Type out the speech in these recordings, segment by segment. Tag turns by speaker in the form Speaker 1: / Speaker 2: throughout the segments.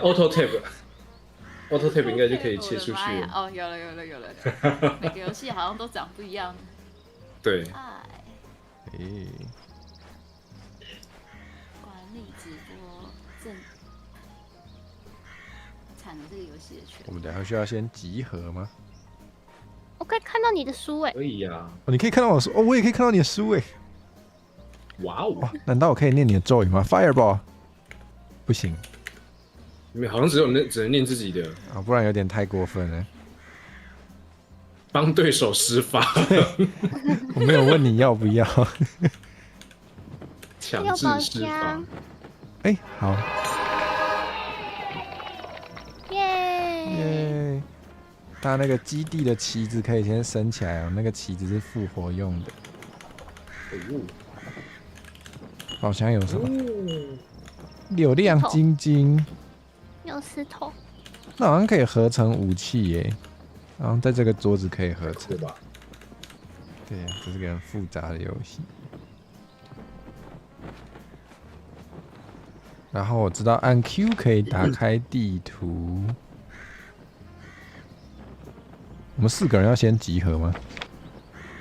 Speaker 1: ，Auto Tab，Auto Tab 应该就可以切出去了。
Speaker 2: 哦，有了，每个游戏好像都长不一样。
Speaker 1: 对。
Speaker 2: 管理直播正产了这个游戏的权。
Speaker 3: 我们等下需要先集合吗？
Speaker 4: 我可以看到你的书哎。
Speaker 1: 可以呀。
Speaker 3: 哦，你可以看到我的书哦，我也可以看到你的书哎。
Speaker 1: 哇哦！
Speaker 3: 难道我可以念你的咒语吗 ？Fireball， 不行。
Speaker 1: 你们好像只能念自己的
Speaker 3: 啊，不然有点太过分了。
Speaker 1: 帮对手施法。
Speaker 3: 我没有问你要不要。
Speaker 1: 强制施法。
Speaker 3: 哎，好。
Speaker 4: 耶！
Speaker 3: 大家那个基地的旗子可以先升起来哦，那个旗子是复活用的。宝箱有什么？柳亮晶晶。
Speaker 4: 有石头。
Speaker 3: 那好像可以合成武器耶，然后在这个桌子可以合成
Speaker 1: 吧？
Speaker 3: 对，这是个很复杂的游戏。然后我知道按 Q 可以打开地图。我们4个人要先集合吗？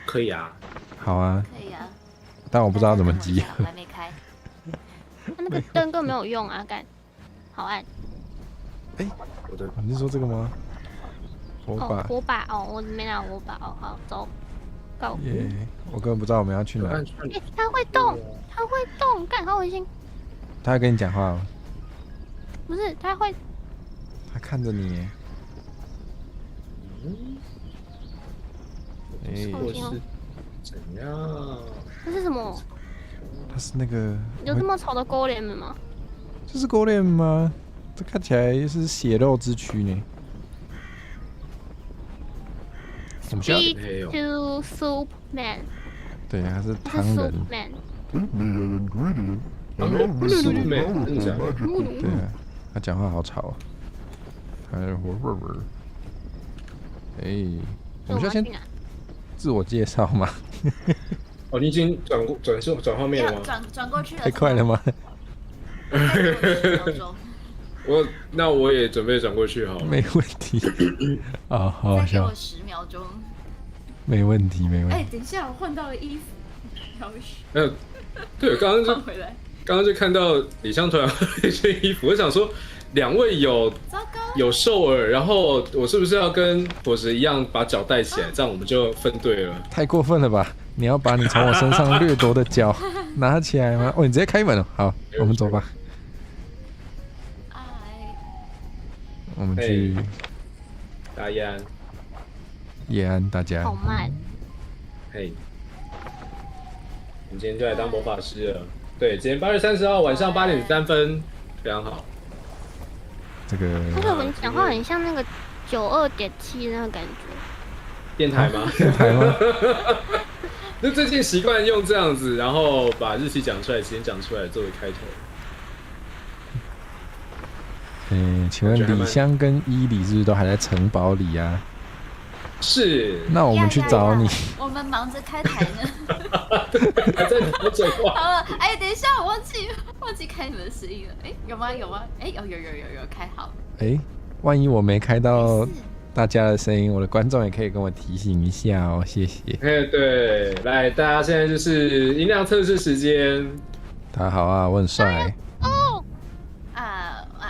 Speaker 1: 可以啊。
Speaker 3: 好啊。
Speaker 2: 可以啊。
Speaker 3: 但我不知道怎么集合。
Speaker 2: 还没开。
Speaker 4: 那个灯根本没有用啊，干。好暗。
Speaker 3: 你是说这个吗？火把。
Speaker 4: 火把哦，我没拿火把哦，好走。Go。
Speaker 3: 耶！我根本不知道我们要去哪。
Speaker 4: 它会动，它会动，干好恶心。
Speaker 3: 他会跟你讲话吗？
Speaker 4: 不是，它会。
Speaker 3: 他看着你耶。
Speaker 1: 或是怎样？
Speaker 4: 这是什么？
Speaker 3: 它是那个
Speaker 4: 有这么丑的勾脸吗？
Speaker 3: 这是狗脸吗？这看起来是血肉之躯呢。我们需要
Speaker 4: Speak to Soup Man。
Speaker 3: 对，他是汤人。对啊，他讲话好吵啊。我们需要先自我介绍吗？
Speaker 1: 哦，你已经转画面了吗？
Speaker 2: 转过去了。
Speaker 3: 太快了吗？
Speaker 1: 那我也准备转过去好了。
Speaker 3: 没问题。啊，好好笑。
Speaker 2: 再给我10秒钟。
Speaker 3: 没问题，没问题。
Speaker 2: 哎，等一下，我换到了衣服。
Speaker 1: 对，刚刚就看到李湘突然换了一件衣服，我想说2位有兽耳，然后我是不是要跟伙食一样把脚带起来，这样我们就分队了？
Speaker 3: 太过分了吧！你要把你从我身上掠夺的脚拿起来吗？哦，你直接开门了。好，我们走吧。我们去
Speaker 1: 大叶安。
Speaker 3: 叶安，大家。
Speaker 4: 好慢。
Speaker 1: 嘿，我们今天就来当魔法师了。对，今天8月30号晚上8点3分，非常好。
Speaker 3: 这个。
Speaker 4: 而且我们讲话很像那个92.7那个感觉。
Speaker 1: 电台吗？
Speaker 3: 电台吗？
Speaker 1: 就最近习惯用这样子，然后把日期讲出来、时间讲出来作为开头。
Speaker 3: 请问李湘跟伊里是不是都还在城堡里啊？
Speaker 1: 是。
Speaker 3: 那我们去找你。
Speaker 2: 我们忙着开台呢。
Speaker 1: 还在聊嘴话。
Speaker 2: 好了，哎，等一下，我忘记开你们的声音了。哎，有吗？哎，有，开好。
Speaker 3: 哎，万一我没开到大家的声音，我的观众也可以跟我提醒一下哦，谢谢。
Speaker 1: 对，来，大家现在就是音量测试时间。
Speaker 3: 大家好啊，我很帅。
Speaker 4: 哦。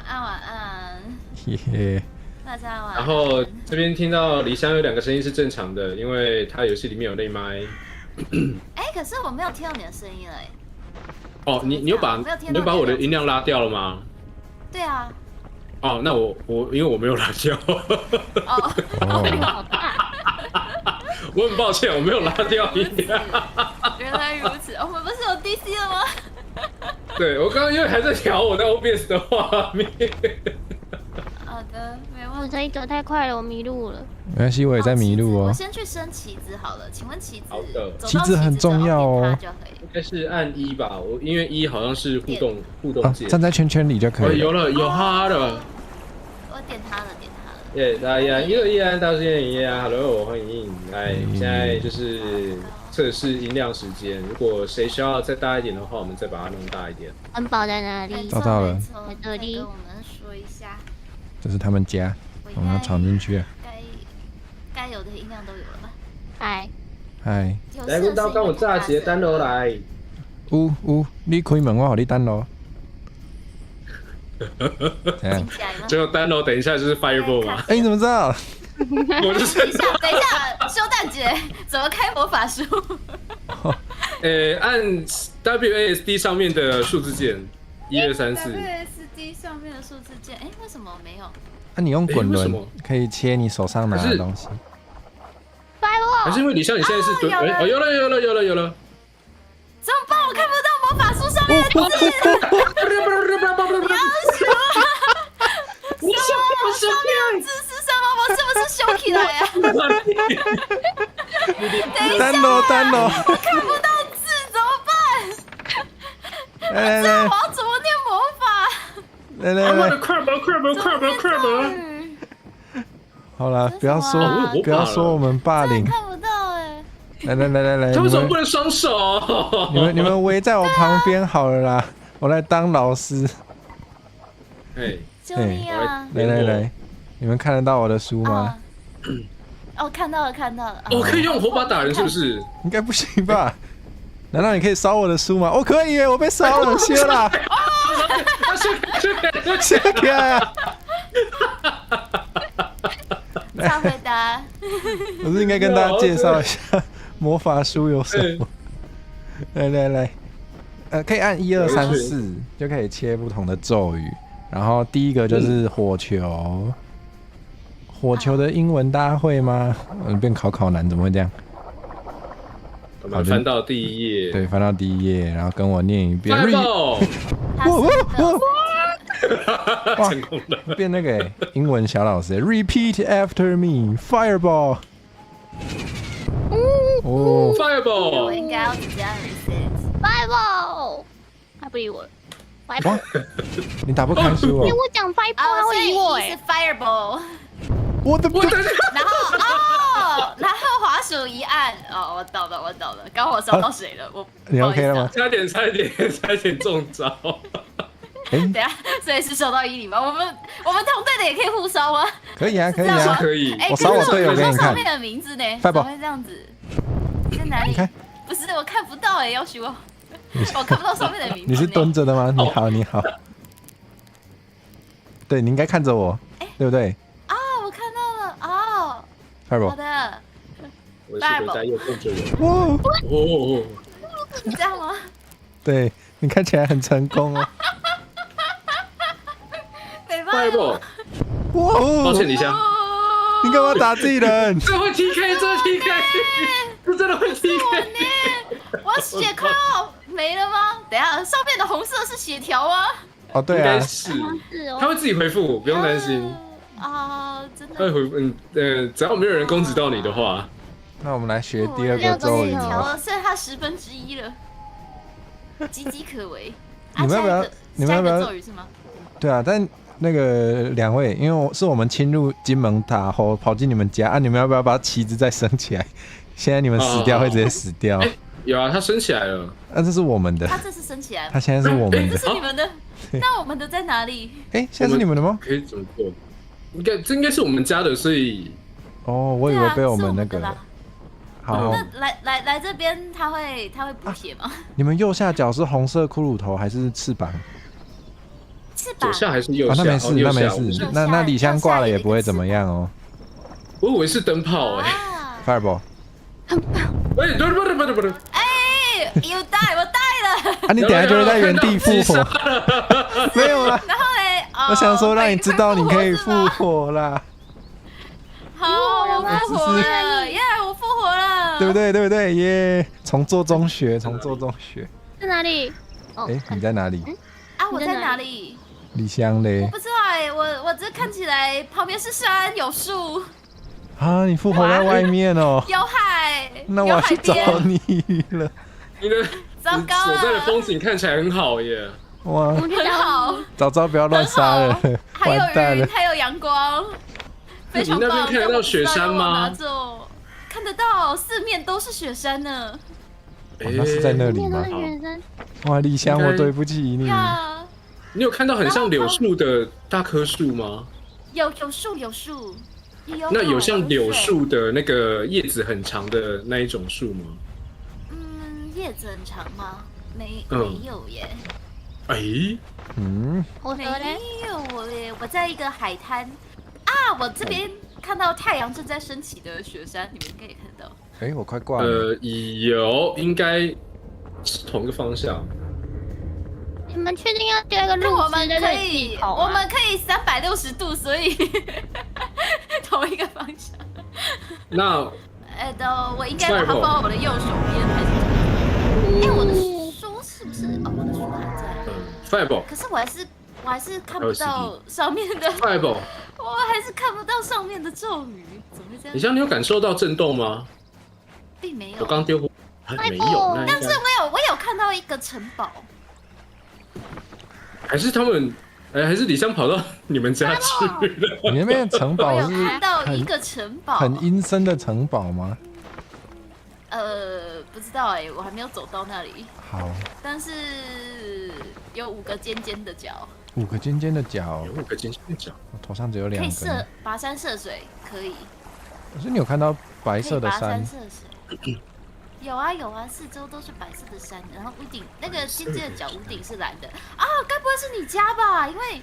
Speaker 2: 晚安。
Speaker 3: 耶。
Speaker 2: 大家晚安。
Speaker 1: 然后这边听到李湘有2个声音是正常的，因为他游戏里面有内麦。
Speaker 2: 哎，可是我没有听到你的声音了哎。
Speaker 1: 哦，你有把我的音量拉掉了吗？
Speaker 2: 对啊。
Speaker 1: 哦，那我因为我没有拉掉。
Speaker 2: 哦，
Speaker 4: 好大。
Speaker 1: 我很抱歉，我没有拉掉音量。
Speaker 2: 原来如此，我们不是有 DC 了吗？
Speaker 1: 对，我刚刚因为还在调我的 OBS 的画面。
Speaker 2: 好的，没问题。
Speaker 4: 我这一走太快了，我迷路了。
Speaker 3: 没关系，我也在迷路哦。
Speaker 2: 我先去升旗子好了，请问旗子？
Speaker 1: 好的，
Speaker 3: 旗子很重要哦。
Speaker 1: 应该是按1吧，因为1好像是互动键。
Speaker 3: 站在圈圈里就可以。
Speaker 1: 有哈了。
Speaker 2: 我点它了。
Speaker 1: 耶，大家依然大家现在，Hello， 欢迎。来，现在就是测试音量时间。如果谁需要再大一点的话，我们再把它弄大一点。
Speaker 4: 恩宝在哪里？
Speaker 3: 找到了
Speaker 2: 没错
Speaker 4: 在这里
Speaker 2: 再跟我们说一下，
Speaker 3: 这是他们家，我们要闯进去了。
Speaker 2: 该有的音量都有了吧？
Speaker 4: 嗨，
Speaker 3: 嗨，
Speaker 1: 来，阮兜跟我炸鞋单楼来。
Speaker 3: 有，你开门，我给你等咯。怎样？
Speaker 2: 起来吗？
Speaker 1: 结果单楼等一下就是 Fireball 嘛，
Speaker 3: 哎，你怎么知道？
Speaker 1: 我就是
Speaker 2: 等一下，修蛋姐怎么开魔法书？
Speaker 1: 按 WASD 上面的数字键，1、2、3、4。
Speaker 2: WSD 上面的数字键，哎，为什么没有？
Speaker 3: 那你用滚轮
Speaker 1: 为什么
Speaker 3: 可以切你手上拿的东西。
Speaker 1: 还是因为李湘你现在是蹲？
Speaker 2: 有了
Speaker 1: 哦，有了。
Speaker 2: 怎么办？我看不到魔法书上面的字。
Speaker 1: 你想
Speaker 2: 上面的字是什么？我是不是修起来呀？等一下，
Speaker 3: 单楼，
Speaker 2: 我看不到字，怎么办？
Speaker 3: 来，
Speaker 2: 我要怎么念魔法？
Speaker 3: 来，
Speaker 1: 快吧！
Speaker 3: 好了，不要
Speaker 1: 我
Speaker 3: 说我们霸凌。
Speaker 2: 看不到哎。
Speaker 3: 来，
Speaker 1: 他为什么不能双手？
Speaker 3: 你们围在我旁边好了啦，我来当老师。
Speaker 1: 哎，
Speaker 2: 救命啊！
Speaker 3: 来，你们看得到我的书吗？
Speaker 2: 哦，看到了。
Speaker 1: 我可以用火把打人是不是？
Speaker 3: 应该不行吧？难道你可以烧我的书吗？我可以耶，我被烧了，谢啦，谢起来啊！
Speaker 2: 超回答。
Speaker 3: 我是应该跟大家介绍一下魔法书有什么。来，可以按1、2、3、4就可以切不同的咒语。然后第一个就是火球，火球的英文大家会吗？变考难，怎么会这样？
Speaker 1: 我们翻到第一页。
Speaker 3: 对，翻到第一页，然后跟我念一遍。
Speaker 1: Fireball，成功了。
Speaker 3: 变那个英文小老师 ，Repeat after me, Fireball。哦
Speaker 2: 我
Speaker 1: Fireball，
Speaker 2: 应该要直接按 reset。
Speaker 4: Fireball，他不理我。
Speaker 3: 哇，你打不开书哦
Speaker 4: 因为！我讲 Fireball，他会理我
Speaker 2: 是
Speaker 4: 哎。
Speaker 2: Fireball。
Speaker 3: 我的
Speaker 2: 然后滑鼠一按，我懂了。刚我烧到水了，
Speaker 3: 你 OK 了吗？
Speaker 1: 差点中招。
Speaker 2: 等下，所以是收到1里吗？我们同队的也可以互烧吗？
Speaker 3: 可以啊。
Speaker 1: 可以。
Speaker 2: 哎，
Speaker 3: 我烧我队友给你看
Speaker 2: 上面的名字呢？怎么会这样子？在哪里？不是，我看不到哎，要许我看不到上面的名字。
Speaker 3: 你是蹲着的吗？你好。对，你应该看着我，对不对？
Speaker 2: 我看到了哦。
Speaker 3: Fireball，
Speaker 2: 好的。
Speaker 1: 我是回家又动着我。哦，
Speaker 2: 你这样吗？
Speaker 3: 对你看起来很成功哦。
Speaker 2: 没办法。
Speaker 3: 哇！
Speaker 1: 抱歉，李湘。
Speaker 3: 你干嘛打自己人？
Speaker 1: 这会 TK， 这真的会 TK。
Speaker 2: 我血扣没了吗？等一下，上面的红色是血条吗？
Speaker 3: 哦，对啊，
Speaker 1: 应该是，他会自己回复，不用担心。
Speaker 2: 真
Speaker 1: 他会
Speaker 2: 的。
Speaker 1: 回复，只要没有人攻击到你的话。
Speaker 3: 那我们来学第2个咒语
Speaker 2: 血条
Speaker 3: 哦。
Speaker 2: 剩下1/10了，岌岌可危。
Speaker 3: 你们要不要？
Speaker 2: 下一个咒语是吗？
Speaker 3: 对啊，但那个2位，因为是我们侵入金门大后跑进你们家你们要不要把旗子再升起来？现在你们死掉会直接死掉。
Speaker 1: 有啊，它升起来了。
Speaker 3: 这是我们的。
Speaker 2: 它这是升起来了。
Speaker 3: 它现在是我们的。
Speaker 2: 这是你们的。那我们的在哪里？
Speaker 3: 现在是你们的吗？
Speaker 1: 可以怎么做？这应该是我们家的，所以。
Speaker 3: 我以为被我们那个。好。
Speaker 2: 那来这边，他会补血吗？
Speaker 3: 你们右下角是红色骷髅头还是翅膀？
Speaker 1: 左下还是右下？
Speaker 3: 那没事。那李湘挂了也不会怎么样哦。
Speaker 1: 我以为是灯泡
Speaker 3: Fireball。
Speaker 1: 喂，不是。
Speaker 2: 有带，我带了。
Speaker 3: 你等下就会在原地复活。没有啦。
Speaker 2: 然后嘞，
Speaker 3: 我想说让你知道你可以复活啦。
Speaker 2: 好，我复活了，耶！我复活了，
Speaker 3: 对不对？耶！从做中学。
Speaker 4: 在哪里？
Speaker 3: 你在哪里？
Speaker 2: 我在哪里？
Speaker 3: 李湘嘞？
Speaker 2: 我不知道我这看起来旁边是山有树。
Speaker 3: 你复活在外面哦。
Speaker 2: 有海。
Speaker 3: 那我要去找你了。
Speaker 1: 你的
Speaker 2: 糟糕了，
Speaker 1: 所在的风景看起来很好耶。
Speaker 3: 哇，
Speaker 2: 很好。
Speaker 3: 早不要乱杀了，
Speaker 2: 还有
Speaker 3: 完蛋了。
Speaker 2: 还有阳光，非常棒。
Speaker 1: 你那边看得到雪山吗？
Speaker 2: 看得到，四面都是雪山呢。
Speaker 3: 那是在那里吗？哇，李湘，我对不起你。
Speaker 1: 你有看到很像柳树的大棵树吗？
Speaker 2: 有树。
Speaker 1: 那有像柳树的那个叶子很长的那一种树吗？
Speaker 2: 叶子很长吗？没有耶。
Speaker 4: 我
Speaker 2: 没有耶，我在一个海滩啊，我这边看到太阳正在升起的雪山，你们应该也看到。
Speaker 3: 我快挂了。
Speaker 1: 有，应该是同一个方向。
Speaker 4: 你们确定要丢一个路
Speaker 2: 我们可以360度，所以同一个方向。
Speaker 1: 那
Speaker 2: 我应该把它放到我的右手边还是？我的书是不是？我的书还在。
Speaker 1: Fireball。
Speaker 2: 可是我还是看不到上面的。
Speaker 1: Fireball。
Speaker 2: 我还是看不到上面的咒语，怎么会这样？
Speaker 1: 李湘，你有感受到震动吗？
Speaker 2: 并没有。
Speaker 1: 我刚丢过，没有。
Speaker 2: 但是我有看到一个城堡。
Speaker 1: 还是他们，还是李湘跑到你们家去了？
Speaker 3: 你那边的城堡是
Speaker 2: 看到一个城堡，
Speaker 3: 很阴森的城堡吗？
Speaker 2: 不知道我还没有走到那里。
Speaker 3: 好。但
Speaker 2: 是有5个尖尖的角。
Speaker 3: 5个尖尖的角。
Speaker 1: 有5个尖尖的角。
Speaker 3: 我头上只有2个。可以
Speaker 2: 跋山涉水，可以。
Speaker 3: 可是你有看到白色的山？
Speaker 2: 跋山涉水。有啊，四周都是白色的山，然后屋顶那个尖尖的角屋顶是蓝的啊，该不会是你家吧？因为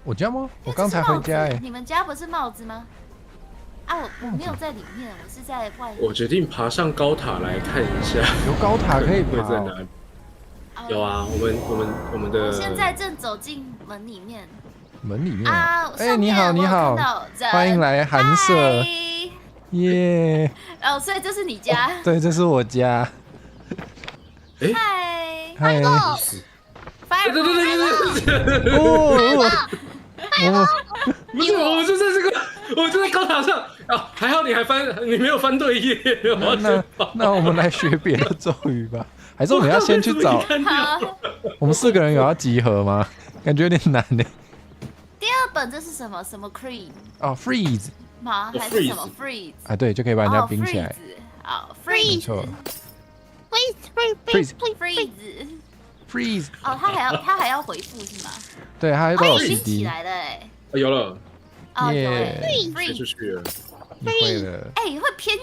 Speaker 3: 我家吗？我刚才回家
Speaker 2: 你们家不是帽子吗？我没有在里面，我是在外面。
Speaker 1: 我决定爬上高塔来看一下，
Speaker 3: 有高塔可以爬。
Speaker 1: 在哪里？有啊，我们的。
Speaker 2: 我现在正走进门里面。
Speaker 3: 门里面
Speaker 2: 啊！
Speaker 3: 你好，欢迎来寒舍。耶！
Speaker 2: 所以这是你家？
Speaker 3: 对，这是我家。
Speaker 2: 嗨！
Speaker 1: 不是，我就在这个，我就在高塔上啊！还好你没有翻对页。
Speaker 3: 那我们来学别的咒语吧，还是我们要先去找？我们4个人有要集合吗？感觉有点难呢。
Speaker 2: 第2本这是什么 cream？
Speaker 3: freeze。
Speaker 2: 吗？还是什么 freeze？
Speaker 3: 啊，对，就可以把人家冰起来。
Speaker 2: freeze。
Speaker 3: 没错。freeze。
Speaker 2: 他还要回复是吗？
Speaker 3: 对，他都有 CD。
Speaker 2: 冰起来了
Speaker 1: 有了。
Speaker 3: 耶！
Speaker 1: 飞出去了。
Speaker 3: 会了。
Speaker 2: 会偏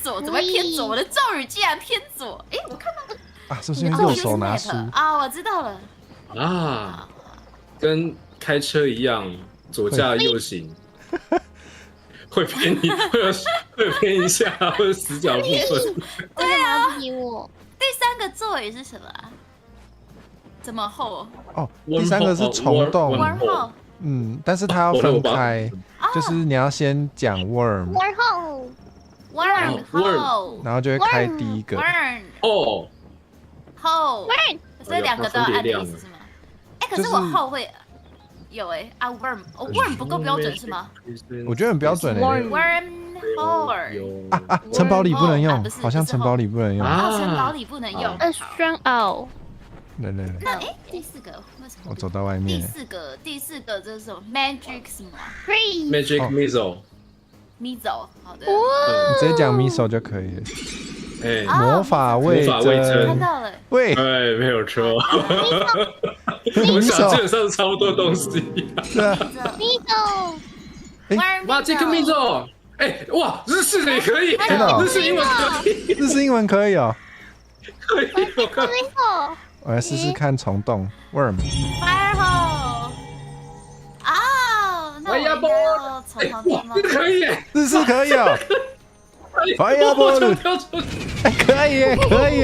Speaker 2: 左，怎么会偏左？我的咒语竟然偏左。我看到。
Speaker 3: 是不是用右手拿书？
Speaker 2: 我知道了。
Speaker 1: 跟开车一样，左驾右行。会偏移，会偏一下，或者死角部分。
Speaker 2: 对啊，第3个咒语是什么啊？怎么后？
Speaker 3: 第3个是虫洞。但是它要分开，就是你要先讲 worm， 然后就会开第1个。
Speaker 2: 后，所以2个都要按的意思是吗？可是我后会。有worm 不够标准是吗？
Speaker 3: 我觉得很标准
Speaker 2: worm hole
Speaker 3: 城堡里不能用，好像城堡里不能用。
Speaker 2: 城堡里不能用。
Speaker 4: strong out。
Speaker 2: 那第4个为什么？
Speaker 3: 我走到外面。
Speaker 2: 第四个这是什么 ？magic 什么
Speaker 1: ？magic
Speaker 2: missile。好的。
Speaker 3: 你直接讲 missile 就可以了。魔法味噌，
Speaker 2: 看到了。
Speaker 1: 没有错。我想基本上是差不多东西。
Speaker 3: 是啊。
Speaker 1: Magic missile。哇，日式的也可以。
Speaker 3: 真的。
Speaker 1: 日式英文可以。
Speaker 3: 日式英文可以哦。
Speaker 1: 可以。
Speaker 3: 我来试试看虫洞 worm。Fire
Speaker 2: hole。那我应该要从旁边吗？
Speaker 1: 可以。
Speaker 3: 日式可以哦。Fireball， 可以，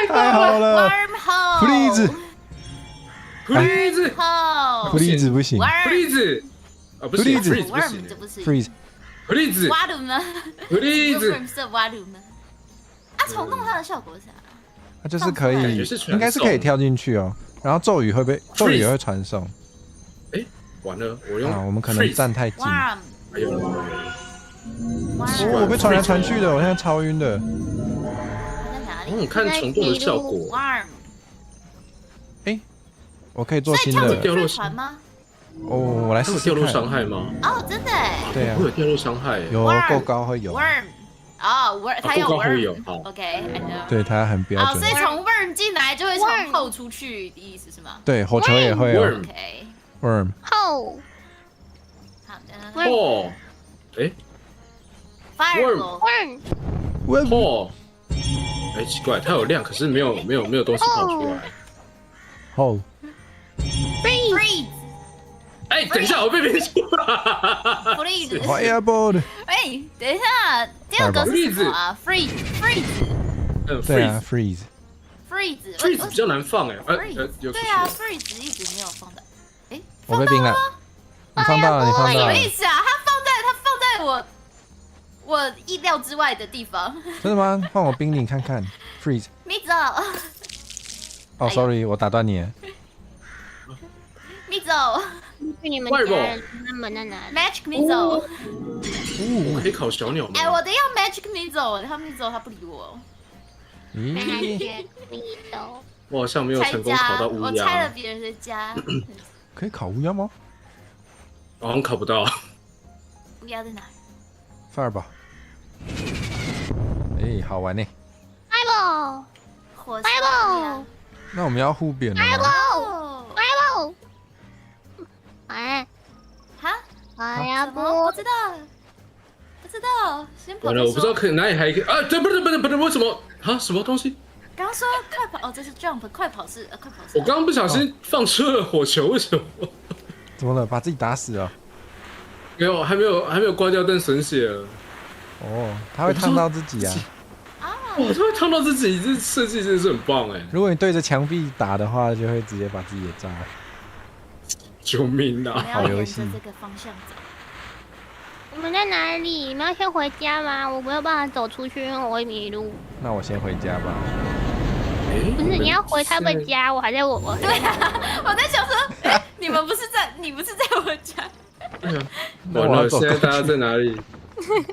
Speaker 3: 太好了 ！Freeze， 不行
Speaker 1: ，Freeze， 不行
Speaker 3: ，Freeze，
Speaker 2: 挖土呢
Speaker 1: ，Freeze，
Speaker 2: 是挖土呢。虫洞它的效果是啥？
Speaker 3: 它就是可以，应该是可以跳进去哦。然后咒语也会传送。
Speaker 1: 完了，我
Speaker 3: 们可能站太近。
Speaker 2: 我
Speaker 3: 被传来传去的，我现在超晕的。
Speaker 1: 看虫洞的效果。
Speaker 3: 我可以做新的。
Speaker 2: 掉落船吗？
Speaker 3: 哦，我来试试
Speaker 1: 它有掉落伤
Speaker 3: 看。
Speaker 1: 害吗？
Speaker 2: 哦，真的哎。
Speaker 3: 对啊
Speaker 1: 会，有掉落伤害耶。
Speaker 3: 有够高会有。
Speaker 2: Worm， 哦，worm，它有
Speaker 1: 够高会有
Speaker 2: worm。
Speaker 1: 好
Speaker 2: OK，I know。
Speaker 3: 对，它很标
Speaker 2: 哦，
Speaker 3: 准
Speaker 2: 所。以从 worm 进来就会从后出去的意思是吗
Speaker 3: 对，火球也会哦。
Speaker 1: Worm
Speaker 2: ？OK，
Speaker 3: Worm。
Speaker 4: 后
Speaker 2: 好的。
Speaker 1: 哦，哎
Speaker 2: Fireball，
Speaker 4: Worm，
Speaker 1: 哦，哎，奇怪，它有亮，可是没有东西跑出来。
Speaker 3: 后。
Speaker 2: Freeze，
Speaker 1: 哎，等一下，我被别说了。
Speaker 2: Freeze。
Speaker 3: Fireball。
Speaker 2: 哎，等一下，第二个是什么啊？Freeze，
Speaker 3: 对啊，freeze。
Speaker 1: freeze 比较难放哎，有
Speaker 2: 对啊，freeze 一直没有放的。哎，
Speaker 3: 我被冰了。你放到了，你放
Speaker 2: 什么
Speaker 3: 到了。
Speaker 2: 意思啊？它放在我意料之外的地方。
Speaker 3: 真的吗？换我冰你看看。freeze。
Speaker 2: 你走，
Speaker 3: 哦，sorry，我打断你了。
Speaker 2: 你走
Speaker 4: 去你们家人他们在哪里？
Speaker 2: ，Magic 你走。
Speaker 1: 我可以烤小鸟吗？
Speaker 2: 哎，我的要 Magic 你走，他没走，他不理我。
Speaker 3: 咦，
Speaker 4: 你走。
Speaker 1: 我好像没有
Speaker 2: 拆
Speaker 1: 成功烤到
Speaker 2: 家，我
Speaker 1: 乌鸦，
Speaker 2: 拆了别人的家。
Speaker 3: 可以烤乌鸦吗
Speaker 1: 好像烤不到。
Speaker 2: 乌鸦在哪？
Speaker 3: ？Fireball。哎，好玩呢。
Speaker 4: Fireball，
Speaker 2: 火
Speaker 4: Fireball，
Speaker 3: 那我们要互扁了吗？
Speaker 2: Fireball，
Speaker 4: Fireball，哎，
Speaker 2: 哈？
Speaker 4: 哎呀不，
Speaker 2: 不知道，不知道，先跑。
Speaker 1: 完了，我不知道可以哪里还可以啊！对，不是，为什么啊？什么东西？
Speaker 2: 刚刚说快跑哦，这是 jump，快跑是快跑是。
Speaker 1: 我刚刚不小心放出了火球，为什么？
Speaker 3: 怎么了？把自己打死了？
Speaker 1: 没有，还没有挂掉，但损血了。
Speaker 3: 哦，它会烫到自己啊。
Speaker 1: 哇，它会烫到自己，这设计真的是很棒哎！
Speaker 3: 如果你对着墙壁打的话，就会直接把自己也炸了。
Speaker 1: 救命啊！
Speaker 2: 我们要沿着这个方向走。
Speaker 4: 我们在哪里？你们要先回家吗？我没有办法走出去，因为我会迷路。
Speaker 3: 那我先回家吧。
Speaker 4: 不是，你要回他们家，我还在我。
Speaker 2: 对啊，我在想说，哎，你不是在我家？
Speaker 1: 完了，现在大家在哪里？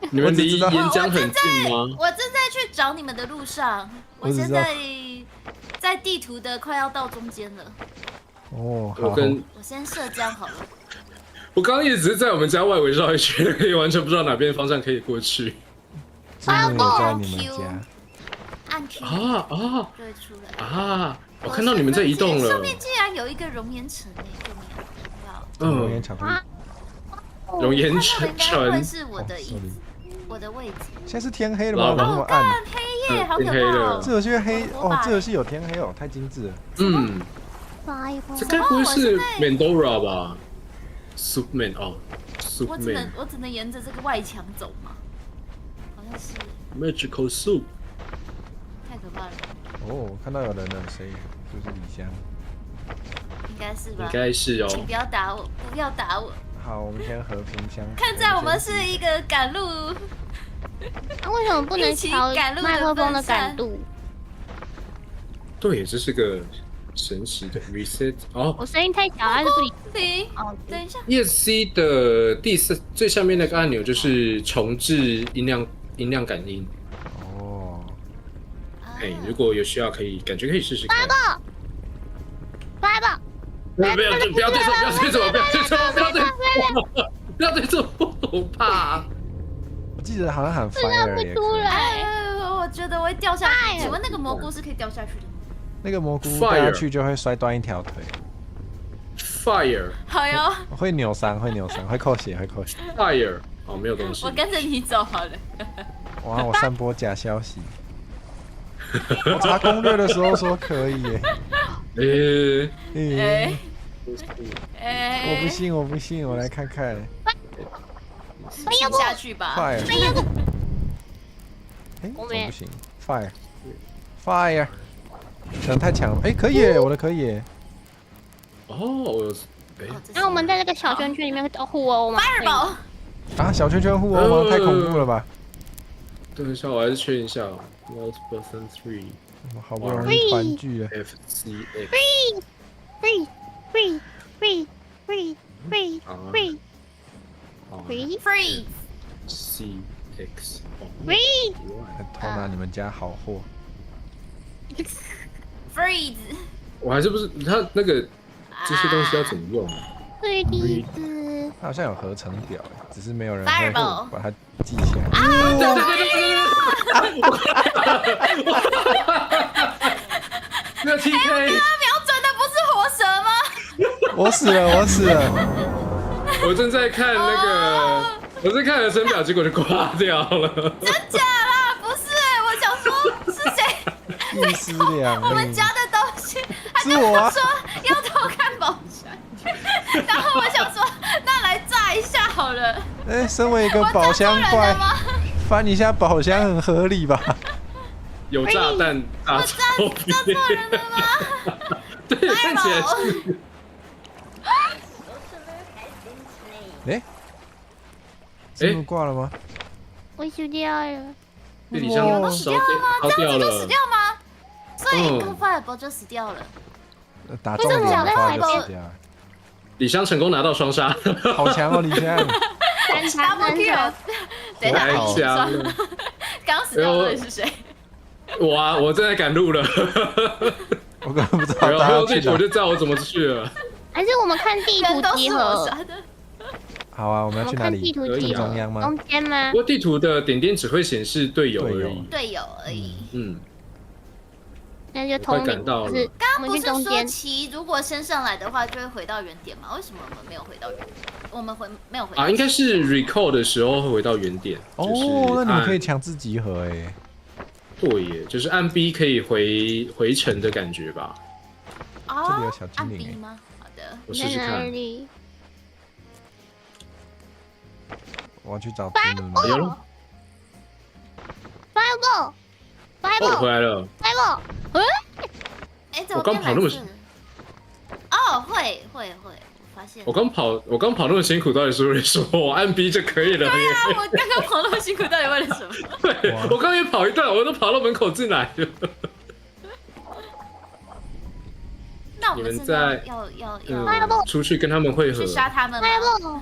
Speaker 1: 你们离岩浆很近吗？
Speaker 2: 我正在去找你们的路上，我现在在地图的快要到中间了。
Speaker 3: 哦，好。
Speaker 2: 我先射浆好了。
Speaker 1: 我刚刚也只是在我们家外围绕一圈，也完全不知道哪边方向可以过去。
Speaker 3: 真的有在你们家？
Speaker 2: 按 Q
Speaker 1: 啊，
Speaker 2: 就会出来
Speaker 1: 啊！我看到你们在移动了。
Speaker 2: 上面竟然有一个熔岩层诶，救命啊！
Speaker 3: 熔岩巧克力。
Speaker 1: 熔岩
Speaker 2: 层应该会是我的
Speaker 3: 椅子，
Speaker 2: 我的位置。
Speaker 3: 现在是天黑了吗？怎么那么暗？
Speaker 2: 黑夜，好可怕！
Speaker 3: 这游戏黑哦，这游戏有天黑哦，太精致了。
Speaker 1: 这该不会是 Mandora 吧 ？Superman 哦，Superman。
Speaker 2: 我只能沿着这个外墙走吗？好像是
Speaker 1: Magical Soup。
Speaker 2: 太可怕了。
Speaker 3: 哦，看到有人了，谁？是不是李湘？
Speaker 2: 应该是吧？
Speaker 1: 应该是哦。
Speaker 2: 请不要打我，不要打我。
Speaker 3: 好，我们先和平相处。
Speaker 2: 看在我们是一个赶路，
Speaker 4: 为什么不能调麦克风的感度？
Speaker 1: 对，这是个神奇的 reset 哦。
Speaker 4: 我声音太小，还是不理。
Speaker 2: 哦，等一下。
Speaker 1: ESC 的最下面那个按钮就是重置音量感应。
Speaker 3: 哦。
Speaker 1: 哎，如果有需要感觉可以试试看。
Speaker 4: Fireball。
Speaker 1: 不要对着我，不要对着我，不要对着我，我怕。
Speaker 3: 我记得好像喊 fire 也可以。
Speaker 2: 我觉得我会掉下去。请问那个蘑菇是可以掉下去的吗？
Speaker 3: 那个蘑菇掉下去就会摔断一条腿。
Speaker 1: Fire。
Speaker 2: 好哟。
Speaker 3: 会扭伤，会扣血。
Speaker 1: Fire。哦，没有东西。
Speaker 2: 我跟着你走好了。
Speaker 3: 哇，我散播假消息。我查攻略的时候说可以耶。我不信，我来看看。
Speaker 2: 请下去吧。
Speaker 3: Fire。怎么不行 ？Fire。可能太强了。可以耶，我的可以耶。
Speaker 1: 哦，
Speaker 4: 那我们在这个小圈圈里面互殴吗？
Speaker 2: Fireball。
Speaker 3: 啊，小圈圈互殴吗？太恐怖了吧！
Speaker 1: 等一下，我还是确认一下。Lost Person 3。
Speaker 3: 我好不容易团聚了。
Speaker 1: FCX。
Speaker 2: Free。
Speaker 1: CX。
Speaker 3: 偷拿你们家好货。
Speaker 2: Freeze。
Speaker 1: 我还是不是他那个这些东西要怎么用？
Speaker 4: 对弟子，
Speaker 3: 它好像有合成表，只是没有人会
Speaker 2: Fireball
Speaker 3: 把它记起来。
Speaker 1: 那 TK
Speaker 2: 瞄准的不是火蛇吗？
Speaker 3: 我死了，我死了！
Speaker 1: 我正在看那个，我在看合成表，结果就挂掉了。
Speaker 2: 真假啦？不是，我想说是谁？
Speaker 3: 一尸两命。
Speaker 2: 我们家的东西，他
Speaker 3: 是我啊
Speaker 2: 说要偷看宝箱，然后我想说，那来炸一下好了。
Speaker 3: 哎，身为一个宝箱
Speaker 2: 我炸错
Speaker 3: 怪
Speaker 2: 人了吗，
Speaker 3: 翻一下宝箱很合理吧？
Speaker 1: 有炸弹炸错别人
Speaker 2: 了吗？
Speaker 1: 对，看起来是。
Speaker 3: 哎，真的挂了吗？
Speaker 4: 我死掉了。
Speaker 1: 被李湘
Speaker 3: 哇
Speaker 1: 烧
Speaker 2: 死掉了吗？
Speaker 1: 烧掉
Speaker 2: 这样子就死
Speaker 1: 了。
Speaker 2: 掉吗？所以一颗 fireball 就死掉了。
Speaker 3: 打中点的话就死掉了。
Speaker 1: 李湘成功拿到双杀，
Speaker 3: 好强哦，李湘！
Speaker 4: 三强
Speaker 2: Double kill 等一下，
Speaker 1: 太
Speaker 2: 我
Speaker 1: 强了。
Speaker 2: 刚死掉的是谁？
Speaker 1: 我啊，我正在赶路了。
Speaker 3: 我根本不知道
Speaker 1: 然
Speaker 3: 大家去哪
Speaker 1: 后地图我。就知道我怎么去了。
Speaker 4: 还是我们看地图
Speaker 2: 人都是我
Speaker 4: 集合？
Speaker 2: 杀的。
Speaker 3: 好啊，我们
Speaker 4: 我
Speaker 3: 要去哪里？
Speaker 4: 们看地图
Speaker 1: 可以啊
Speaker 4: 集合
Speaker 3: 中央吗？
Speaker 4: 中间吗
Speaker 1: 不？过地图的点点只会显示队友而已。
Speaker 2: 队友而已。
Speaker 1: 嗯，
Speaker 4: 那就通灵，
Speaker 1: 快赶到了
Speaker 4: 就是我们
Speaker 2: 刚刚不是说
Speaker 4: 去中间。
Speaker 2: 骑如果升上来的话就会回到原点吗？为什么我们没有回到原点？我们没有回到
Speaker 1: 啊，应该是 recall 的时候会回到原点。
Speaker 3: 哦
Speaker 1: 就是，
Speaker 3: 那你们可以
Speaker 1: 按
Speaker 3: 强制集合哎。
Speaker 1: 对耶，就是按 B 可以回程的感觉吧。
Speaker 2: 哦，
Speaker 3: 这里有小精
Speaker 2: 按
Speaker 3: 灵
Speaker 2: B
Speaker 3: 欸
Speaker 2: 吗？好的。
Speaker 4: 在哪
Speaker 1: 我试试看。
Speaker 4: 里？
Speaker 3: 我要去找子母吗？
Speaker 1: 有了，
Speaker 4: Fireball，
Speaker 1: 哦，我回来了。
Speaker 4: Fireball，
Speaker 2: 哎，怎么
Speaker 1: 我刚跑那么
Speaker 2: 变蓝色了？哦，会，我发现。
Speaker 1: 我刚跑那么辛苦，到底是为了什么？我按 B 就可以了耶。
Speaker 2: 对啊，我刚刚跑那么辛苦，到底为了什么？
Speaker 1: 对，我刚也跑一段，我都跑到门口进来了。
Speaker 2: 那我们现在要
Speaker 1: 出去跟他们会合
Speaker 2: 去。杀他们吗？
Speaker 4: Fireball，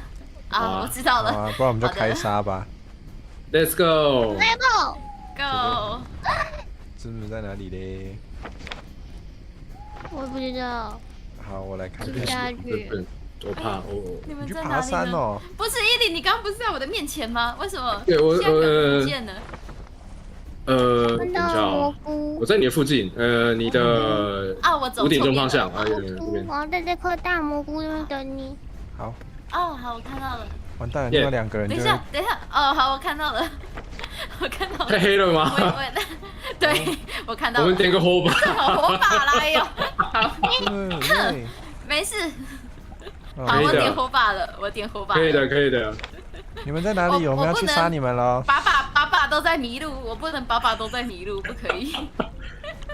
Speaker 2: 啊，我知道了。
Speaker 3: 好啊，不然我们就开杀吧。
Speaker 1: Let's go。
Speaker 4: Fireball，
Speaker 2: Go。
Speaker 3: 子母在哪里嘞？
Speaker 4: 我不知道。
Speaker 3: 好，我来看
Speaker 4: 是
Speaker 3: 看。
Speaker 4: 下去。
Speaker 1: 我怕我。
Speaker 2: 你们
Speaker 3: 你去爬
Speaker 2: 在哪里呢？
Speaker 3: 山哦。
Speaker 2: 不是伊林，你刚刚不是在我的面前吗？为什么？
Speaker 1: 对我
Speaker 2: 现在可能不见了。
Speaker 4: 看
Speaker 1: 等一下
Speaker 4: 到蘑
Speaker 1: 哦，
Speaker 4: 菇
Speaker 1: 我。在你的附近。你的
Speaker 2: 啊，我走
Speaker 1: 5点钟
Speaker 2: 错边
Speaker 1: 方向。
Speaker 2: 了
Speaker 1: 啊，有这边。
Speaker 4: 我要在这颗大蘑菇那边等你。
Speaker 3: 好，
Speaker 2: 哦，好，我看到了。
Speaker 3: 完蛋了，另外两个人就会
Speaker 2: 等一下，等一下。哦，好，我看到了，我看到了。
Speaker 1: 太黑了吗？
Speaker 2: 对，我看到了。
Speaker 1: 我们点个火把。
Speaker 2: 好火把啦！哎呦，好，
Speaker 3: 对，
Speaker 2: 没事。
Speaker 3: 哦
Speaker 2: 好，
Speaker 1: 可以的
Speaker 2: 我点火把了，我点火把。
Speaker 1: 可以的，。可以的。
Speaker 3: 你们在哪里？我们要去杀你们喽！
Speaker 2: 把都在迷路，我不能把都在迷路，不可以。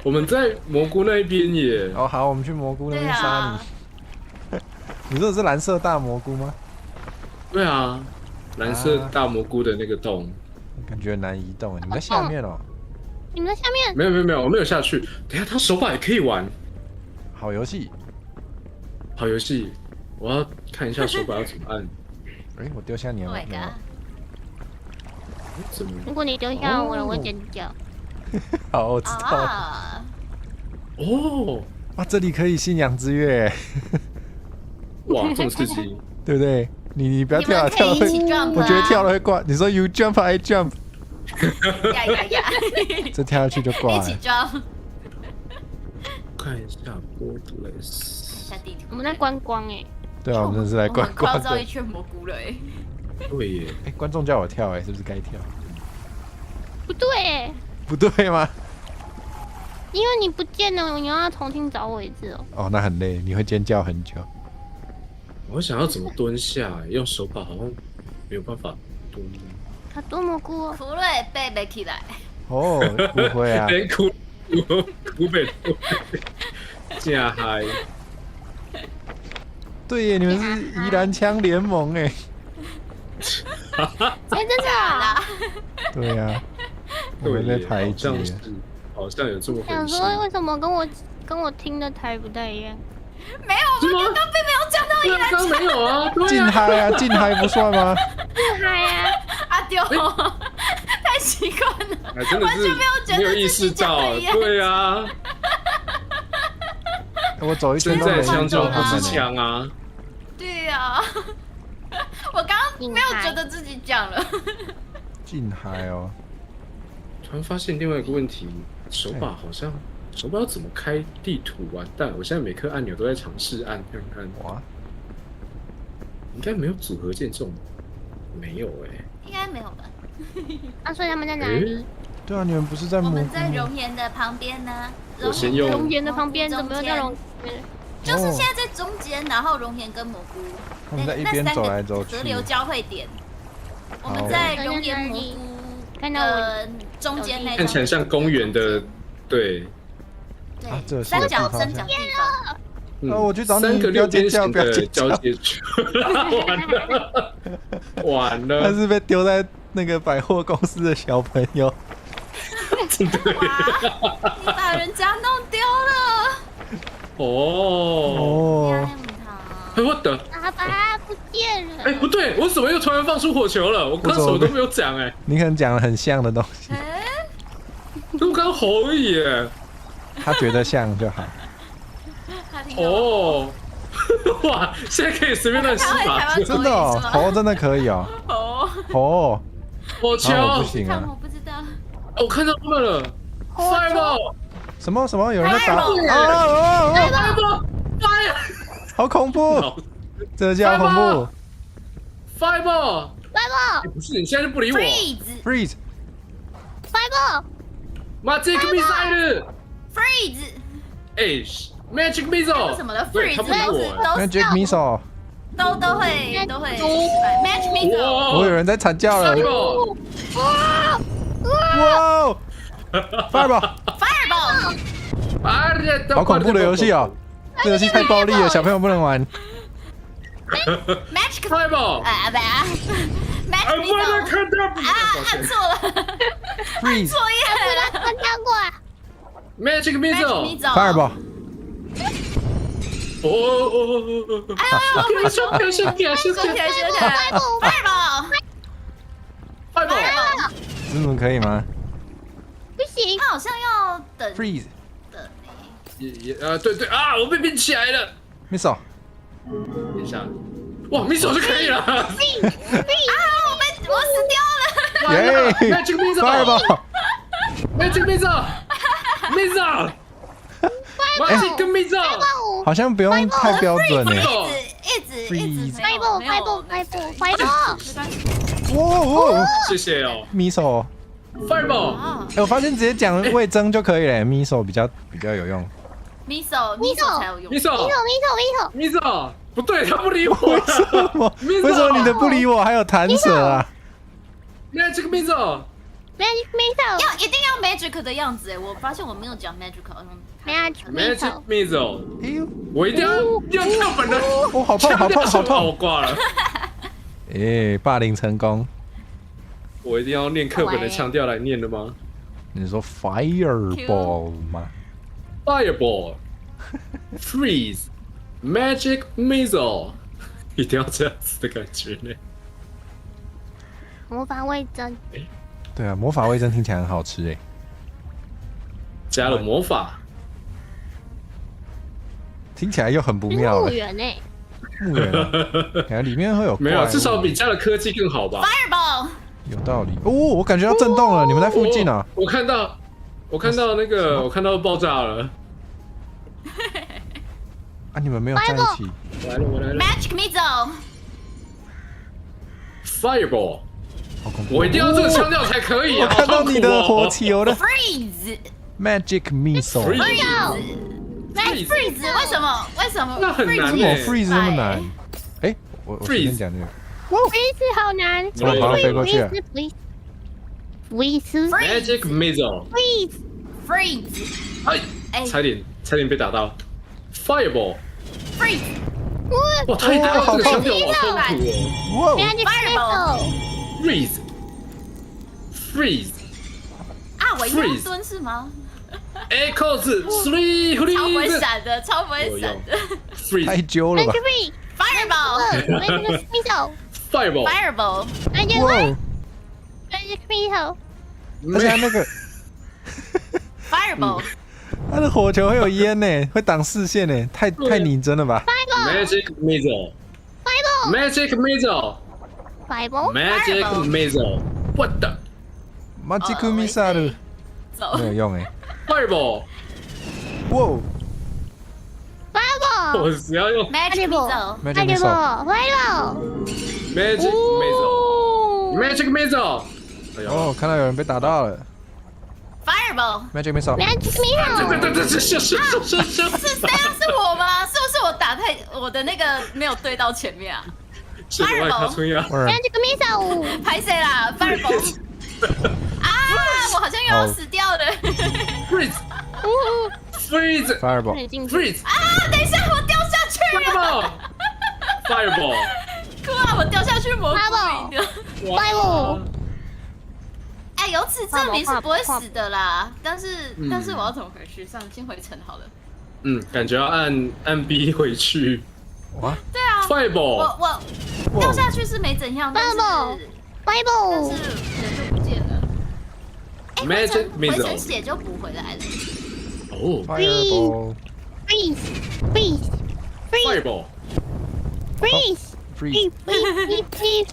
Speaker 1: 我们在蘑菇那一边耶。
Speaker 3: 哦，好，我们去蘑菇那边杀
Speaker 2: 对啊
Speaker 3: 你。你说的是蓝色大蘑菇吗？
Speaker 1: 对啊，蓝色大蘑菇的那个洞。
Speaker 3: 感觉难移动，你们在下面哦。
Speaker 4: 你们在下面。
Speaker 1: 没有，我没有下去。等一下，他手把也可以玩。
Speaker 3: 好游戏。
Speaker 1: 好游戏，我要看一下手把要怎么按。
Speaker 3: 哎，我丢下你
Speaker 2: Oh
Speaker 3: 了
Speaker 2: my god！
Speaker 1: 怎么？
Speaker 4: 如果你丢下我了，我会尖叫。
Speaker 3: 好，我知道了。
Speaker 2: 啊，
Speaker 1: 哦，
Speaker 3: 哇，这里可以信仰之月，
Speaker 1: 哇，这么刺激！
Speaker 3: 对不对？你不要
Speaker 2: 你
Speaker 3: 跳啊，
Speaker 2: 们可
Speaker 3: 跳了会
Speaker 2: 以一起 jump
Speaker 3: 我觉得跳了会挂。你说 you jump I jump，
Speaker 2: 呀！
Speaker 3: 这跳下去就挂
Speaker 2: 一起
Speaker 3: 了。
Speaker 2: 装。
Speaker 1: 看一下 Borderless。
Speaker 2: 下地图。
Speaker 4: 我们在观光哎。
Speaker 3: 对啊，我们这是来观
Speaker 2: 快要
Speaker 3: 光的
Speaker 2: 绕一。圈蘑菇了哎。
Speaker 1: 对耶，
Speaker 3: 哎，观众叫我跳，哎，是不是该跳？
Speaker 4: 不对哎，
Speaker 3: 不对吗？
Speaker 4: 因为你不见了，你要重新找我一次哦。
Speaker 3: 哦，那很累，你会尖叫很久。
Speaker 1: 我想要怎么蹲下，用手把好像没有办法蹲。
Speaker 4: 好多蘑菇哦。
Speaker 2: 福瑞背背起来。
Speaker 3: 哦，不会啊。
Speaker 1: 连哭北真嗨！
Speaker 3: 对耶，你们是宜兰枪联盟哎。
Speaker 4: 哎，真的啊！
Speaker 2: 啦。
Speaker 3: 对呀，我们在排解。
Speaker 1: 好像有这么回事。
Speaker 4: 想说为什么跟我听的台不太一样？
Speaker 2: 没有，我们刚刚并没有讲到宜兰
Speaker 1: 刚没有啊，对
Speaker 3: 竞
Speaker 1: 啊。
Speaker 3: 嗨啊，竞嗨不算吗？
Speaker 4: 嗨呀！
Speaker 2: 阿丢，太习惯了。
Speaker 1: 哎，真的是没有意识到，对啊。
Speaker 3: 我走一圈
Speaker 1: 身在
Speaker 3: 都没遇到
Speaker 1: 枪中不是
Speaker 3: 他们呢。
Speaker 1: 枪啊。
Speaker 2: 对啊，我刚刚没有觉得自己讲了。
Speaker 3: 近海哦。
Speaker 1: 突然发现另外一个问题，手把好像手把要怎么开地图？完蛋！我现在每颗按钮都在尝试按看看。
Speaker 3: 哇，
Speaker 1: 应该没有组合键这种，没有哎、
Speaker 2: 应该没有吧？
Speaker 4: 啊，所以他们在哪里？
Speaker 3: 对啊，你们不是在蘑菇
Speaker 2: 我们在
Speaker 3: 吗？
Speaker 2: 熔岩的旁边呢。
Speaker 1: 我先用
Speaker 4: 熔岩的旁边怎么又叫熔岩？
Speaker 2: 就是现在在中间，然后熔岩跟蘑菇，
Speaker 3: 他们在一边走来走去
Speaker 2: 河流交汇点。我们在熔岩蘑菇
Speaker 4: 看到我
Speaker 2: 中间那
Speaker 1: 看起来像公园的，对，
Speaker 3: 啊这
Speaker 2: 对，
Speaker 3: 是个地方
Speaker 2: 三角地方。
Speaker 3: 我去找你
Speaker 1: 3个6边形
Speaker 3: 不要
Speaker 1: 的
Speaker 3: 尖叫
Speaker 1: 交界处，完了，
Speaker 3: 他是被丢在那个百货公司的小朋友。
Speaker 2: 哇，你把人家弄丢了。
Speaker 1: 哦，哎，我的，
Speaker 4: 阿爸不见了。
Speaker 1: 哎，不对，我怎么又突然放出火球了？我刚什么都没有讲哎，
Speaker 3: 你可能讲了很像的东西，
Speaker 1: 我刚吼而已耶。
Speaker 3: 他觉得像就好。
Speaker 1: 哦，哇，现在可以随便乱施法，
Speaker 3: 真的哦，头真的可以哦。哦，
Speaker 1: 火球，
Speaker 3: 我不行啊。
Speaker 2: 我不知道。
Speaker 1: 我看到他们了 ，Fireball，
Speaker 3: 什么什么？有人在打？
Speaker 1: 哦，Fireball，
Speaker 3: 好恐怖！这叫恐怖。
Speaker 1: Fireball，Fireball，不是，你现在就不理我。
Speaker 3: Freeze，
Speaker 4: Fireball，
Speaker 1: Magic Missile，
Speaker 2: Freeze，
Speaker 1: 哎，Magic Missile，
Speaker 2: 什么的
Speaker 1: 对，他不理我。
Speaker 3: Magic Missile，
Speaker 2: 都会失败。Magic Missile，
Speaker 3: 我有人在惨叫了。哇！Fireball， 好恐怖的游戏哦！这游戏太暴力了，小朋友不能玩。
Speaker 2: Magic
Speaker 1: Fireball，
Speaker 2: Magic Missile， 按错了
Speaker 3: Freeze，
Speaker 2: 作业了，
Speaker 4: 看到过。
Speaker 1: Magic
Speaker 3: Missile，Fireball。
Speaker 1: 哦，
Speaker 2: 哎呦，
Speaker 1: 休
Speaker 2: Fireball，
Speaker 3: 这种可以吗
Speaker 4: 不行，
Speaker 2: 他好像要等
Speaker 3: ？Freeze，
Speaker 1: 对啊，我被冰起来了。
Speaker 3: Missile，
Speaker 1: 等一下，哇，Missile 就可以了。
Speaker 2: 我死掉了。
Speaker 3: 耶
Speaker 1: ！Magic
Speaker 3: Missile，Fireball，Magic
Speaker 1: Missile，Magic Missile，
Speaker 3: 好像不用太标准哎。
Speaker 2: 一直
Speaker 4: Fireball，
Speaker 3: 哇！
Speaker 1: 谢谢哦
Speaker 3: Missile，
Speaker 1: ，Fireball，
Speaker 3: 哎，我发现直接讲魏征就可以了，Missile 比较有用。
Speaker 2: Missile 才有用。
Speaker 1: Missile，不对，他不理我。
Speaker 3: 为什么你的不理我还有弹舌啊
Speaker 1: ？Magic Missile，
Speaker 4: Magic
Speaker 2: 一定要 Magic 的样子哎！我发现我没有讲 Magic， 好像
Speaker 1: Magic Missile，
Speaker 3: 哎呦，
Speaker 1: 我一定要用跳本的。
Speaker 3: 哦，好痛，好痛，好
Speaker 1: 我
Speaker 3: 痛！
Speaker 1: 挂了。
Speaker 3: 哎，霸凌成功。
Speaker 1: 我一定要念课本的腔调来念的吗
Speaker 3: 你说 Fireball 吗？
Speaker 1: ？Fireball， Freeze， Magic Missile， 一定要这样子的感觉呢。
Speaker 4: 魔法味增，
Speaker 3: 对啊，魔法味噌听起来很好吃哎。
Speaker 1: 加了魔法，
Speaker 3: 听起来又很不妙了。
Speaker 4: 墓园哎，
Speaker 3: 墓园啊，感觉里面会有
Speaker 1: 没有，
Speaker 3: 怪物
Speaker 1: 至少比加了科技更好吧？
Speaker 2: Fireball，
Speaker 3: 有道理哦。我感觉到震动了，你们在附近啊？
Speaker 1: 我看到那个，我看到爆炸了。
Speaker 3: 啊，你们没有在一起？
Speaker 1: 我来了
Speaker 2: Magic Missile，
Speaker 1: ！Fireball，
Speaker 3: 好恐怖！
Speaker 1: 我一定要这个腔调才可以啊！
Speaker 3: 我看到你的火
Speaker 1: 好痛苦哦
Speaker 3: 球了
Speaker 2: Freeze，
Speaker 3: ，Magic Missile。
Speaker 2: Freeze， 为什么？
Speaker 1: 那很难
Speaker 3: 怎么
Speaker 1: 欸
Speaker 3: freeze 那么难？哎，我先讲这个。
Speaker 4: freeze 好难，
Speaker 3: 怎么好像飞过去了
Speaker 4: freeze
Speaker 1: Magic Missile，
Speaker 2: Freeze，
Speaker 1: 哎，差点被打到。Fireball，
Speaker 2: Freeze，
Speaker 1: 哇，太大了，这个腔调好痛苦哦。
Speaker 3: 哇！
Speaker 4: Magic Missile，
Speaker 1: Freeze，
Speaker 2: 我应该蹲是吗？
Speaker 1: Echoes 3
Speaker 2: 超不会
Speaker 1: Freeze，
Speaker 2: 闪的，超不会闪的。
Speaker 3: 太
Speaker 1: Freeze，
Speaker 3: 揪了吧
Speaker 4: Magic Missile，
Speaker 1: Fireball，
Speaker 2: Fireball，
Speaker 3: 哇！
Speaker 4: Magic Missile，
Speaker 3: 而且他那个
Speaker 2: Fireball，
Speaker 3: 他的火球会有烟呢，会挡视线呢，太拟真了吧
Speaker 1: Magic Missile， Magic Missile。
Speaker 4: Fireball。
Speaker 1: Magic Missile。What the？
Speaker 3: Magic Missile
Speaker 2: 走
Speaker 3: 没有用哎。
Speaker 1: Fireball。
Speaker 3: 哇
Speaker 4: Fireball。
Speaker 1: 我只要用
Speaker 2: ，Magic Missile，
Speaker 3: ，Magic Missile。
Speaker 4: Fireball。
Speaker 1: Magic Missile。Magic Missile。哎呀，
Speaker 3: 哦，看到有人被打到了。
Speaker 2: Fireball。
Speaker 3: Magic Missile。
Speaker 4: Magic
Speaker 1: 这
Speaker 4: Missile。
Speaker 1: 是
Speaker 2: 是谁啊？是我吗？是不是我打太我的那个没有对到前面啊？
Speaker 1: 是外卡村呀。
Speaker 4: Magic Missile。
Speaker 2: 拍谁啦？Fireball。啊！我好像又要死掉了。
Speaker 1: Freeze。
Speaker 3: Fireball。
Speaker 1: Freeze。
Speaker 2: 啊！等一下，我掉下去了。
Speaker 1: Fireball。
Speaker 2: 哭啊！我掉下去蘑菇里的。
Speaker 4: Fireball。
Speaker 2: 哎，由此证明是不会死的啦。但是我要怎么回去？算了，先回城好了。
Speaker 1: 感觉要按 B 回去。
Speaker 3: 哇，
Speaker 2: 对啊。
Speaker 1: Fireball。
Speaker 2: 我掉下去是没怎样，但是
Speaker 4: Fireball。
Speaker 2: 人就不见了。哎，回
Speaker 1: Magic
Speaker 2: 城
Speaker 1: Missile。
Speaker 2: 血就补回来了。
Speaker 1: 哦
Speaker 3: Fireball。
Speaker 4: Freeze。Freeze。Freeze。
Speaker 1: ，Fireball。
Speaker 4: Freeze。
Speaker 3: Freeze。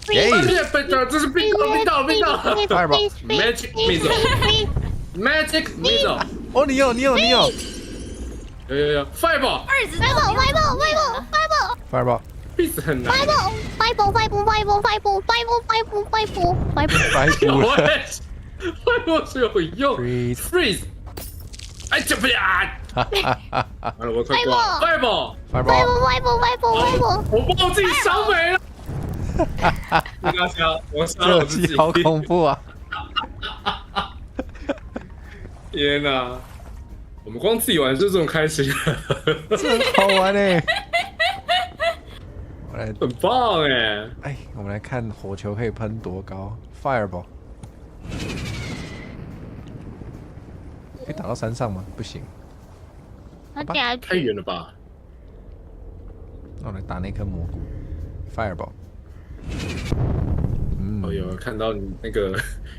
Speaker 4: Freeze。
Speaker 1: 这是冰岛。
Speaker 3: Fireball。
Speaker 1: Magic Missile。Magic Missile。
Speaker 3: 哦，你有。
Speaker 1: 有。Fireball。
Speaker 2: 二子
Speaker 3: Fireball。
Speaker 1: Freeze 很难。
Speaker 3: 白布。
Speaker 1: Fireball 是有用。
Speaker 3: Freeze。
Speaker 1: Freeze。哎，这不呀！
Speaker 3: 哈哈哈哈。
Speaker 1: 完了，我快挂了。Fireball。
Speaker 3: Fireball。
Speaker 1: 我把我自己烧没了。大家，我杀了
Speaker 3: 这
Speaker 1: 我自己
Speaker 3: 集。好恐怖啊！
Speaker 1: 天哪！我们光自己玩就这种开心，
Speaker 3: 这很好玩哎。我来，
Speaker 1: 很棒哎！
Speaker 3: 哎，我们来看火球可以喷多高。Fireball。可以打到山上吗？不行。
Speaker 1: 太远了吧？
Speaker 3: 那我来打那颗蘑菇。Fireball。
Speaker 1: 哦有看到你那个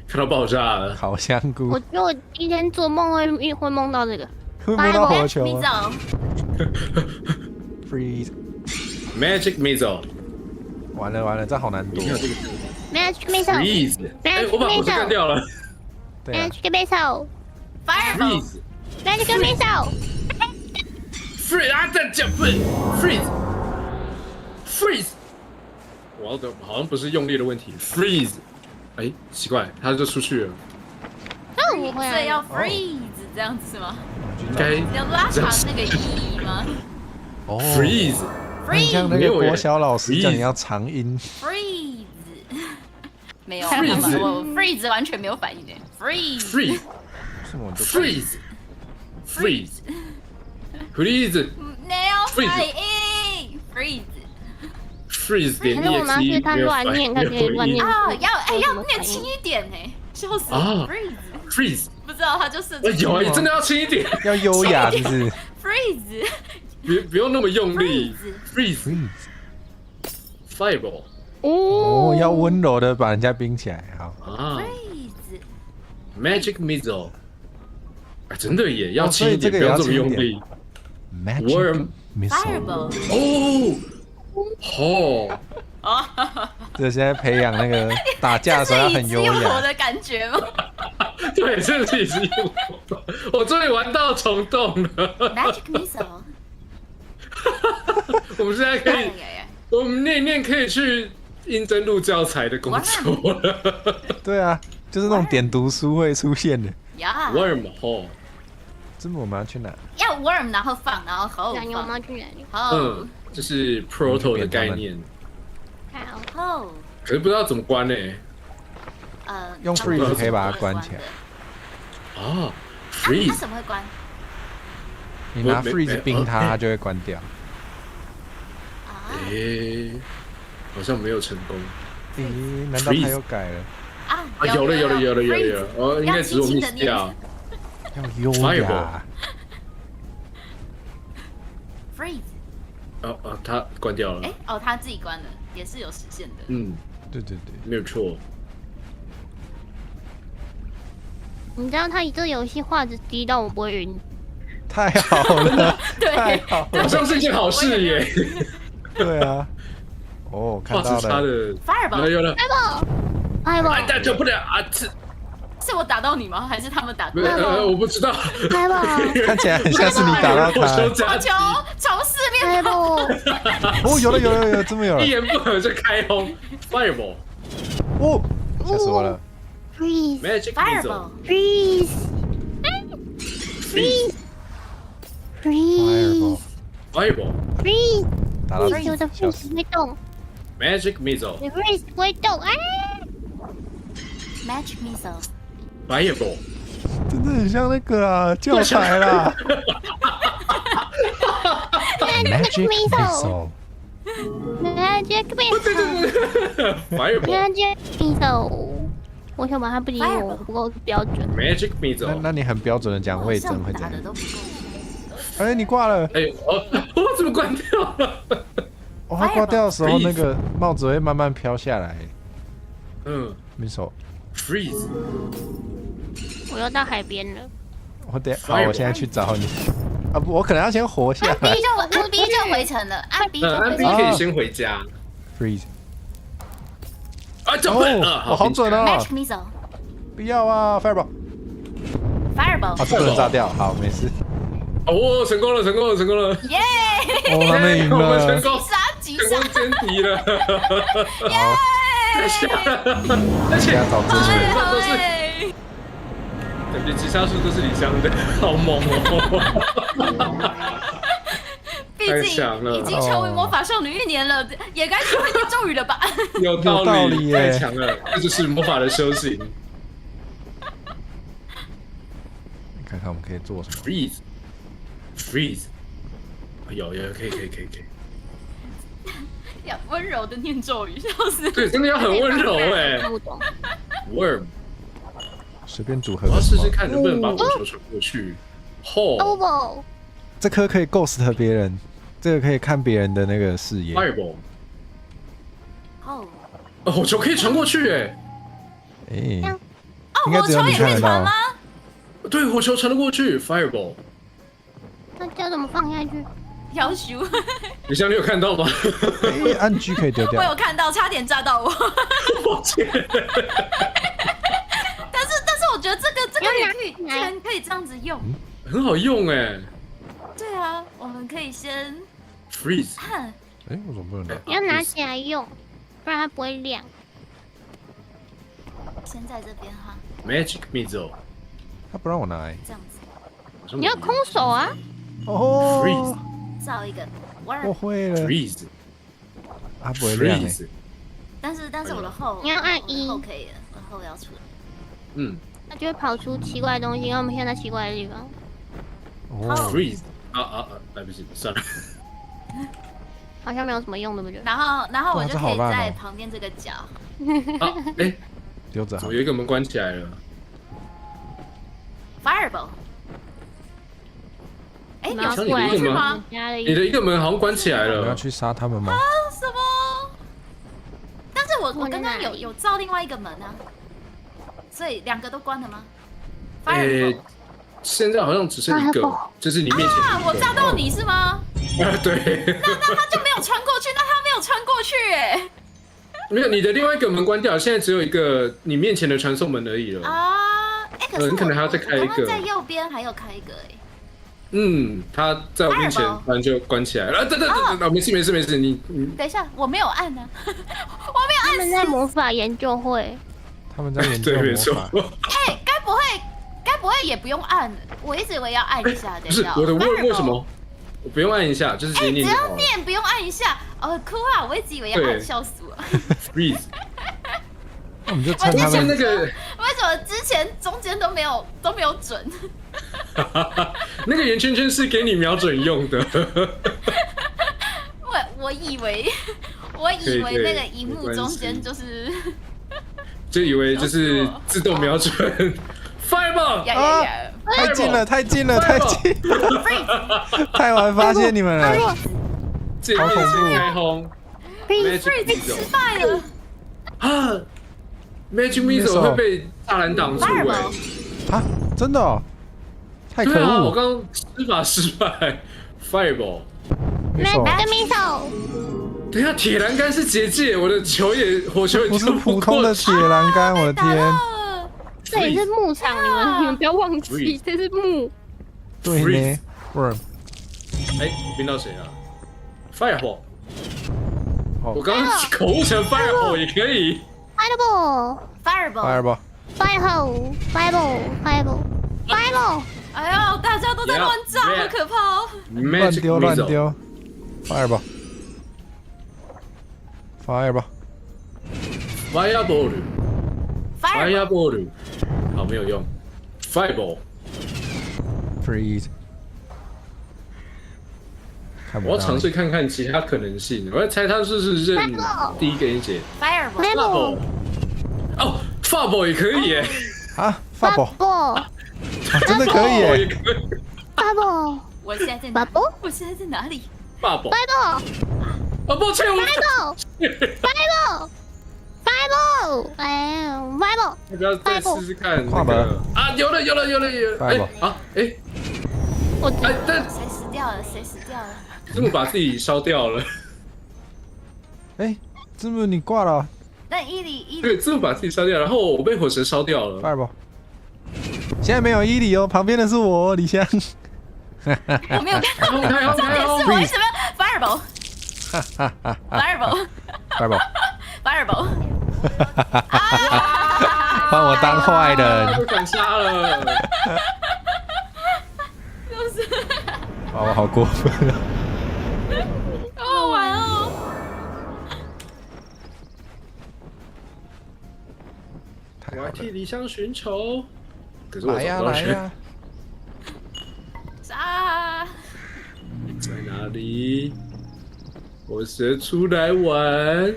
Speaker 1: 看到爆炸了。
Speaker 3: 烤香菇。
Speaker 4: 我觉得我今天做梦会梦到这个。
Speaker 3: 会摸到火球
Speaker 2: 你
Speaker 3: 吗
Speaker 2: 走。
Speaker 3: ？Freeze。
Speaker 1: Magic Missile。
Speaker 3: 完了，这好难躲。
Speaker 4: Magic Missile。
Speaker 1: Freeze。哎，我把火球干掉了。
Speaker 3: 对啊。
Speaker 4: Magic Missile。
Speaker 2: Fireball。
Speaker 1: Freeze。
Speaker 4: Magic Missile。
Speaker 1: Freeze 啊！再讲 Freeze。Freeze。我的好像不是用力的问题。Freeze。哎，奇怪，他就出去了。
Speaker 4: 那我会
Speaker 2: 所以要 freeze 这样子吗？
Speaker 1: 应该
Speaker 2: 要拉长那个意义吗
Speaker 3: 哦
Speaker 1: Freeze。
Speaker 3: 很像那个国小老师叫你要长音。
Speaker 2: ？Freeze。没有
Speaker 1: Freeze
Speaker 2: 我 freeze 完全没有反应诶。Freeze。
Speaker 1: Freeze。
Speaker 3: 是我就
Speaker 1: Freeze。Freeze。Freeze。
Speaker 2: 没有反应。Freeze。
Speaker 1: Freeze 点
Speaker 4: 还是我们要
Speaker 1: exe
Speaker 4: 去看
Speaker 1: 没有
Speaker 4: 乱念看可以乱念
Speaker 2: 啊，要念轻一点呢，笑死
Speaker 1: 啊
Speaker 2: ！Freeze。
Speaker 1: Freeze。
Speaker 2: 不知道他就设
Speaker 1: 有啊，你真的要轻一点，
Speaker 3: 要优雅，是不是
Speaker 2: freeze。
Speaker 1: 不用那么用力。Freeze。
Speaker 3: ？Freeze。
Speaker 1: Fireball。
Speaker 3: 哦，要温柔的把人家冰起来，好。
Speaker 1: 啊
Speaker 2: freeze。
Speaker 1: ，Magic Missile。啊，真的也要轻一点，
Speaker 3: 所以这个也要
Speaker 1: 不要这么用
Speaker 3: 轻一
Speaker 1: 力。
Speaker 3: Magic
Speaker 1: Worm
Speaker 3: Missile。
Speaker 2: Fireball。
Speaker 1: 哦，
Speaker 3: 这现在培养那个打架的时候要很优
Speaker 2: 这是已知用火
Speaker 3: 雅。
Speaker 2: 的感觉吗
Speaker 1: 对，这是已经有，我终于玩到虫洞了。
Speaker 2: ？Magic Missile。
Speaker 1: 我们现在可以，我们念可以去应征入教材的工作了。
Speaker 3: 对啊，就是那种点读书会出现的。
Speaker 2: 呀，
Speaker 1: Worm 哦，
Speaker 3: 这么我们要去哪？
Speaker 2: 要 worm 然后放，然后后
Speaker 4: 那你们要
Speaker 2: 放，
Speaker 4: 去哪里？
Speaker 2: 后
Speaker 1: 这是 Proto 的概念，
Speaker 4: 好，
Speaker 2: 后
Speaker 1: 可是不知道怎么关呢？
Speaker 3: 用 freeze 可以把它关起来。
Speaker 1: 啊
Speaker 2: 它
Speaker 1: ，Freeze。
Speaker 2: 怎么会关？
Speaker 3: 你拿
Speaker 1: 没
Speaker 3: freeze 冰它，
Speaker 1: 哎
Speaker 3: 它就会关掉。
Speaker 2: 啊
Speaker 1: 诶，好像没有成功。
Speaker 3: 咦，难道它又改了？
Speaker 2: 啊！
Speaker 1: 啊，有了，哦，应该只是我
Speaker 2: 要轻轻地
Speaker 1: miss 掉。
Speaker 3: 要优
Speaker 1: Fireball
Speaker 3: 雅。
Speaker 2: freeze。
Speaker 1: 哦，它关掉了
Speaker 2: 哎。，哦，他自己关了，也是有实现的。
Speaker 1: 嗯，
Speaker 3: 对对对，
Speaker 1: 没有错。
Speaker 4: 你知道他这游戏画质低到我不会晕。
Speaker 3: 太好了，
Speaker 2: 对
Speaker 3: 太好了。
Speaker 1: 好像是一件好事耶。
Speaker 3: 对啊，哦，看
Speaker 1: 画
Speaker 3: 到了。
Speaker 1: 质差的，有了
Speaker 2: Fireball
Speaker 1: 有了，
Speaker 4: 哎不，
Speaker 1: 哎，救不了啊！
Speaker 2: 是我打到你吗？还是他们打到
Speaker 1: 没我不知道，
Speaker 4: 哎不，
Speaker 3: 看起来很像是你打到他。
Speaker 1: 火球
Speaker 2: 火
Speaker 1: 夹击
Speaker 2: 球，从四面
Speaker 4: 哎不，
Speaker 3: 哦，有了，这么有了
Speaker 1: 一。言不合就开轰 ，Fireball
Speaker 3: 哦，吓死我了。
Speaker 4: freeze
Speaker 1: Magic
Speaker 2: Fireball
Speaker 4: freeze
Speaker 1: Missile
Speaker 4: freeze
Speaker 1: Fireball
Speaker 4: freeze，
Speaker 3: 打到
Speaker 4: 有的 freeze 会动，
Speaker 1: Magic Missile
Speaker 4: 有 freeze 会动，哎，
Speaker 2: Magic Missile，
Speaker 1: Fireball
Speaker 3: 真的很像那个啊，教材啦。Magic Missile。
Speaker 4: magic missile
Speaker 1: Fireball
Speaker 4: magic missile， 我想把它不理我，不够标准。
Speaker 1: Magic
Speaker 3: 那
Speaker 1: Missile
Speaker 3: 那你很标准的讲魏征会这样
Speaker 2: 打的。都不够。
Speaker 3: 哎，你挂了。
Speaker 1: 哎我怎么关掉了？
Speaker 3: 哦，它挂掉的时候，那个帽子会慢慢飘下来。
Speaker 1: 嗯
Speaker 3: 没手。
Speaker 1: ，Freeze
Speaker 4: 我又到海边了，
Speaker 3: 好，我现在去找你。啊不，我可能要先活下来。
Speaker 2: 按 B 就回城了，按 B 就
Speaker 1: 安
Speaker 2: 回城。
Speaker 1: B可以先回家
Speaker 3: Freeze。
Speaker 1: 啊，这会
Speaker 3: 哦，好准哦！
Speaker 2: Magic Missile，
Speaker 3: 不要啊 ，Fireball。
Speaker 2: Fireball，
Speaker 3: 啊，这不能炸掉。好，没事。
Speaker 1: 哦，成功了，
Speaker 2: 耶！
Speaker 3: 哦，他们赢
Speaker 1: 我们成
Speaker 3: 了。
Speaker 1: 功
Speaker 2: 击
Speaker 1: 成功
Speaker 2: 杀，
Speaker 1: 歼敌了，
Speaker 3: 好，
Speaker 1: 太吓了，而且
Speaker 3: 现在找资源。
Speaker 1: 都是感觉击杀数都是李湘的，好猛哦！
Speaker 2: 毕竟
Speaker 1: 太强了
Speaker 2: 已经成为魔法少女1年了，也该学会念咒语了吧？
Speaker 1: 有
Speaker 3: 有道理耶
Speaker 1: 太强了，这就是魔法的修行。
Speaker 3: 看看我们可以做什么。
Speaker 1: Freeze，有，可以。
Speaker 2: 要温柔的念咒语，笑死！
Speaker 1: 对，真的要很温柔哎。
Speaker 4: 看不懂。
Speaker 1: Worm，
Speaker 3: 随便组合
Speaker 1: 我要试
Speaker 3: 个什么。
Speaker 1: 试看能不能把火球传过去。吼
Speaker 4: Oval
Speaker 3: 这颗可以 ghost 别人，这个可以看别人的那个视野。
Speaker 1: ，Fireball，
Speaker 2: 哦，
Speaker 1: 火球可以传过去哎。
Speaker 3: 哎，
Speaker 2: 哦，
Speaker 3: 应该只有你
Speaker 2: 火球也
Speaker 3: 看得到
Speaker 2: 可以传吗？
Speaker 1: 对，火球传得过去，Fireball。
Speaker 4: 那叫怎么放下去？
Speaker 2: 要求，
Speaker 1: 李湘，你有看到吗？
Speaker 3: 哎，按 G 可以丢
Speaker 2: 我
Speaker 3: 掉。
Speaker 2: 有看到，差点炸到我。
Speaker 1: 抱歉。
Speaker 2: 但是我觉得这个也可以，居然可以这样子用。
Speaker 1: 很好用哎。
Speaker 2: 对啊，我们可以先
Speaker 1: Freeze，
Speaker 2: 看，
Speaker 3: 哎，我怎么不能拿？
Speaker 4: 你要拿起来用，不然它不会亮。
Speaker 2: 先在这边哈，
Speaker 1: Magic Missile，
Speaker 3: 他不让我拿哎。
Speaker 2: 这样子
Speaker 4: 你要空手啊！
Speaker 3: 哦
Speaker 1: Freeze，
Speaker 2: 造一个
Speaker 3: 我
Speaker 2: Worm，
Speaker 3: 会了。
Speaker 1: Freeze，
Speaker 3: 它不会亮哎。
Speaker 1: Freeze，
Speaker 2: 但是我的后
Speaker 4: 你要按
Speaker 2: 我的
Speaker 4: 一
Speaker 2: 后可以了，我的后要出来。
Speaker 1: 嗯
Speaker 4: 它就会跑出奇怪的东西，然后我们现在在奇怪的地方。
Speaker 3: 哦，
Speaker 1: ，Freeze，来不及，算了。
Speaker 4: 好像没有什么用，对不对？
Speaker 2: 然后我就可以
Speaker 3: 哇这好烂哦
Speaker 2: 在旁边这个角
Speaker 1: 哎，
Speaker 3: 丢着好
Speaker 1: 怎么。有一个门关起来了？
Speaker 2: Fireball。哎，
Speaker 4: 你们要
Speaker 2: 有
Speaker 4: 过来
Speaker 1: 你的吗
Speaker 4: 人家的
Speaker 1: 你的一个门好像关起来了。
Speaker 3: 我们要去杀他们吗？
Speaker 2: 什么？但是我刚刚有造另外一个门啊，所以2个都关了吗？Fireball。
Speaker 1: 现在好像只剩一个，就是你面前
Speaker 2: 啊，我炸到你是吗？
Speaker 1: 对，
Speaker 2: 那他就没有穿过去，那他没有穿过去哎。
Speaker 1: 没有你的另外一个门关掉，现在只有一个你面前的传送门而已了。
Speaker 2: 啊，哎，可是
Speaker 1: 你可能还要再开一个
Speaker 2: 我刚刚在右边还有开一个哎。
Speaker 1: 嗯，他在我面前
Speaker 2: Fireball
Speaker 1: 突然就关起来了。对，没事，你
Speaker 2: 等一下，我没有按呢，我没有按
Speaker 4: 他们在魔法研究会，
Speaker 3: 他们在研究
Speaker 1: 对，没错
Speaker 3: 魔法。。
Speaker 2: 哎，该不会也不用按？我一直以为要按一下，等
Speaker 1: 不是
Speaker 2: 一下。
Speaker 1: 我的问
Speaker 2: Fireball
Speaker 1: 为什么？我不用按一下，就是直接
Speaker 2: 哎，只
Speaker 1: 念就好了。
Speaker 2: 要念不用按一下，酷啊！我一直以为要按，
Speaker 1: 对
Speaker 2: 笑死我了。
Speaker 1: Freeze，
Speaker 3: 那我们就趁他们
Speaker 1: 是那个
Speaker 2: 为什么之前中间都没有准？
Speaker 1: 那个圆圈圈是给你瞄准用的。
Speaker 2: 我以为那个荧幕中间就是
Speaker 1: 就以为就是自动瞄准 Fireball，
Speaker 2: 呀，
Speaker 3: 太近了，太近了，太近了！太晚发现你们了。
Speaker 1: 这个是开轰 Magic
Speaker 2: Freeze 失
Speaker 1: Missile
Speaker 2: 败了。
Speaker 1: 啊，Magic Missile 会被大蓝挡住哎
Speaker 2: Fireball，
Speaker 3: 啊，真的哦，太可
Speaker 1: 对啊，我
Speaker 3: 恶！
Speaker 1: 刚刚施法失败，Fireball，
Speaker 3: 没手，
Speaker 4: 跟米手，
Speaker 1: 等一下，铁栏杆是结界，我的球也火球也
Speaker 3: 不是
Speaker 1: 救不
Speaker 3: 普通
Speaker 1: 过去。
Speaker 3: 的铁栏杆，我的天！
Speaker 4: 这里是牧场，你们不要忘记，这是牧。
Speaker 3: 对呢 ，Worm。
Speaker 1: 哎，冰到谁了 ？Fireball。
Speaker 3: 哦
Speaker 1: 我刚刚口误成 Fireball 也可以。
Speaker 4: Fireball。
Speaker 2: Fireball。
Speaker 3: Fireball。
Speaker 4: Fireball。
Speaker 2: 哎呦，大家都在乱炸，好可怕哦！
Speaker 3: 乱丢乱丢。Fireball。Fireball。
Speaker 1: Fireball。Fireball。好，没有用。Fireball。
Speaker 3: Freeze。
Speaker 1: 我要尝试看看其他可能性，我要猜他是不是认第一个音节。
Speaker 2: Fireball。
Speaker 1: 哦 ，Fireball 也可以耶。
Speaker 3: 啊 ，Fireball。 真的可以耶。
Speaker 4: Fireball。
Speaker 2: 我现在在哪？我现在在哪里
Speaker 1: ？Fireball。
Speaker 4: Fireball。
Speaker 1: 哦，抱歉，我。
Speaker 4: Fireball。哎 ，Fireball。
Speaker 1: 要不要再试试看？
Speaker 3: 跨门
Speaker 1: 啊，有了。哎啊哎，
Speaker 4: 我
Speaker 1: 哎，但
Speaker 2: 谁死掉了？谁死掉了？
Speaker 1: 字幕把自己烧掉了。
Speaker 3: 哎，字幕你挂了。
Speaker 2: 那伊里
Speaker 1: 对，字幕把自己烧掉，然后我被火蛇烧掉了。
Speaker 3: Fireball。现在没有伊里哦，旁边的是我李湘。
Speaker 2: 我没有看到，重点是我为什么 Fireball？
Speaker 3: 换我当坏人。
Speaker 1: 被反杀了。
Speaker 2: 就是
Speaker 3: 哇，我好过分啊！
Speaker 2: 好好玩哦！
Speaker 1: 我要替李湘寻仇。可是我
Speaker 3: 来呀来呀！
Speaker 2: 杀！
Speaker 1: 在哪里？火蛇出来玩。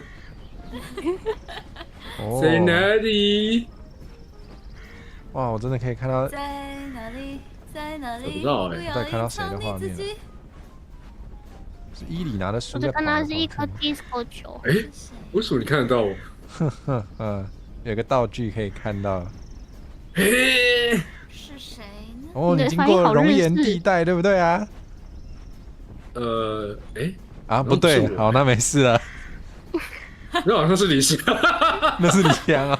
Speaker 3: 哦
Speaker 1: 在哪里？
Speaker 3: 哇，我真的可以看到。
Speaker 2: 在哪里？在哪里？
Speaker 1: 找不到哎，
Speaker 3: 再看到谁的画面了？是伊里拿的书
Speaker 4: 我
Speaker 3: 在跑来跑去。
Speaker 4: 只看到是一颗 disco 球。
Speaker 1: 哎，为什么你看得到我？
Speaker 3: 有个道具可以看到。
Speaker 1: 嘿，
Speaker 2: 是谁呢？
Speaker 3: 哦，你经过熔岩地带，对不对啊？
Speaker 1: 哎，
Speaker 3: 啊，不对，好，那没事了。
Speaker 1: 那好像是李湘，
Speaker 3: 那是李湘啊。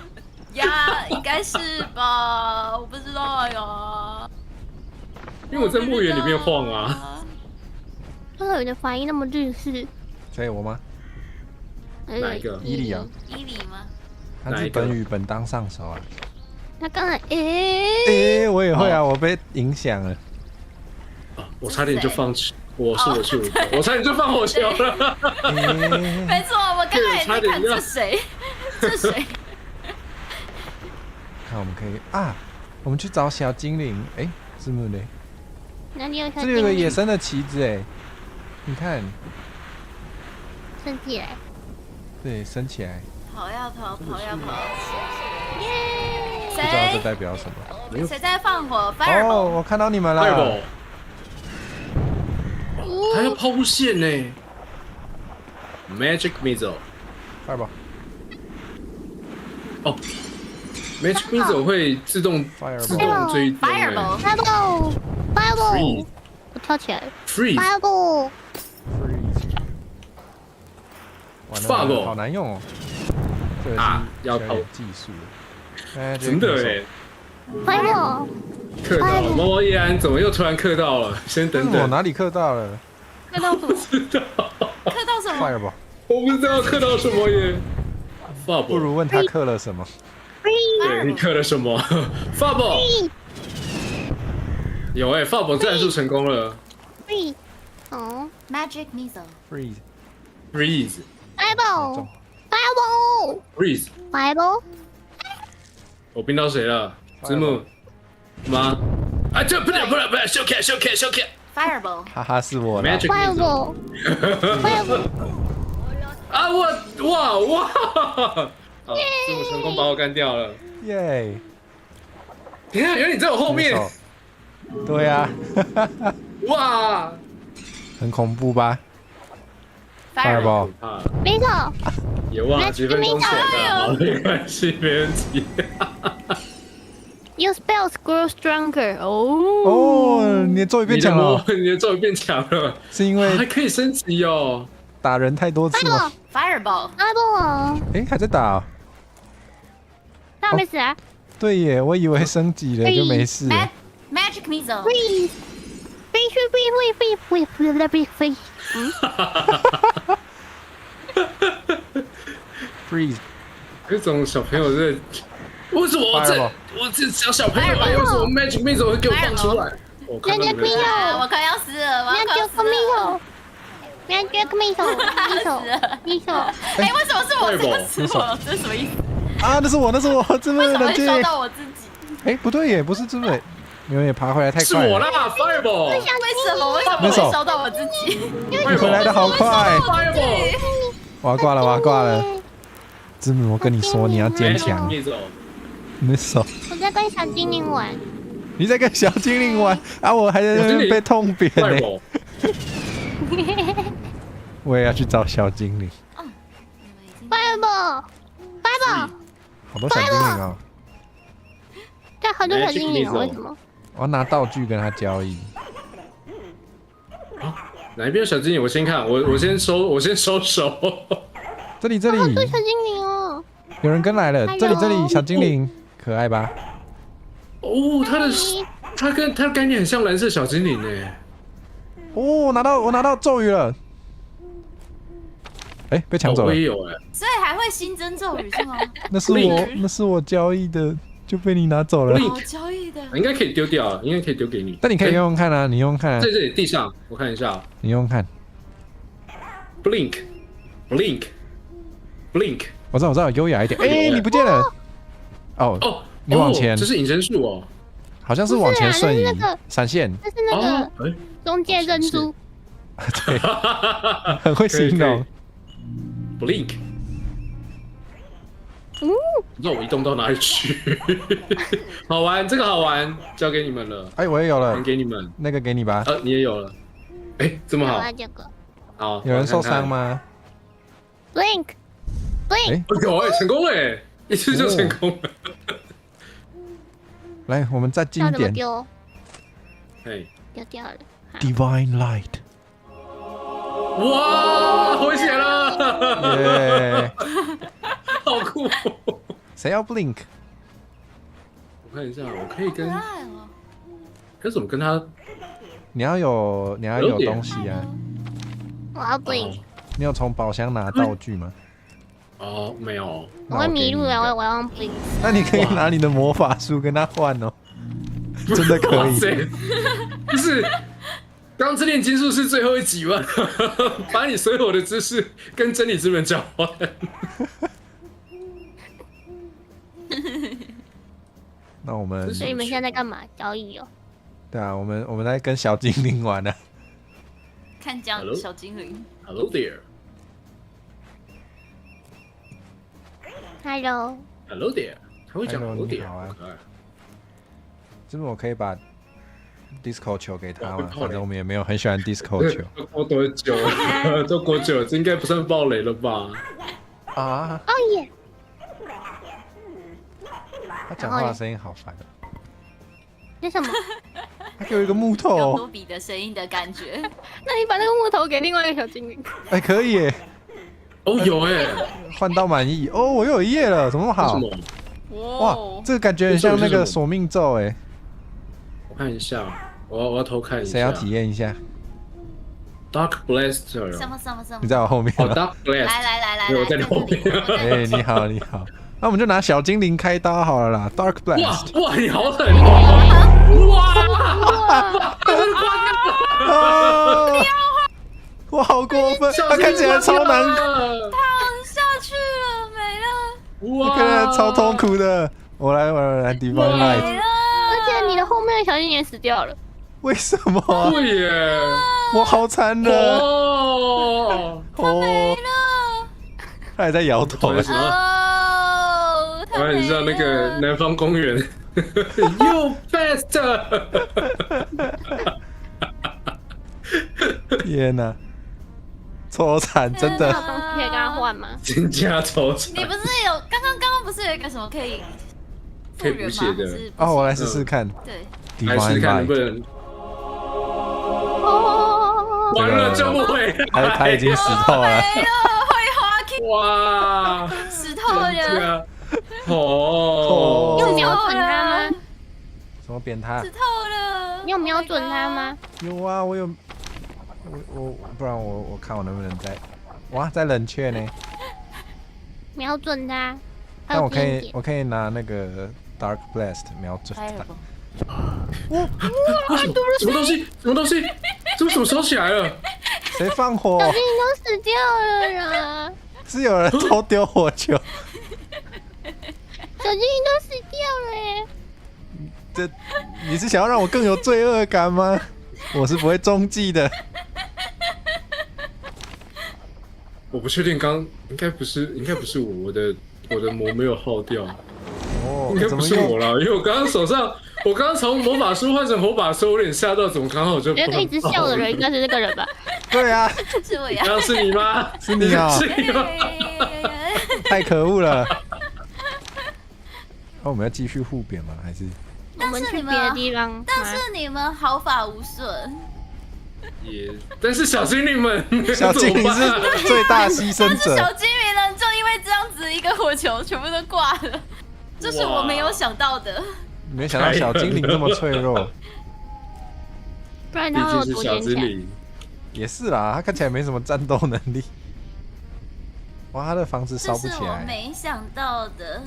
Speaker 2: 呀，应该是吧？我不知道呀。
Speaker 1: 因为我在墓园里面晃啊。
Speaker 4: 为什么你的反应那么日式？
Speaker 3: 谁我吗？
Speaker 1: 哪一个？
Speaker 3: 伊里啊。
Speaker 2: 伊里吗？
Speaker 3: 他是本与本当上手啊。
Speaker 4: 他刚才
Speaker 3: 我也会啊，我被影响了。
Speaker 1: 我差点就放弃，我差点就放火球了。
Speaker 2: 没错，我刚才也在看这谁，这谁？
Speaker 3: 看我们可以啊，我们去找小精灵。哎，字幕呢？
Speaker 4: 哪里有小
Speaker 3: 这里有个野生的旗子哎，你看，
Speaker 4: 升起来。
Speaker 3: 对，升起来。
Speaker 2: 跑呀跑，跑呀跑。
Speaker 3: 不知道这代表什么。
Speaker 2: 谁在放火
Speaker 3: ？Fireball！ 哦，我看到你们了。
Speaker 1: Fireball！ 还要抛物线呢。Magic Missile。Fireball！ 哦 ，Magic Missile 会自动追踪。
Speaker 2: Fireball！
Speaker 4: 我跳起来。
Speaker 1: Freeze！
Speaker 4: Fireball！
Speaker 3: Fireball！ 好难用哦。
Speaker 1: 啊，要
Speaker 3: 抛技术。
Speaker 1: 真的哎。
Speaker 4: Fireball！
Speaker 1: 克到了，猫猫叶安怎么又突然克到了？先等等。
Speaker 3: 我哪里克到了？
Speaker 2: 克到什么？克到什么
Speaker 3: ？Fireball！
Speaker 1: 我不知道克到什么耶。
Speaker 3: 不如问他克了什么。
Speaker 1: 对，你克了什么 ？Fireball！ 有哎，Fireball 战术成功了。
Speaker 4: Freeze！ 哦
Speaker 2: ，Magic Missile。Freeze！
Speaker 4: Fireball！
Speaker 1: Freeze！
Speaker 4: Fireball！
Speaker 1: 我冰到谁了？字幕吗？啊，这不，show cat。Fireball！
Speaker 3: 哈哈，是我了。
Speaker 1: Magic
Speaker 4: Fireball！
Speaker 1: 啊，哇！好，字幕成功把我干掉了。
Speaker 3: 耶！
Speaker 1: 等一下，原来你在我后面。
Speaker 3: 对呀。
Speaker 1: 哇！
Speaker 3: 很恐怖吧
Speaker 2: ？Fireball！
Speaker 4: 没错。
Speaker 1: 也忘了几分钟前了，没关系，没问题。
Speaker 4: Your spells grow stronger。哦，
Speaker 3: 你的咒语变强了。
Speaker 1: 你的咒语变强了，
Speaker 3: 是因为
Speaker 1: 还可以升级哦。
Speaker 3: 打人太多次了。
Speaker 2: Fireball，
Speaker 4: 阿布，
Speaker 3: 哎，还在打哦。
Speaker 4: 他没死啊
Speaker 3: 对耶，我以为升级了就没事了。
Speaker 2: Magic Missile，
Speaker 4: ！Freeze，飞。
Speaker 3: Freeze，
Speaker 1: 有种小朋友在，为什么我这小朋友，为什么 Magic Missile 会给我放出来？我看到你们
Speaker 2: 我快要死了，我要快要死了。
Speaker 4: Magic Missile，
Speaker 2: 哎，为什么是我这样死我？这是什么意思？
Speaker 3: 啊，那是我，这么
Speaker 2: 为什么
Speaker 3: 冷静。
Speaker 2: 会烧到我自己？
Speaker 3: 哎，不对耶，不是这么，因为爬回来太快了。
Speaker 1: 是我啦 ，Fireball。
Speaker 2: 为什么会烧到我自己？
Speaker 3: 你回来的好快。
Speaker 1: Fireball。
Speaker 3: 我要挂了。字母，我跟你说，你要坚强。没手。
Speaker 4: 我在跟小精灵玩。
Speaker 3: 你在跟小精灵玩啊？我还在那边被痛扁呢。我也要去找小精灵。
Speaker 4: Fireball，
Speaker 3: 好多小精灵哦。
Speaker 4: 对，好多小精灵，为什么？
Speaker 3: 我要拿道具跟他交易。
Speaker 1: 哪一边有小精灵？我先看，我先收手。
Speaker 3: 这里，
Speaker 4: 好多小精灵哦。
Speaker 3: 有人跟来了。这里，小精灵，可爱吧？
Speaker 1: 哦，它跟它的概念很像蓝色小精灵呢。
Speaker 3: 哦，我拿到咒语了。哎，被抢走了。
Speaker 1: 我也有哎。
Speaker 2: 所以还会新增咒语是吗？
Speaker 3: 那是我交易的，就被你拿走了。
Speaker 2: 我交易的，
Speaker 1: 应该可以丢掉，应该可以丢给你。
Speaker 3: 但你可以用用看啊，你用用看啊。
Speaker 1: 在这里地上，我看一下。
Speaker 3: 你用用看。
Speaker 1: Blink。
Speaker 3: 我知道，优雅一点。哎，你不见了。哦，你往前。
Speaker 1: 这是隐身术哦。
Speaker 3: 好像是往前瞬移，闪现。
Speaker 4: 这是那个中介珍珠。
Speaker 3: 对，很会形容。
Speaker 1: Blink。你知道我移动到哪里去？好玩，这个好玩，交给你们了。
Speaker 3: 哎，我也有了，
Speaker 1: 给你们。
Speaker 3: 那个给你吧。
Speaker 1: 你也有了。哎，这么好。好，
Speaker 3: 有人受伤吗
Speaker 4: ？Blink。
Speaker 1: 有哎，成功哎，一次就成功了。
Speaker 3: 来，我们再近一点。
Speaker 4: 丢掉了。
Speaker 3: Divine Light。
Speaker 1: 哇，回血了！
Speaker 3: 耶，
Speaker 1: 好酷！
Speaker 3: 谁要 Blink？
Speaker 1: 我看一下，我可以跟，可是怎么跟他？你要
Speaker 3: 有东西啊！
Speaker 4: 我要 Blink。
Speaker 3: 你有从宝箱拿道具吗？
Speaker 1: 哦，没有。
Speaker 4: 我会迷路了，我要 Blink。
Speaker 3: 那你可以拿你的魔法书跟他换哦，真的可以。
Speaker 1: 不是。钢之炼金术是最后一集吗？把你所有的知识跟真理之门交换。
Speaker 3: 那我们，
Speaker 4: 所以你们现在在干嘛？交易哦。
Speaker 3: 对啊，我们在跟小精灵玩呢。
Speaker 2: 看小精灵。
Speaker 1: Hello there.
Speaker 4: Hello.
Speaker 1: Hello there. 他会讲 Hello there。
Speaker 3: 好啊。这边我可以把。disco 球给他嘛，反正我们也没有很喜欢 disco 球。
Speaker 1: 过多久了？都过久了，这应该不算爆雷了吧？
Speaker 3: 啊！
Speaker 4: 哦耶！
Speaker 3: 他讲话的声音好烦哦。
Speaker 4: 那什么？
Speaker 3: 他给我一个木头。
Speaker 2: 有多比的声音的感觉。
Speaker 4: 那你把那个木头给另外一个小精灵。
Speaker 3: 哎，可以耶。
Speaker 1: 哦，有哎，
Speaker 3: 换到满意。哦，我又有一页了，怎么那么好？哇，这个感觉很像那个索命咒哎。
Speaker 1: 我看一下。我要偷看一下，
Speaker 3: 谁要体验一下
Speaker 1: ？Dark Blaster，
Speaker 2: 什么？
Speaker 3: 你在我后面。
Speaker 1: 哦 ，Dark Blaster，
Speaker 2: 来，
Speaker 1: 我在你后面。
Speaker 3: 哎，你好。那我们就拿小精灵开刀好了啦 ，Dark Blast。
Speaker 1: 哇，你好狠哦！哇！
Speaker 3: 哇，好过分！他看起来超难，
Speaker 2: 躺下去了，没了。
Speaker 3: 哇，看起来超痛苦的。我来 ，Divine Light。
Speaker 4: 而且你的后面的小精灵死掉了。
Speaker 3: 为什么？
Speaker 1: 对耶，
Speaker 3: 我好残忍
Speaker 1: 哦！
Speaker 2: 他没了，
Speaker 3: 他还在摇头。
Speaker 1: 哦，他很像那个南方公园。You best！
Speaker 3: 天哪，超惨，真的。
Speaker 4: 有东西可以跟他换吗？
Speaker 1: 真假超惨。
Speaker 2: 你不是有刚刚不是有一个什么可以
Speaker 1: 补血的？
Speaker 3: 哦，我来试试看。
Speaker 2: 对，
Speaker 1: 来试试看能不能。完了救不回来，
Speaker 3: 他已经死透了。
Speaker 2: 没了，会滑
Speaker 1: 哇，
Speaker 2: 死透了，
Speaker 1: 哦，
Speaker 4: 用瞄准他吗？
Speaker 3: 什么扁他
Speaker 2: 死？透了。
Speaker 4: 你有瞄准他吗？
Speaker 3: 有啊，我有，不然我看我能不能在，哇，在冷却呢。
Speaker 4: 瞄准他。
Speaker 3: 但我可以拿那个 Dark Blast 瞄准他。
Speaker 1: 什么东西？什么东西？这为什么烧起来了？
Speaker 3: 谁放火？
Speaker 4: 小精灵都死掉了啦！
Speaker 3: 是有人偷丢火球。
Speaker 4: 小精灵都死掉了耶！
Speaker 3: 这你是想要让我更有罪恶感吗？我是不会中计的。
Speaker 1: 我不确定，应该不是我的魔没有耗掉，
Speaker 3: 哦，
Speaker 1: 应该不是我啦，因为我刚刚从魔法书换成火把的时候，我有点吓到，怎么刚好就
Speaker 4: 那个一直笑的人应该是这个人吧？
Speaker 3: 对啊，
Speaker 2: 是我呀。
Speaker 1: 刚刚是你吗？
Speaker 3: 是你啊！
Speaker 1: 是你吗？
Speaker 3: 太可恶了。那我们要继续互贬吗？还是？
Speaker 4: 我们去别的地方。
Speaker 2: 但是你们毫发无损。
Speaker 1: 但是小精灵们，
Speaker 3: 小精灵是最大牺牲者。
Speaker 2: 小精灵们就因为这样子一个火球，全部都挂了，这是我没有想到的。
Speaker 3: 没想到小精灵这么脆弱。
Speaker 4: 不然他会有多坚强？
Speaker 3: 也是啦，他看起来没什么战斗能力。哇，他的房子烧不起来。
Speaker 2: 这是我没想到的。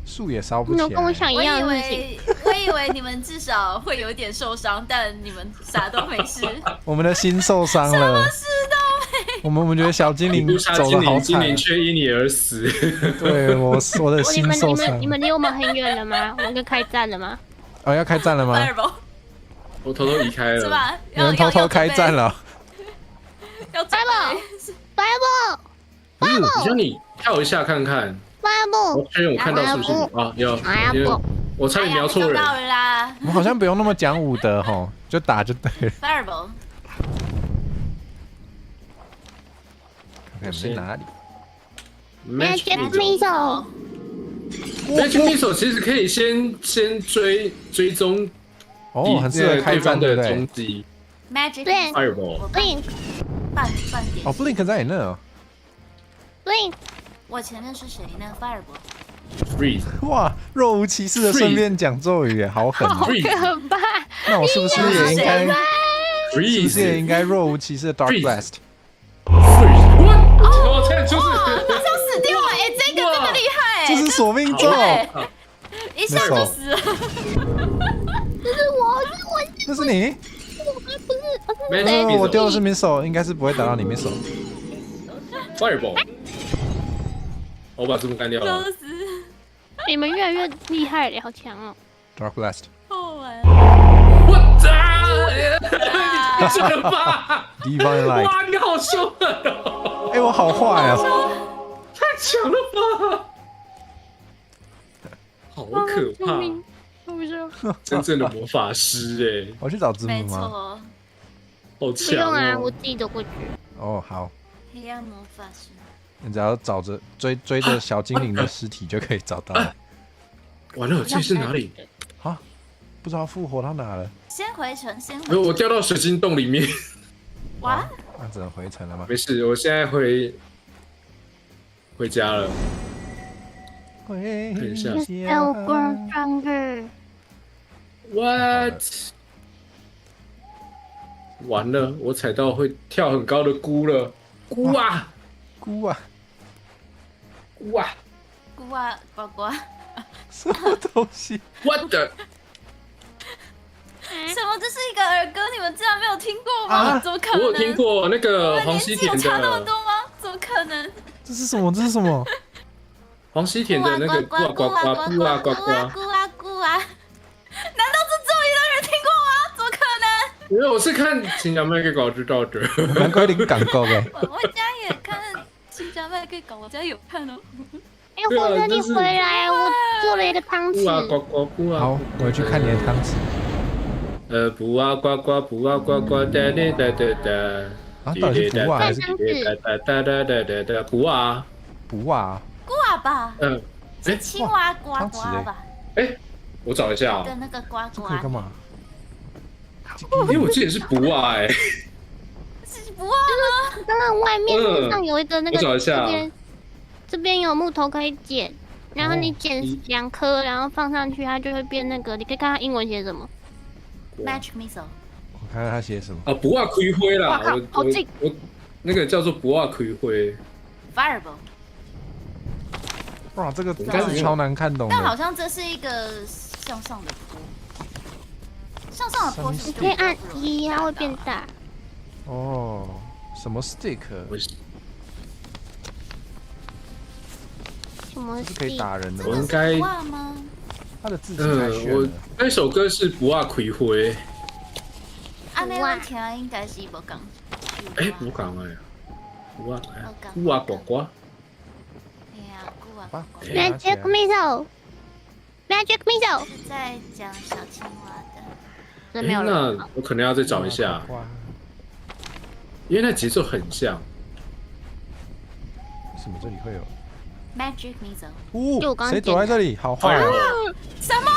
Speaker 3: 树也烧不起来。
Speaker 4: 跟我想一样的事情。
Speaker 2: 我以为你们至少会有一点受伤，但你们啥都没事。
Speaker 3: 我们的心受伤了。什么
Speaker 2: 事都
Speaker 3: 没。我们觉得小精灵走得好惨。
Speaker 1: 精灵却因你而死。
Speaker 3: 对，我的心受伤。
Speaker 4: 你们离我们很远了吗？我们就开战了吗？
Speaker 3: 哦，要开战了吗？
Speaker 1: 我偷偷移开了。
Speaker 2: 是吧？
Speaker 3: 有人偷偷开战了。
Speaker 2: 要准备。
Speaker 3: 不是，
Speaker 1: 你说你跳一下看看。我确认我看到是不是啊？有，我差点瞄错人。
Speaker 3: 我们好像不用那么讲武德吼，就打就对了。
Speaker 2: Fireball。
Speaker 3: 看看在哪里
Speaker 1: ？Magic Missile 其实可以先追踪
Speaker 3: 哦，很适合开战
Speaker 1: 的踪迹。
Speaker 2: Magic
Speaker 1: Fireball。
Speaker 4: Blink。
Speaker 2: 半点。
Speaker 3: 哦 ，Blink 在你那哦。
Speaker 4: Blink。
Speaker 2: 我前面是谁呢
Speaker 1: ？Fireball。Freeze。
Speaker 3: 哇，若无其事的顺便讲咒语，好狠！
Speaker 4: 好可怕！
Speaker 3: 那我是不是也应该？是不是也应该若无其事的 Dark Blast？
Speaker 1: 哦，这就是
Speaker 2: 马上死掉了！哎，这个真的厉害！
Speaker 3: 这是索命咒，
Speaker 2: 一下就死了。
Speaker 4: 这是我，
Speaker 3: 这是你？
Speaker 4: 不是，
Speaker 3: 我丢的是 Missile， 应该是不会打到你 Missile。
Speaker 1: Fireball。我把这么干掉了。
Speaker 4: 你们越来越厉害了，好强哦
Speaker 3: ！Dark Blast。
Speaker 2: 好玩。
Speaker 1: 我操！你这个吧
Speaker 3: ！Divine Light。
Speaker 1: 哇，你好凶狠哦！
Speaker 3: 哎，我好坏啊！
Speaker 1: 太强了吧！好可怕！真正的魔法师哎！
Speaker 3: 我去找字母吗？
Speaker 1: 好
Speaker 4: 不
Speaker 1: 强
Speaker 4: 用啊，我自己走过去。
Speaker 3: 哦，好。
Speaker 2: 黑暗魔法师。
Speaker 3: 你只要找着追着小精灵的尸体就可以找到了。
Speaker 1: 完了，这是哪里？
Speaker 3: 啊，不知道复活到哪了。
Speaker 2: 先回城，
Speaker 1: 没有，我掉到水晶洞里面。
Speaker 2: 哇，
Speaker 3: 那只能回城了吗？
Speaker 1: 没事，我现在回家了。
Speaker 3: 回
Speaker 1: 等一下。What？ 完了，我踩到会跳很高的菇了。菇啊！
Speaker 3: 菇啊！
Speaker 2: 呱呱！
Speaker 3: 什么东西
Speaker 1: ？What the？
Speaker 2: 什么？这是一个儿歌，你们竟然没有听过吗？怎么可能？
Speaker 1: 我有听过那个黄西田的。
Speaker 2: 差那么多吗？怎么可能？
Speaker 3: 这是什么？这是什么？
Speaker 1: 黄西田的那个呱呱呱呱啊呱呱
Speaker 2: 呱啊！难道这咒语都没人听过吗？怎么可能？
Speaker 1: 因为我是看新疆麦克稿知道的。
Speaker 3: 难怪你敢过呗。
Speaker 2: 我家也看新疆麦克稿，我家有看哦。
Speaker 4: 哎，火车你回来，我做了一个汤匙。
Speaker 1: 呱呱呱啊！
Speaker 3: 好，我去看你的汤匙。
Speaker 1: 不啊呱呱，不啊呱呱，哒哒哒哒哒。
Speaker 3: 啊，到底是不啊还是
Speaker 1: 哒哒哒哒哒哒？不啊，
Speaker 3: 不啊。
Speaker 2: 呱吧。是青蛙呱呱吧？
Speaker 1: 哎，我找一下啊。
Speaker 2: 的那个呱呱。
Speaker 3: 这可以干嘛？
Speaker 1: 因为我记得是不啊哎，
Speaker 2: 是不啊吗？
Speaker 4: 刚刚外面路上有一个那个
Speaker 1: 我找一下
Speaker 4: 这边有木头可以捡，然后你捡2颗，然后放上去，它就会变那个。你可以看它英文写什么。
Speaker 2: Magic missile。
Speaker 3: 我看看他写什么。
Speaker 1: 啊，不啊开灰啦，
Speaker 2: 哇靠好近
Speaker 1: 我那个叫做不啊开灰。
Speaker 2: Fireball。
Speaker 3: 哇，这个字超难看懂的。
Speaker 2: 但好像这是一个向上的坡，向上的坡是
Speaker 4: 你可以按1，它会变大。
Speaker 3: 哦，什么 stick？
Speaker 4: 什么
Speaker 3: 是可以打人的
Speaker 1: 我应该
Speaker 2: 吗？
Speaker 3: 他的字迹太炫
Speaker 1: 我
Speaker 3: 了。
Speaker 1: 那首歌是不啊开灰。
Speaker 2: 按那我听应该是无讲。
Speaker 1: 哎，不讲哎，不啊不啊呱呱。
Speaker 4: Magic missile，Magic missile，
Speaker 2: 是在讲小青蛙的。
Speaker 4: 这没有人。
Speaker 1: 那我可能要再找一下，因为那节奏很像。
Speaker 3: 为什么这里会有
Speaker 2: Magic missile？
Speaker 3: 哦，谁躲在这里？好坏哦！
Speaker 2: 什么？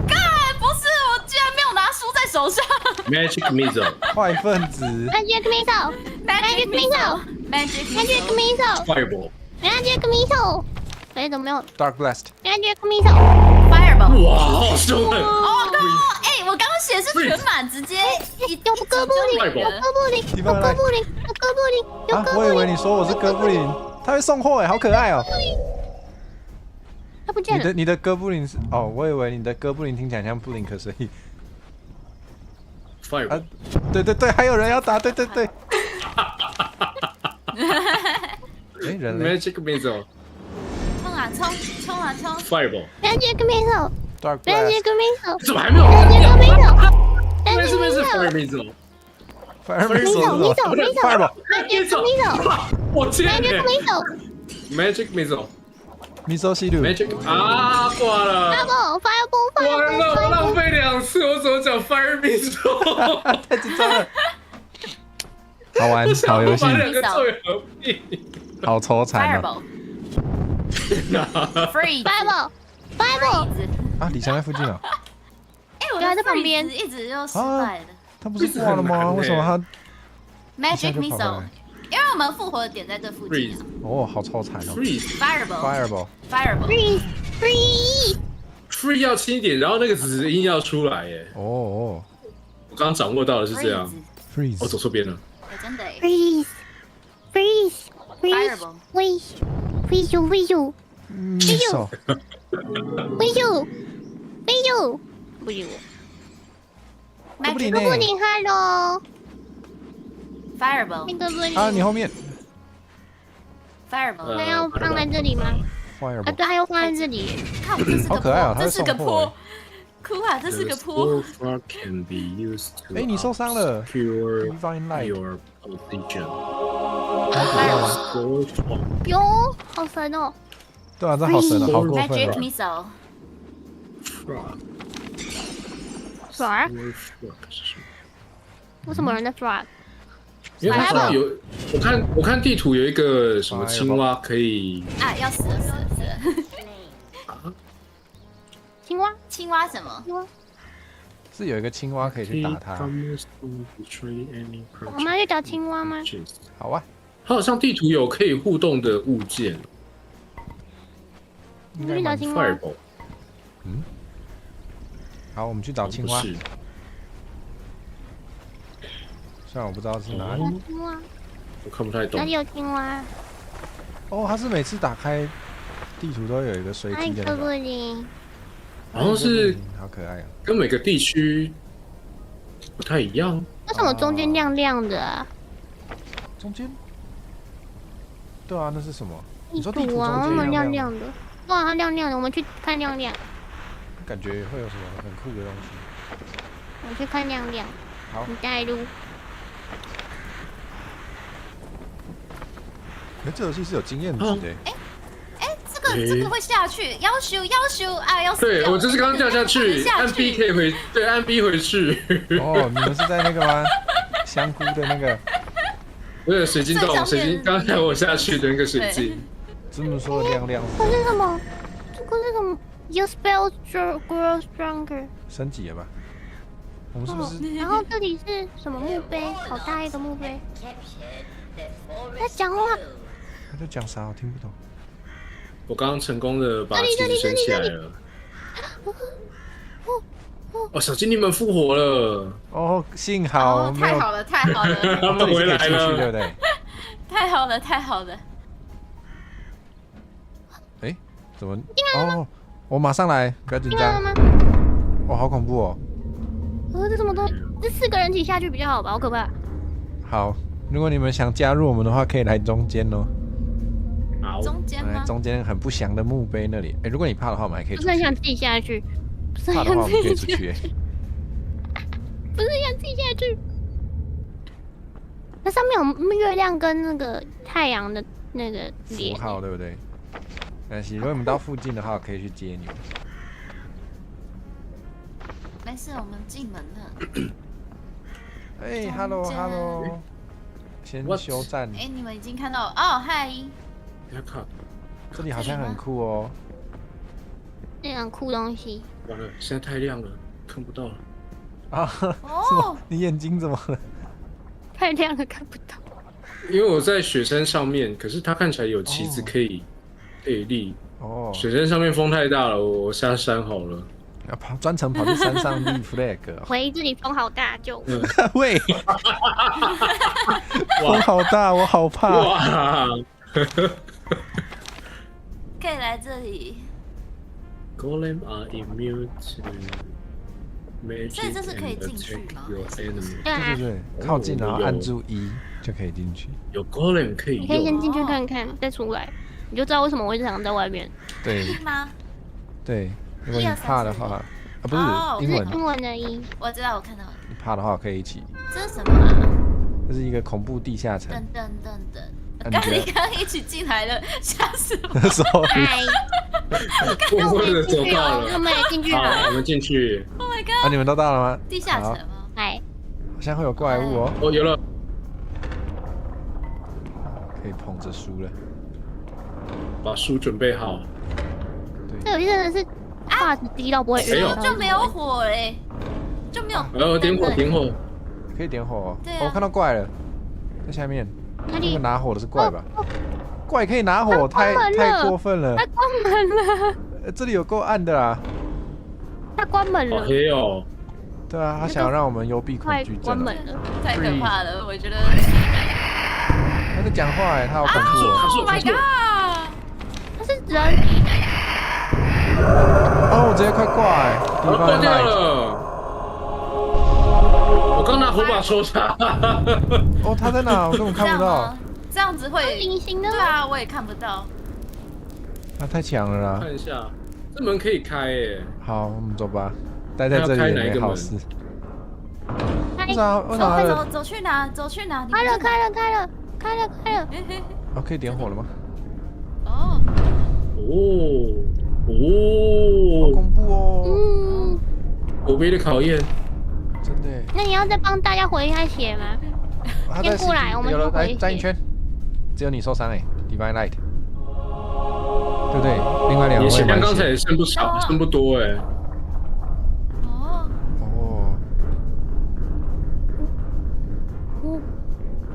Speaker 2: 干，不是，我居然没有拿书在手上。
Speaker 1: Magic missile，
Speaker 3: 坏分子。
Speaker 4: Magic missile，Magic missile，Magic missile，Magic missile。哎，怎么没有
Speaker 3: ？Dark Blast。Magic
Speaker 2: missile。Fireball。
Speaker 1: 哇，好凶狠！
Speaker 2: 哦，哎，我刚刚写是全满，直接
Speaker 4: 有哥布林，有哥布林，有哥布林，有哥布林，有哥布林。
Speaker 3: 我以为你说我是哥布林，他会送货哎，好可爱哦。
Speaker 4: 他不见了。
Speaker 3: 你的哥布林是哦，我以为你的哥布林听起来像布林克，所以。
Speaker 1: Fireball。
Speaker 3: 对对对，还有人要打，对对对。哎，人类。
Speaker 1: Magic missile。
Speaker 2: 冲啊冲
Speaker 1: ！Fireball。Magic
Speaker 3: missile。Dark
Speaker 4: Blast。Magic missile。
Speaker 1: 怎么还没有
Speaker 4: ？Magic missile。
Speaker 1: 没事没事 ，Fire missile。Fire
Speaker 3: missile。Fireball。
Speaker 4: Magic missile。
Speaker 1: 我天
Speaker 4: ！Magic
Speaker 1: missile。Magic missile。missile
Speaker 3: 系列。
Speaker 1: Magic 啊，挂了。
Speaker 4: Fireball。
Speaker 1: 完了，我浪费2次，我怎么讲 Fire missile？
Speaker 3: 太紧张了。好玩，好游戏。
Speaker 1: 把2个作为合并。
Speaker 3: 好愁惨啊！
Speaker 4: Fireball。
Speaker 3: 啊，李强在附近啊！
Speaker 2: 哎，我在旁边，一直就失败了。
Speaker 3: 他不是挂了吗？为什么他
Speaker 2: ？Magic missile， 因为我们复活的点在这附近。
Speaker 3: 哦，好超惨哦
Speaker 2: ！Fireball。Free
Speaker 1: 要轻一点，然后那个子音要出来耶。
Speaker 3: 哦，
Speaker 1: 我刚刚掌握到的是这样。
Speaker 3: Freeze，
Speaker 1: 我走错边了。
Speaker 2: 真的。
Speaker 4: Freeze。
Speaker 3: missile。
Speaker 4: 不是我。
Speaker 3: 哥布林
Speaker 4: 哥布林 ，Hello。Fireball。啊，
Speaker 3: 你后面。
Speaker 2: Fireball。
Speaker 4: 他要放在这里吗？啊，对，他要放在这里。
Speaker 2: 看，这是个坡，这是个坡。哭啊，这是个坡。
Speaker 3: 哎，你受伤了。Divine Light。
Speaker 4: 哟，好神哦。
Speaker 3: 对啊，这好神啊，好过分啊。
Speaker 2: Magic missile。Frog？
Speaker 4: 为什么人的 frog？
Speaker 1: 因为它有，我看地图有一个什么青蛙可以。
Speaker 2: 啊，要死了。青蛙什么？
Speaker 3: 是有一个青蛙可以去打它。
Speaker 4: 我们要去找青蛙吗？
Speaker 3: 好啊。
Speaker 1: 它好像地图有可以互动的物件。
Speaker 4: 我们去找青蛙。
Speaker 3: 嗯。好，我们去找青蛙。虽然我不知道是哪里。
Speaker 4: 青蛙。
Speaker 1: 我看不太懂。
Speaker 4: 哪里有青蛙？
Speaker 3: 哦，它是每次打开地图都有一个随机的。
Speaker 4: 哥布林。
Speaker 1: 好像是。
Speaker 3: 好可爱啊！
Speaker 1: 跟每个地区不太一样。
Speaker 4: 为什么中间亮亮的啊？
Speaker 3: 中间？对啊，那是什么？
Speaker 4: 你说地图啊，那么亮亮的。哇，它亮亮的，我们去看亮亮。
Speaker 3: 感觉会有什么很酷的东西。
Speaker 4: 我去看亮亮。
Speaker 3: 好。
Speaker 4: 你带路。
Speaker 3: 这游戏是有经验值的。
Speaker 2: 这个会下去，要修啊，要死。
Speaker 1: 对，我就是刚刚掉下去，按 B 可以回，对，按 B 回去。
Speaker 3: 哦，你们是在那个吗？香菇的那个。
Speaker 1: 我有水晶洞，水晶刚才我下去的那个水晶。
Speaker 3: 这么说的亮亮。
Speaker 4: 这是什么？这个是什么 ？Your spell grows stronger。
Speaker 3: 升级了吧？我们是不是？
Speaker 4: 然后这里是什么墓碑？好大一个墓碑。在讲话。
Speaker 3: 他在讲啥？我听不懂。
Speaker 1: 我刚刚成功的把旗子升起来了。哦，小精灵们复活了！
Speaker 3: 哦，幸好没有。
Speaker 2: 太好了，太好了！
Speaker 1: 他们回来了，
Speaker 3: 对不对？
Speaker 2: 太好了，太好了！
Speaker 3: 哎，怎么？哦，我马上来，不要紧张。
Speaker 4: 进来了吗？
Speaker 3: 哦，好恐怖哦！
Speaker 4: 这这么多，这4个人一起下去比较好吧？好可怕。
Speaker 3: 好，如果你们想加入我们的话，可以来中间哦。
Speaker 1: 好，
Speaker 2: 中间吗？
Speaker 3: 中间很不祥的墓碑那里。哎，如果你怕的话，我们还可以
Speaker 4: 不
Speaker 3: 出去。
Speaker 4: 是很想自己下去，不是
Speaker 3: 怕的话，我
Speaker 4: 很想自
Speaker 3: 们可以出
Speaker 4: 己下去，
Speaker 3: 去。
Speaker 4: 不是想自己下去。那上面有月亮跟那个太阳的那个
Speaker 3: 符号，对不对？没关系，如果你们到附近的话，我可以去接你们。
Speaker 2: 没事，我们进门了。
Speaker 3: 哎，hello，先休战。
Speaker 2: 哎，你们已经看到哦，嗨！
Speaker 1: 不要看，
Speaker 3: 这里好像很酷哦。
Speaker 4: 那样酷东西。
Speaker 1: 完了，现在太亮了，看不到了。
Speaker 3: 啊，是吗？你眼睛怎么了？
Speaker 4: 太亮了，看不到。
Speaker 1: 因为我在雪山上面，可是它看起来有旗子可以立。
Speaker 3: 哦，
Speaker 1: 雪山上面风太大了，我下山好了。
Speaker 3: 要专程跑去山上立 flag。
Speaker 4: 喂，这里风好大，就
Speaker 3: 喂，风好大，我好怕。
Speaker 1: 哇！
Speaker 2: 可以来这里。
Speaker 1: Golem are immune to
Speaker 2: 所以这是可以进去吗？
Speaker 3: 对，靠近然后按住1就可以进去。
Speaker 1: 有 Golem 可以用。
Speaker 4: 你可以先进去看看，再出来，你就知道为什么我一直想在外面。
Speaker 3: 对
Speaker 2: 吗？
Speaker 3: 对，如果你怕的话，不是英文，
Speaker 4: 英文的1。
Speaker 2: 我知道，我看到了。
Speaker 3: 你怕的话可以一起。
Speaker 2: 这是什么啊？
Speaker 3: 这是一个恐怖地下城。
Speaker 2: 你刚一起进来了，吓死我！
Speaker 4: 嗨，
Speaker 1: 我们也走到了，
Speaker 4: 我们也进去了。
Speaker 1: 我们进去。
Speaker 2: Oh my god！
Speaker 3: 你们都到了吗？
Speaker 2: 地下城吗？
Speaker 4: 嗨，
Speaker 3: 好像会有怪物哦。
Speaker 1: 哦，有了。
Speaker 3: 可以捧着书了。
Speaker 1: 把书准备好。
Speaker 4: 这游戏真的是画质低到不会晕。
Speaker 2: 就没有火哎，就没有。
Speaker 1: 点火。
Speaker 3: 可以点火哦。
Speaker 2: 对啊。
Speaker 3: 我看到怪了，在下面。
Speaker 4: 那个
Speaker 3: 拿火的是怪吧？怪可以拿火，太过分了！
Speaker 4: 他关门了。
Speaker 3: 这里有够暗的啦。
Speaker 4: 他关门了。
Speaker 1: 好黑哦。
Speaker 3: 对啊，他想要让我们幽闭恐惧症。
Speaker 4: 关门了，
Speaker 2: 太可怕了，我觉得。
Speaker 3: 他在讲话哎，他好恐怖哦
Speaker 2: ！Oh my god！
Speaker 4: 他是人。
Speaker 3: 哦，我直接快挂哎！
Speaker 1: 我挂掉了。我刚拿火把抽他。
Speaker 3: 哦，他在哪？我根本看不到。
Speaker 2: 这样子会
Speaker 4: 隐形的。
Speaker 2: 对啊，我也看不到。
Speaker 3: 他太强了啦！
Speaker 1: 看一下，这门可以开耶。
Speaker 3: 好，我们走吧。待在这里也没好事。
Speaker 4: 为
Speaker 2: 啥？走去哪？
Speaker 4: 开了。
Speaker 3: 哦，可以点火了吗？
Speaker 2: 哦。
Speaker 3: 好恐怖哦！
Speaker 4: 嗯。
Speaker 1: 火杯的考验。
Speaker 3: 真的。
Speaker 4: 那你要再帮大家回一下血吗？先过来，我们就回血。
Speaker 3: 站一圈，只有你受伤哎 ，Divine Light， 对不对？另外2位。
Speaker 1: 血量刚才也剩不少，剩不多哎。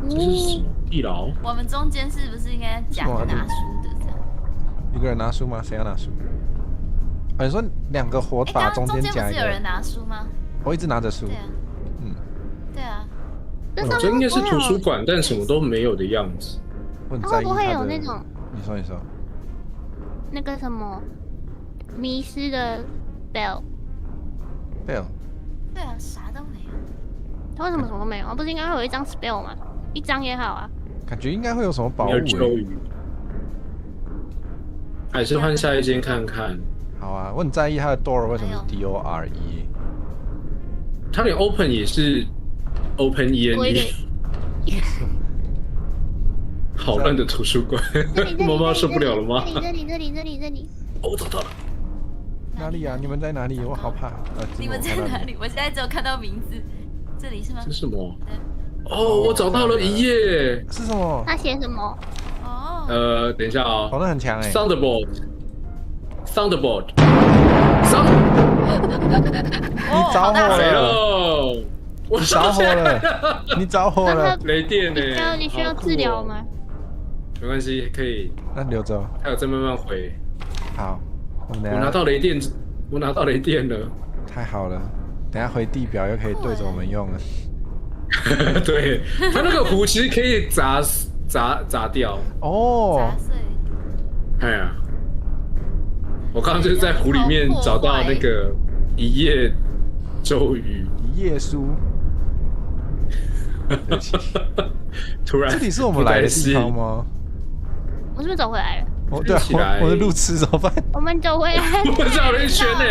Speaker 1: 这是什么地牢？
Speaker 2: 我们中间是不是应该夹着拿书的这样？
Speaker 3: 一个人拿书吗？谁要拿书？你说2个火把中间夹一个。
Speaker 2: 不是有人拿书吗？
Speaker 3: 我一直拿着书。
Speaker 2: 对啊。对啊。
Speaker 1: 这应该是图书馆，但什么都没有的样子。
Speaker 4: 会不会有那种？
Speaker 3: 你说。
Speaker 4: 那个什么迷失的 bell。
Speaker 2: 对啊，啥都没有。
Speaker 4: 他为什么什么都没有？不是应该会有一张 spell 吗？1张也好啊。
Speaker 3: 感觉应该会有什么宝物。
Speaker 1: 还是换下一间看看。
Speaker 3: 好啊，我很在意它的 door 为什么是 DORE。
Speaker 1: 它连 open 也是 open ENE。好烂的图书馆，妈妈受不了了吗？
Speaker 4: 这里。
Speaker 1: 我找到了。
Speaker 3: 哪里啊？你们在哪里？我好怕。
Speaker 2: 你们在哪里？我现在只有看到名字。这里是吗？
Speaker 1: 这是什么？哦，我找到了1页。
Speaker 3: 是什么？
Speaker 4: 他写什么？
Speaker 2: 哦。
Speaker 1: 等一下啊。
Speaker 3: 那很强哎。
Speaker 1: Thunderbolt。上
Speaker 3: 你着火
Speaker 1: 没
Speaker 3: 了，
Speaker 1: 了，我
Speaker 3: 你着火了，你着火了，
Speaker 1: 雷电呢？
Speaker 4: 你需要治疗吗？
Speaker 1: 没关系，可以，
Speaker 3: 那留着。
Speaker 1: 还有再慢慢回。
Speaker 3: 好，我们等
Speaker 1: 我拿
Speaker 3: 下
Speaker 1: 到雷电，我拿到雷电了。
Speaker 3: 太好了，等下回地表又可以对着我们用了。
Speaker 1: 对，它那个壶其实可以砸掉。
Speaker 3: 哦
Speaker 2: 砸，碎。
Speaker 1: 哎呀，我刚刚就是在湖里面找到那个一夜咒语，
Speaker 3: 一页书。对不起
Speaker 1: 突然
Speaker 3: 这里是我们来的地方吗？
Speaker 4: 我是不是走回来了？
Speaker 3: 哦，对啊，
Speaker 1: 起来
Speaker 3: 我的路痴怎么办？
Speaker 4: 我们走回来。
Speaker 1: 我绕了一圈呢，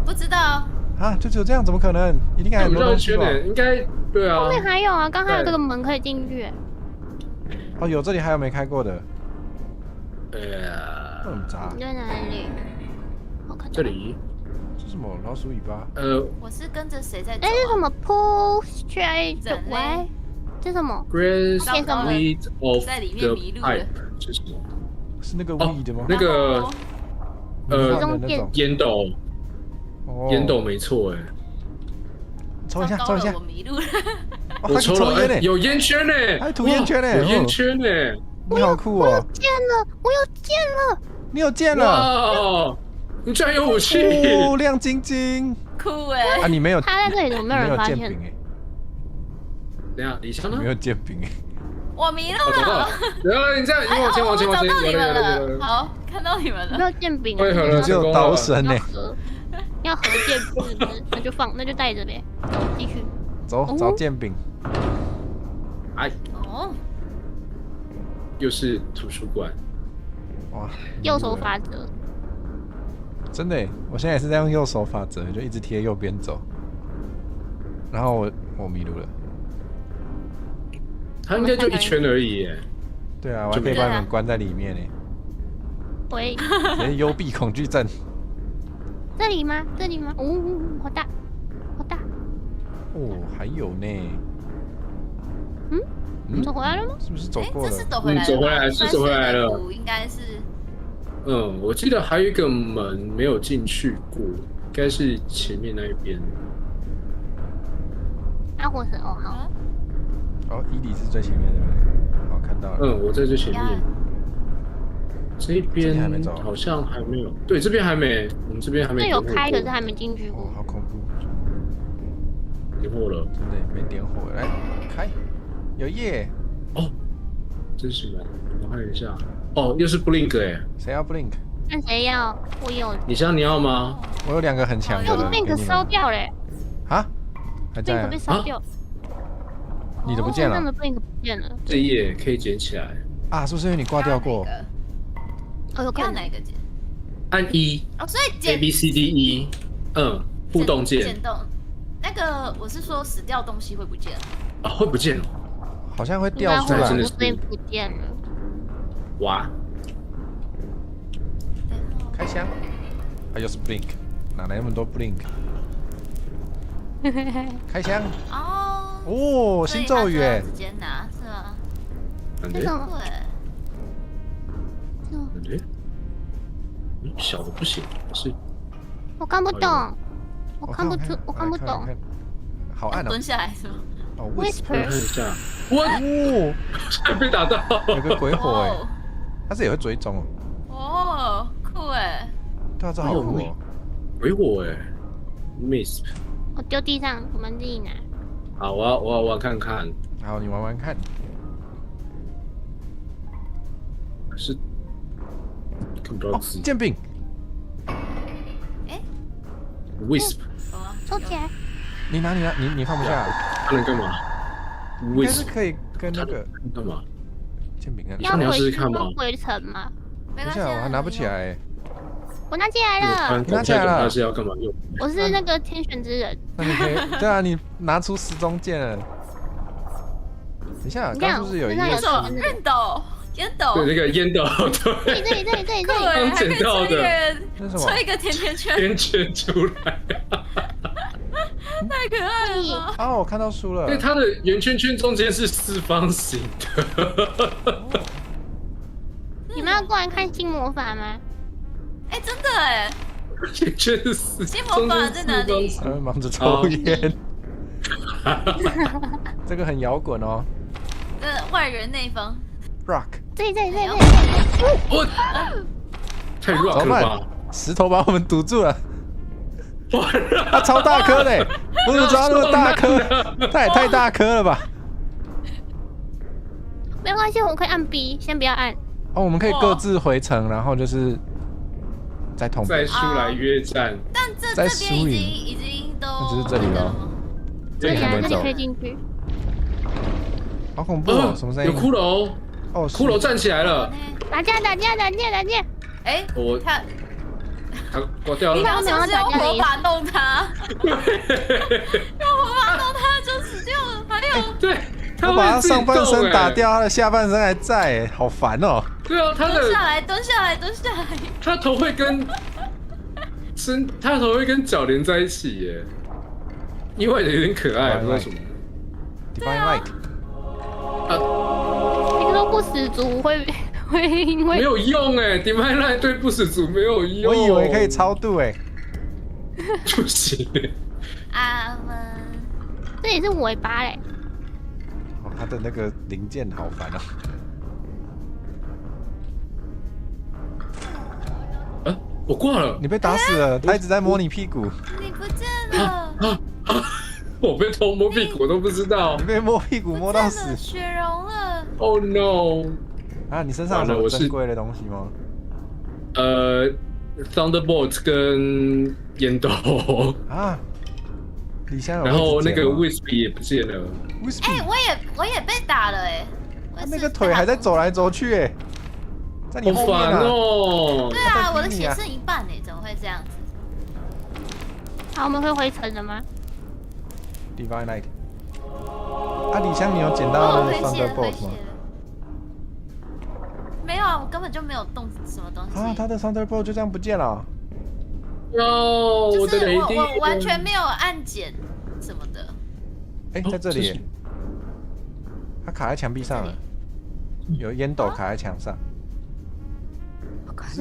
Speaker 2: 不知道，
Speaker 3: 啊，就只有这样，怎么可能？一定还有很多
Speaker 1: 绕一
Speaker 3: 东西吧？
Speaker 1: 圈呢，应该对啊
Speaker 4: 后。面还有啊，刚还有这个门可以进去。
Speaker 3: 哦，有，这里还有没开过的，很杂。
Speaker 4: 你在哪里？我看到
Speaker 1: 这里
Speaker 3: 这是什么？老鼠尾巴？
Speaker 2: 我是跟着谁在走、
Speaker 4: 哎，这是什
Speaker 2: 啊？
Speaker 4: 么 push trade
Speaker 2: 人类
Speaker 4: away？这是什么？
Speaker 1: grace
Speaker 2: 糟糕了
Speaker 1: weed of
Speaker 2: 在里面
Speaker 1: the
Speaker 2: 迷路了
Speaker 1: pipe 是什么？
Speaker 3: 是那个
Speaker 1: 哦
Speaker 3: weed 吗？
Speaker 1: 那个
Speaker 2: 然后
Speaker 1: 呃
Speaker 3: 换的那种。
Speaker 1: 烟斗，
Speaker 3: 哦
Speaker 1: 烟斗没错哎，
Speaker 3: 抽一下，
Speaker 2: 糟
Speaker 3: 抽一下
Speaker 2: 糕了我。迷路了。
Speaker 3: 哦还可以
Speaker 1: 我抽了，
Speaker 3: 抽烟呢，
Speaker 1: 有烟圈呢，
Speaker 3: 还涂烟圈呢
Speaker 1: 哇有烟
Speaker 3: 哦
Speaker 1: 圈呢，
Speaker 3: 你好酷
Speaker 4: 我有
Speaker 3: 哦！
Speaker 4: 剑了，我有剑了。
Speaker 3: 你有剑了，
Speaker 1: 哇，你居然有武器！
Speaker 3: 哦，亮晶晶。
Speaker 2: 酷哎、
Speaker 3: 啊，你没有，
Speaker 4: 他在这里怎么没有
Speaker 3: 你
Speaker 4: 人发现
Speaker 3: 剑柄？哎，
Speaker 1: 等一下，李湘呢
Speaker 3: 你没？有剑柄哎。
Speaker 2: 我迷路
Speaker 1: 我找到
Speaker 2: 了
Speaker 1: 了。。然后你这样，你往前，往前，往前，
Speaker 2: 我找到你们
Speaker 1: 有
Speaker 2: 了。好，看到你们
Speaker 4: 没
Speaker 2: 了。
Speaker 4: 有剑柄啊，
Speaker 1: 汇合了，
Speaker 3: 只有刀身呢
Speaker 4: 要。合，要合剑柄是不是？那就带着呗，走，继续。
Speaker 3: 走，找剑柄。
Speaker 1: 哎，
Speaker 2: 哦，
Speaker 1: 又是图书馆。
Speaker 3: 哇，
Speaker 4: 右手法则，
Speaker 3: 真的耶，我现在也是在用右手法则，就一直贴右边走。然后我迷路了。
Speaker 1: 它应该就一圈而已耶。
Speaker 3: 对啊，我还可以把你们关在里面呢。
Speaker 4: 喂，
Speaker 3: 直接幽闭恐惧症。
Speaker 4: 这里吗？这里吗？哦，好大，好大。
Speaker 3: 哦，还有呢。
Speaker 4: 走回来了吗？
Speaker 3: 是不是走
Speaker 2: 哎，
Speaker 3: 过了
Speaker 2: 这是？走回来了吧，
Speaker 1: 走回来是走回来了
Speaker 2: 算是内部应该是
Speaker 1: 我记得还有一个门没有进去过，应该是前面那一边。
Speaker 4: 阿火神哦，好。
Speaker 3: 哦，伊里是最前面对不对？好，看到了。
Speaker 1: 我在最前面。这
Speaker 3: 这
Speaker 1: 边
Speaker 3: 里还没走
Speaker 1: 好像还没有，对，这边还没，我们这边还没
Speaker 4: 这有开，
Speaker 1: 点火过
Speaker 4: 可是还没进去
Speaker 3: 哦
Speaker 4: 过，。
Speaker 3: 好恐怖，
Speaker 1: 点火了。
Speaker 3: 真的没点火。来，开，有耶！
Speaker 1: 哦，这是什么？我看一下。哦，又是 blink 哎，
Speaker 3: 谁要 blink？
Speaker 4: 看谁要？我有，
Speaker 1: 你要吗？
Speaker 3: 我有2个很强的
Speaker 4: 我的
Speaker 3: 了，给
Speaker 4: blink
Speaker 3: 你们。
Speaker 4: 烧掉嘞
Speaker 3: 啊？还在
Speaker 4: ，blink
Speaker 3: 啊
Speaker 4: 被？烧掉，
Speaker 3: 你的不见了
Speaker 4: 身上的 blink 不见了。
Speaker 1: 这一页可以捡起来，
Speaker 3: 啊？是不是因为你挂掉过？
Speaker 4: 哦，有可能
Speaker 2: 要哪。个键？
Speaker 1: 按一
Speaker 2: 哦，所以
Speaker 1: A
Speaker 2: 剪
Speaker 1: B C D E，互动键
Speaker 2: 剪动。那个我是说死掉东西会不见。
Speaker 1: 啊，会不见哦。
Speaker 3: 好像会
Speaker 4: 应该会
Speaker 3: 掉出来
Speaker 1: 真。的是
Speaker 4: blink 不见了。
Speaker 1: 哇，
Speaker 3: 开箱。啊，又是 blink，哪来那么多 blink？开箱。
Speaker 2: 哦，
Speaker 3: 哦，新咒语哎
Speaker 2: 直！接拿是吗？
Speaker 1: 感觉
Speaker 4: 这什么？
Speaker 2: 对，
Speaker 1: 感觉，小的不行，是
Speaker 4: 我看不懂，我看不出，我看不懂。。
Speaker 3: 好暗哦！
Speaker 2: 要蹲下来是吗？
Speaker 3: 哦
Speaker 4: Whisper
Speaker 1: 看一下，
Speaker 3: 哦，
Speaker 1: 被打到，
Speaker 3: 有个鬼火哎，
Speaker 2: 哦，
Speaker 3: 它是也会追踪哦。
Speaker 2: 哦，酷哎！
Speaker 3: 对啊，这好酷哦。
Speaker 1: 鬼火哎，miss，
Speaker 4: 我丢地上，我们自己拿。
Speaker 1: 好，我要玩看看，
Speaker 3: 好，你玩玩看。
Speaker 1: 是看不到
Speaker 3: 哦，
Speaker 1: 字
Speaker 3: 剑柄。
Speaker 1: ，wisp，
Speaker 2: 什么？
Speaker 4: 抽起来，
Speaker 3: 你拿，你放不下。
Speaker 1: 它能干嘛
Speaker 3: 应该是
Speaker 1: ？wisp，
Speaker 3: 可以跟那个
Speaker 1: 它能干嘛？
Speaker 3: 剑柄啊。
Speaker 1: 你要
Speaker 4: 要回去
Speaker 1: 试试看吗
Speaker 4: 都回城吗？
Speaker 2: 没关系啊，
Speaker 3: 等一下，我还拿不起来哎。
Speaker 4: 我拿起来了，
Speaker 3: 你拿起来了
Speaker 1: 它是要干嘛用？
Speaker 4: 我是那个天选之人。
Speaker 3: 那你可以，对啊，你拿出时钟剑了。等一下，
Speaker 4: 你看
Speaker 3: 刚是不是有一个
Speaker 4: 我身上有
Speaker 2: 什么？熨斗，烟斗。
Speaker 1: 对，那个烟斗，对，
Speaker 4: 这里，
Speaker 2: 对，
Speaker 1: 刚
Speaker 2: 还可以
Speaker 1: 捡到的
Speaker 3: 那是什么？
Speaker 2: 吹一个甜甜圈，
Speaker 1: 边圈出来。
Speaker 2: 太可爱了吧！
Speaker 3: 哦，我看到书了
Speaker 1: 因为。它的圆圈圈中间是四方形的。
Speaker 4: 你们要过来看新魔法吗？
Speaker 2: 哎，真的哎，
Speaker 1: 行军四
Speaker 2: 新魔法在哪里？
Speaker 3: 他们忙着抽烟。这个很摇滚哦。
Speaker 2: 外人内方。
Speaker 3: Rock。
Speaker 4: 这。
Speaker 1: 我太 rock 了吧！
Speaker 3: 石头把我们堵住了。它超大颗嘞！我怎么知道那么大颗？它也太大颗了吧！
Speaker 4: 没关系，我可以按 B， 先不要按。
Speaker 3: 哦，我们可以各自回城，然后就是再同
Speaker 1: 再出来约战。
Speaker 2: 但这边已经都，
Speaker 3: 那就是这里了。
Speaker 4: 这里
Speaker 3: 还没走，
Speaker 4: 可以进去。
Speaker 3: 好恐怖哦！什么声音？
Speaker 1: 有骷髅！
Speaker 3: 哦，
Speaker 1: 骷髅站起来了！
Speaker 4: 打架！
Speaker 2: 哎，
Speaker 1: 他挂掉了。
Speaker 2: 你好像是用火把弄他，用火把弄他就死掉了。还有，
Speaker 1: 对，
Speaker 3: 我把他上半身打掉，他的下半身还在，好烦哦。
Speaker 1: 对啊，他的
Speaker 2: 蹲下来，
Speaker 1: 他头会跟脚连在一起耶，意外的有点可爱，不知道什么。
Speaker 3: Divine Light。
Speaker 4: 听说不死族会因为
Speaker 1: 没有用哎 ，Divine Light 对不死族没有用。
Speaker 3: 我以为可以超度哎，
Speaker 1: 不行哎。
Speaker 2: 阿门。
Speaker 4: 这也是尾巴嘞。
Speaker 3: 哦，他的那个零件好烦
Speaker 1: 哦。我挂了。
Speaker 3: 你被打死了，他一直在摸你屁股。
Speaker 2: 你不见了。
Speaker 1: 我被偷摸屁股，我都不知道。
Speaker 3: 你被摸屁股摸到死。
Speaker 2: 血融了。
Speaker 1: Oh no！
Speaker 3: 啊，你身上有什么珍贵的东西吗
Speaker 1: ？Thunderbolt 跟烟斗。
Speaker 3: 啊。李湘有。
Speaker 1: 然后那个 Wispy 也不见了。
Speaker 2: 哎，我也被打了哎。
Speaker 3: 他那个腿还在走来走去哎。在你后面
Speaker 1: 啊。好烦哦。
Speaker 2: 对啊，我的血剩一半哎，怎么会这样子？
Speaker 4: 好，我们会回城了吗？
Speaker 3: Divine Light。啊，李湘，你有捡到 Thunderbolt 吗？
Speaker 2: 没有啊，我根本就没有动什么东西。
Speaker 3: 啊，他的 Thunderbolt 就这样不见了。
Speaker 1: 我的雷丁，
Speaker 2: 我完全没有按键什么的。
Speaker 3: 哎，在这里，它卡在墙壁上了，有烟斗卡在墙上。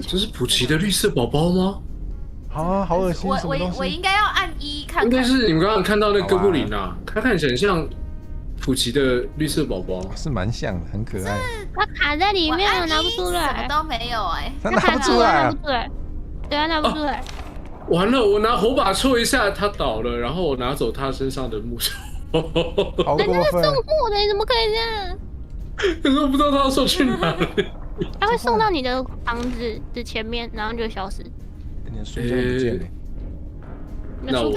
Speaker 1: 这是普奇的绿色宝宝吗？
Speaker 3: 啊，好恶心！
Speaker 2: 我应该要按1看。
Speaker 1: 应该是你们刚刚看到那哥布林啊，他看起来很像普奇的绿色宝宝，
Speaker 3: 是蛮像的，很可爱。
Speaker 4: 它卡在里面了，拿不出来。
Speaker 2: 什么都没有哎，
Speaker 3: 它拿不出来，
Speaker 4: 拿不出来。对啊，拿不出来。
Speaker 1: 完了，我拿火把戳一下，它倒了，然后我拿走它身上的木头。
Speaker 3: 好过分！
Speaker 4: 那是送货的，你怎么可以这样？
Speaker 1: 可是我不知道它要送去哪里。
Speaker 4: 它会送到你的房子的前面，然后就消失。
Speaker 3: 你的书就不见了。
Speaker 1: 那我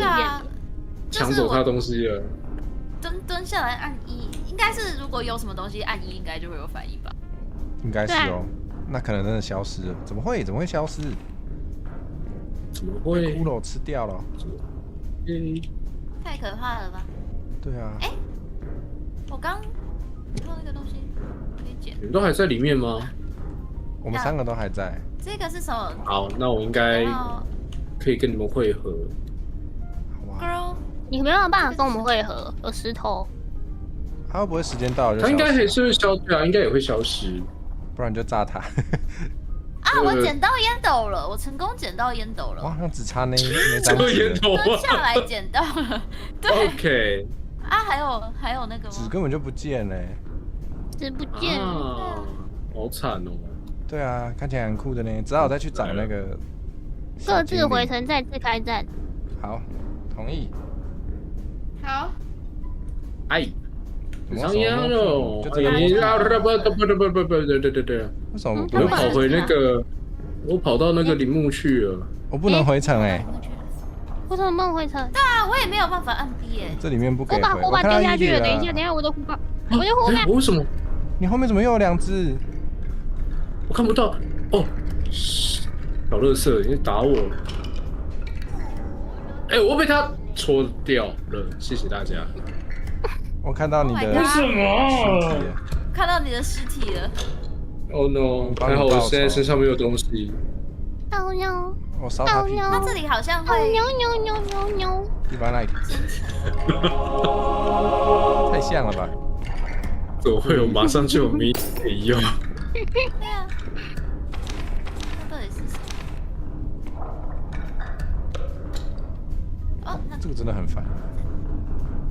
Speaker 1: 抢走他东西了。
Speaker 2: 蹲下来按1，应该是如果有什么东西按1，应该就会有反应吧？
Speaker 3: 应该是哦，那可能真的消失了。怎么会消失？
Speaker 1: 怎么会？
Speaker 3: 骷髅吃掉了。
Speaker 2: 太可怕了吧？
Speaker 3: 对啊。
Speaker 2: 哎，我刚看到那个东西可以捡。
Speaker 1: 你们都还在里面吗？
Speaker 3: 我们3个都还在。
Speaker 2: 这个是什么？
Speaker 1: 好，那我应该可以跟你们会合。
Speaker 3: 好吧。
Speaker 4: 你没有办法跟我们会合，有石头。
Speaker 3: 他会不会时间到了就？
Speaker 1: 他应该还是会消失啊，应该也会消失。
Speaker 3: 不然就炸他。
Speaker 2: 啊！我捡到烟斗了，我成功捡到烟斗了。
Speaker 3: 哇，那只差那
Speaker 1: 这个烟斗
Speaker 2: 蹲下来捡到了。对。
Speaker 1: OK。
Speaker 2: 啊，还有那个吗？
Speaker 3: 纸根本就不见了。
Speaker 4: 纸不见了。
Speaker 1: 好惨哦。
Speaker 3: 对啊，看起来很酷的呢，只好再去找那个。
Speaker 4: 各自回城，再次开战。
Speaker 3: 好，同意。
Speaker 2: 好。
Speaker 1: 哎。上烟了！
Speaker 3: 对。
Speaker 1: 为
Speaker 3: 什么？
Speaker 1: 我跑回那个，我跑到那个陵墓去了。
Speaker 3: 我不能回城哎。
Speaker 4: 为什么不能回城？
Speaker 2: 对啊，我也没有办法按 B 哎。
Speaker 3: 这里面不给回。
Speaker 4: 我把丢下去了，等一下，我的火把，我的火把。
Speaker 1: 为什么？
Speaker 3: 你后面怎么又有2只？
Speaker 1: 我看不到。哦，小垃圾，你打我！哎，我被他戳掉了，谢谢大家。
Speaker 3: 我看到你的
Speaker 1: 为什么？
Speaker 2: 看到你的尸体了。
Speaker 1: Oh no！ 还好我现在身上没有东西。
Speaker 4: 哦 no！
Speaker 3: 我烧他屁股。
Speaker 2: 它这里好像会。
Speaker 4: 牛。
Speaker 3: Divine Light。太像了吧？
Speaker 1: 怎么会有马上就有迷可以用？
Speaker 2: 对啊。那到底是什么？
Speaker 3: 这个真的很烦。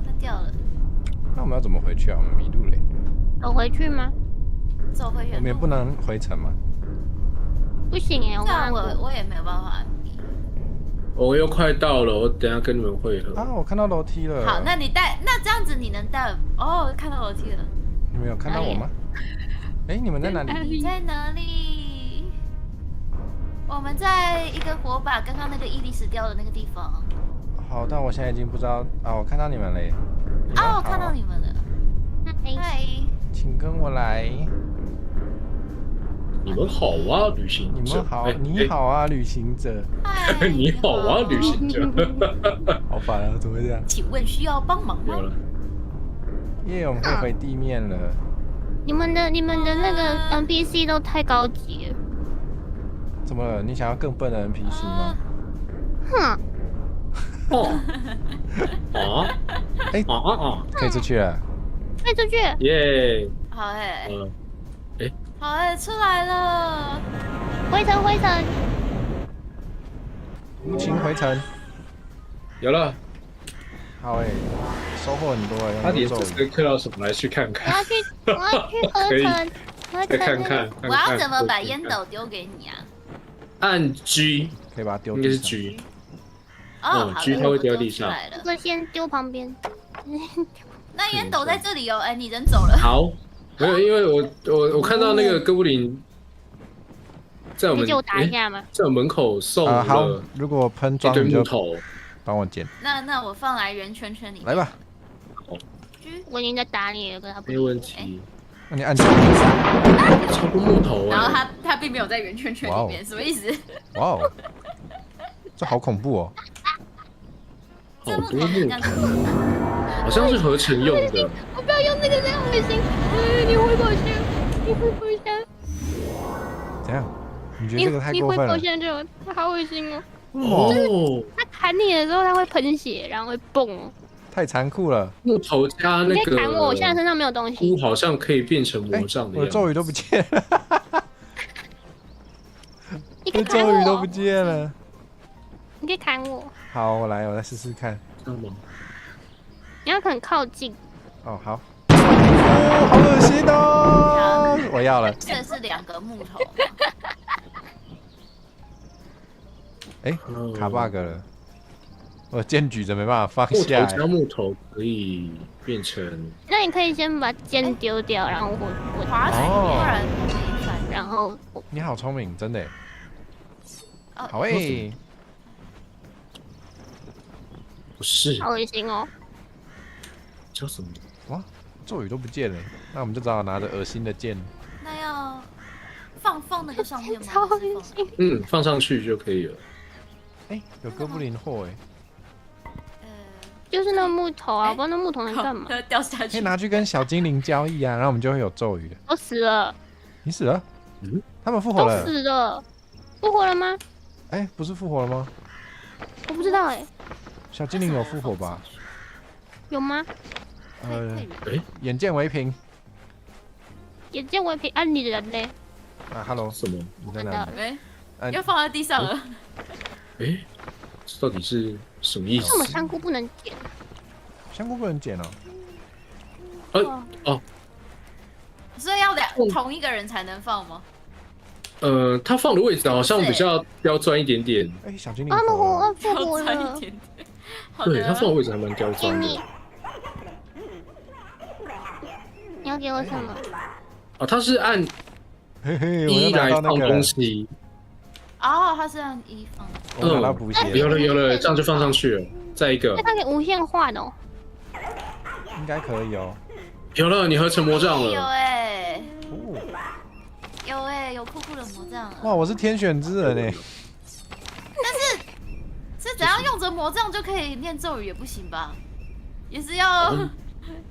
Speaker 2: 它掉了，
Speaker 3: 那我们要怎么回去啊？我们迷路嘞。
Speaker 4: 走回去吗？
Speaker 2: 走回原路。
Speaker 3: 我们也不能回城嘛。
Speaker 4: 不行哎，我
Speaker 2: 这样
Speaker 4: 刚
Speaker 2: 我也没有办法。
Speaker 1: 我又快到了，我等一下跟你们会合。
Speaker 3: 啊，我看到楼梯了。
Speaker 2: 好，那这样子你能带哦？看到楼梯了。
Speaker 3: 你们有看到我吗？哎，你们在哪里？
Speaker 2: 你在哪里？我们在一个火把，刚刚那个伊犁死掉的那个地方。
Speaker 3: 好，但我现在已经不知道啊，我看到你们嘞。
Speaker 2: 哦，我看到你们了。嗨，
Speaker 3: 请跟我来。
Speaker 1: 你们好啊，旅行者。
Speaker 3: 你们好，你好啊，旅行者。
Speaker 2: 嗨，
Speaker 1: 你好啊，旅行者。
Speaker 3: 好烦啊，怎么会这样？
Speaker 2: 请问需要帮忙吗？
Speaker 3: 耶，我们可以回地面了。
Speaker 4: 你们的那个 NPC 都太高级了。
Speaker 3: 怎么了？你想要更笨的 NPC 吗？
Speaker 4: 哼。
Speaker 1: 哦。啊。
Speaker 3: 哎可以出去了。
Speaker 4: 飞出去。
Speaker 1: 耶。
Speaker 2: 好哎。
Speaker 1: 哎。
Speaker 2: 好哎，出来了。
Speaker 4: 回城。
Speaker 3: 无情回城。
Speaker 1: 有了。
Speaker 3: 好哎，收获很多哎。
Speaker 1: 他也是刻到什么来去看看。
Speaker 4: 我要去合成。
Speaker 1: 再看看。
Speaker 2: 我要怎么把烟斗丢给你啊？
Speaker 1: 按 G
Speaker 3: 可以把它丢。
Speaker 1: 应该是 G。
Speaker 2: 哦，好
Speaker 1: G 它会丢在地上。
Speaker 4: 这个先丢旁边。
Speaker 2: 那烟斗在这里哦，哎，你人走了。
Speaker 1: 好，没有，因为我看到那个哥布林在我们，
Speaker 4: 你就打一下吗？
Speaker 1: 在我门口送了
Speaker 3: 好，如果喷装你就帮我捡。
Speaker 2: 那我放来圆圈圈里面。
Speaker 3: 来吧。
Speaker 4: 我已经在打你了，可他不。
Speaker 1: 没问题。
Speaker 3: 那你按下。
Speaker 1: 超过木头。
Speaker 2: 然后他并没有在圆圈圈里面，什么意思？
Speaker 3: 哇哦，这好恐怖哦。
Speaker 1: 好多木头。好像是合成用的。
Speaker 4: 我不要用那个，这样恶心。你回口香，你回口香。
Speaker 3: 怎样？你觉得这个太过分了？
Speaker 4: 你回口香就它好恶心哦。
Speaker 1: 哦。
Speaker 4: 它砍你的时候，它会喷血，然后会蹦哦。
Speaker 3: 太残酷了。
Speaker 1: 木头加那个。
Speaker 4: 你可以砍我，我现在身上没有东西。
Speaker 1: 好像可以变成魔杖的样子。
Speaker 3: 我的咒语都不见了。
Speaker 4: 你可以砍我。
Speaker 3: 咒语都不见了。
Speaker 4: 你可以砍我。
Speaker 3: 好，我来试试看。
Speaker 4: 你要很靠近。
Speaker 3: 哦，好。哦，好恶心哦！我要了。
Speaker 2: 这是2个木头。
Speaker 3: 哎，卡 bug 了。我剑举着没办法放下。
Speaker 1: 木头加木头可以变成。
Speaker 4: 那你可以先把剑丢掉，然后我
Speaker 2: 滑水不然
Speaker 4: 然后。
Speaker 3: 你好聪明，真的。好
Speaker 1: 诶。不是。
Speaker 4: 好恶心哦。
Speaker 1: 叫什么？
Speaker 3: 哇，咒语都不见了，那我们就只好拿着恶心的剑。
Speaker 2: 那要放那个上面吗？
Speaker 4: 超恶心。
Speaker 1: 放上去就可以了。
Speaker 3: 哎，有哥布林货哎。
Speaker 4: 就是那木头啊，我不知道那木头能干嘛。
Speaker 2: 掉下去。
Speaker 3: 可以拿去跟小精灵交易啊，然后我们就会有咒语的。
Speaker 4: 我死了。
Speaker 3: 你死了？他们复活了。
Speaker 4: 都死了。复活了吗？
Speaker 3: 哎，不是复活了吗？
Speaker 4: 我不知道哎。
Speaker 3: 小精灵有复活吧？
Speaker 4: 有吗？
Speaker 3: 眼见为凭。
Speaker 4: 眼见为凭，按你的人嘞？
Speaker 3: 啊 ，Hello，
Speaker 1: 什么？
Speaker 3: 你在哪里？
Speaker 2: 要放在地上了。
Speaker 1: 哎，这到底是什么意思？
Speaker 4: 为什么香菇不能捡？
Speaker 3: 香菇不能捡
Speaker 1: 哦。
Speaker 2: 所以要同一个人才能放吗？
Speaker 1: 他放的位置好像比较刁钻一点点。
Speaker 3: 哎，小精灵。
Speaker 4: 他们复活了。
Speaker 1: 对，他放的位置还蛮刁钻的。
Speaker 4: 你要给我什么？
Speaker 1: 哦，他是按一来放东西。
Speaker 2: 哦，他是按一放。
Speaker 3: 我拿到补血。
Speaker 1: 有了，这样就放上去了。再一个。
Speaker 4: 那它可以无限换哦。
Speaker 3: 应该可以哦。
Speaker 1: 有了，你合成魔杖了。
Speaker 2: 有哎。有哎，有酷酷的魔杖。
Speaker 3: 哇，我是天选之人哎。
Speaker 2: 但是怎样用着魔杖就可以念咒语也不行吧？也是要。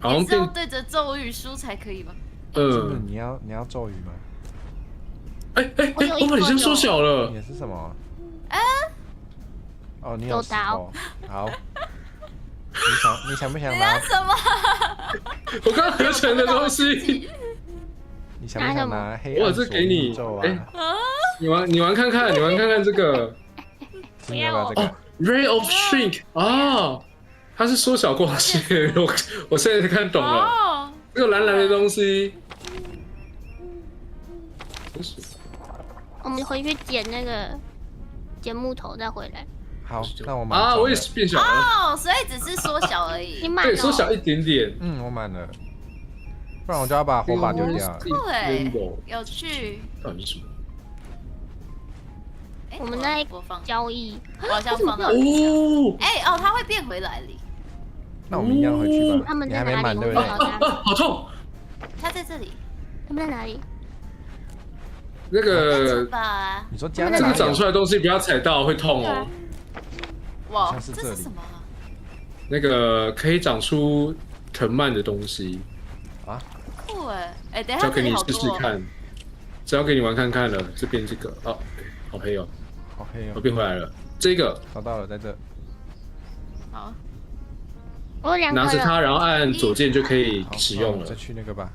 Speaker 2: 也是要对着咒语书才可以吗？
Speaker 3: 你要咒语吗？
Speaker 1: 哎，我把你先缩小了。
Speaker 3: 也是什么？哦，你
Speaker 4: 有
Speaker 3: 石头。好。你想不想拿
Speaker 2: 什么？
Speaker 1: 我刚合成的东西。
Speaker 3: 你想不想拿黑暗
Speaker 1: 是给你
Speaker 3: 咒啊？
Speaker 1: 你玩看看，这个。
Speaker 3: 你要不要这个
Speaker 1: ？Ray of Shrink 啊！它是缩小光线，我现在看懂了，
Speaker 2: 哦，
Speaker 1: 这个蓝蓝的东西。
Speaker 4: 我们回去捡木头再回来。
Speaker 3: 好，那我满足了
Speaker 1: 我也是变小了，
Speaker 2: 哦，所以只是缩小而已。
Speaker 4: 你满
Speaker 1: 对，
Speaker 4: 了
Speaker 1: 缩小一点点。
Speaker 3: 我满了，不然我就要把火把丢掉了。
Speaker 2: 对，有趣。
Speaker 1: 到底是什么？
Speaker 4: 我们在
Speaker 2: 播放
Speaker 4: 交易，
Speaker 2: 我好像放到
Speaker 1: 哦，
Speaker 2: 它会变回来哩。
Speaker 3: 那我们一样回去吧。
Speaker 4: 他们
Speaker 3: 你还没
Speaker 4: 在哪里？
Speaker 3: 满对不对？
Speaker 1: 好痛！
Speaker 2: 它在这里。
Speaker 4: 他们在哪里？
Speaker 1: 那个
Speaker 2: 吧。
Speaker 3: 你说加
Speaker 1: 这个长出来的东西不要踩到，会痛哦。
Speaker 2: 哇，
Speaker 3: 像是这里
Speaker 2: 这是什么？
Speaker 1: 那个可以长出藤蔓的东西，
Speaker 2: 酷哎！等一下
Speaker 1: 交给你
Speaker 2: 这里好多。
Speaker 1: 试试看，交给你玩看看了。这边这个好黑哦，
Speaker 3: 好黑哦，
Speaker 1: 我变回来了。这个
Speaker 3: 找到了，在这。
Speaker 2: 好，
Speaker 4: 我有2颗了，
Speaker 1: 拿着它，然后按左键就可以
Speaker 3: 好
Speaker 1: 使用了
Speaker 3: 再。去那个吧。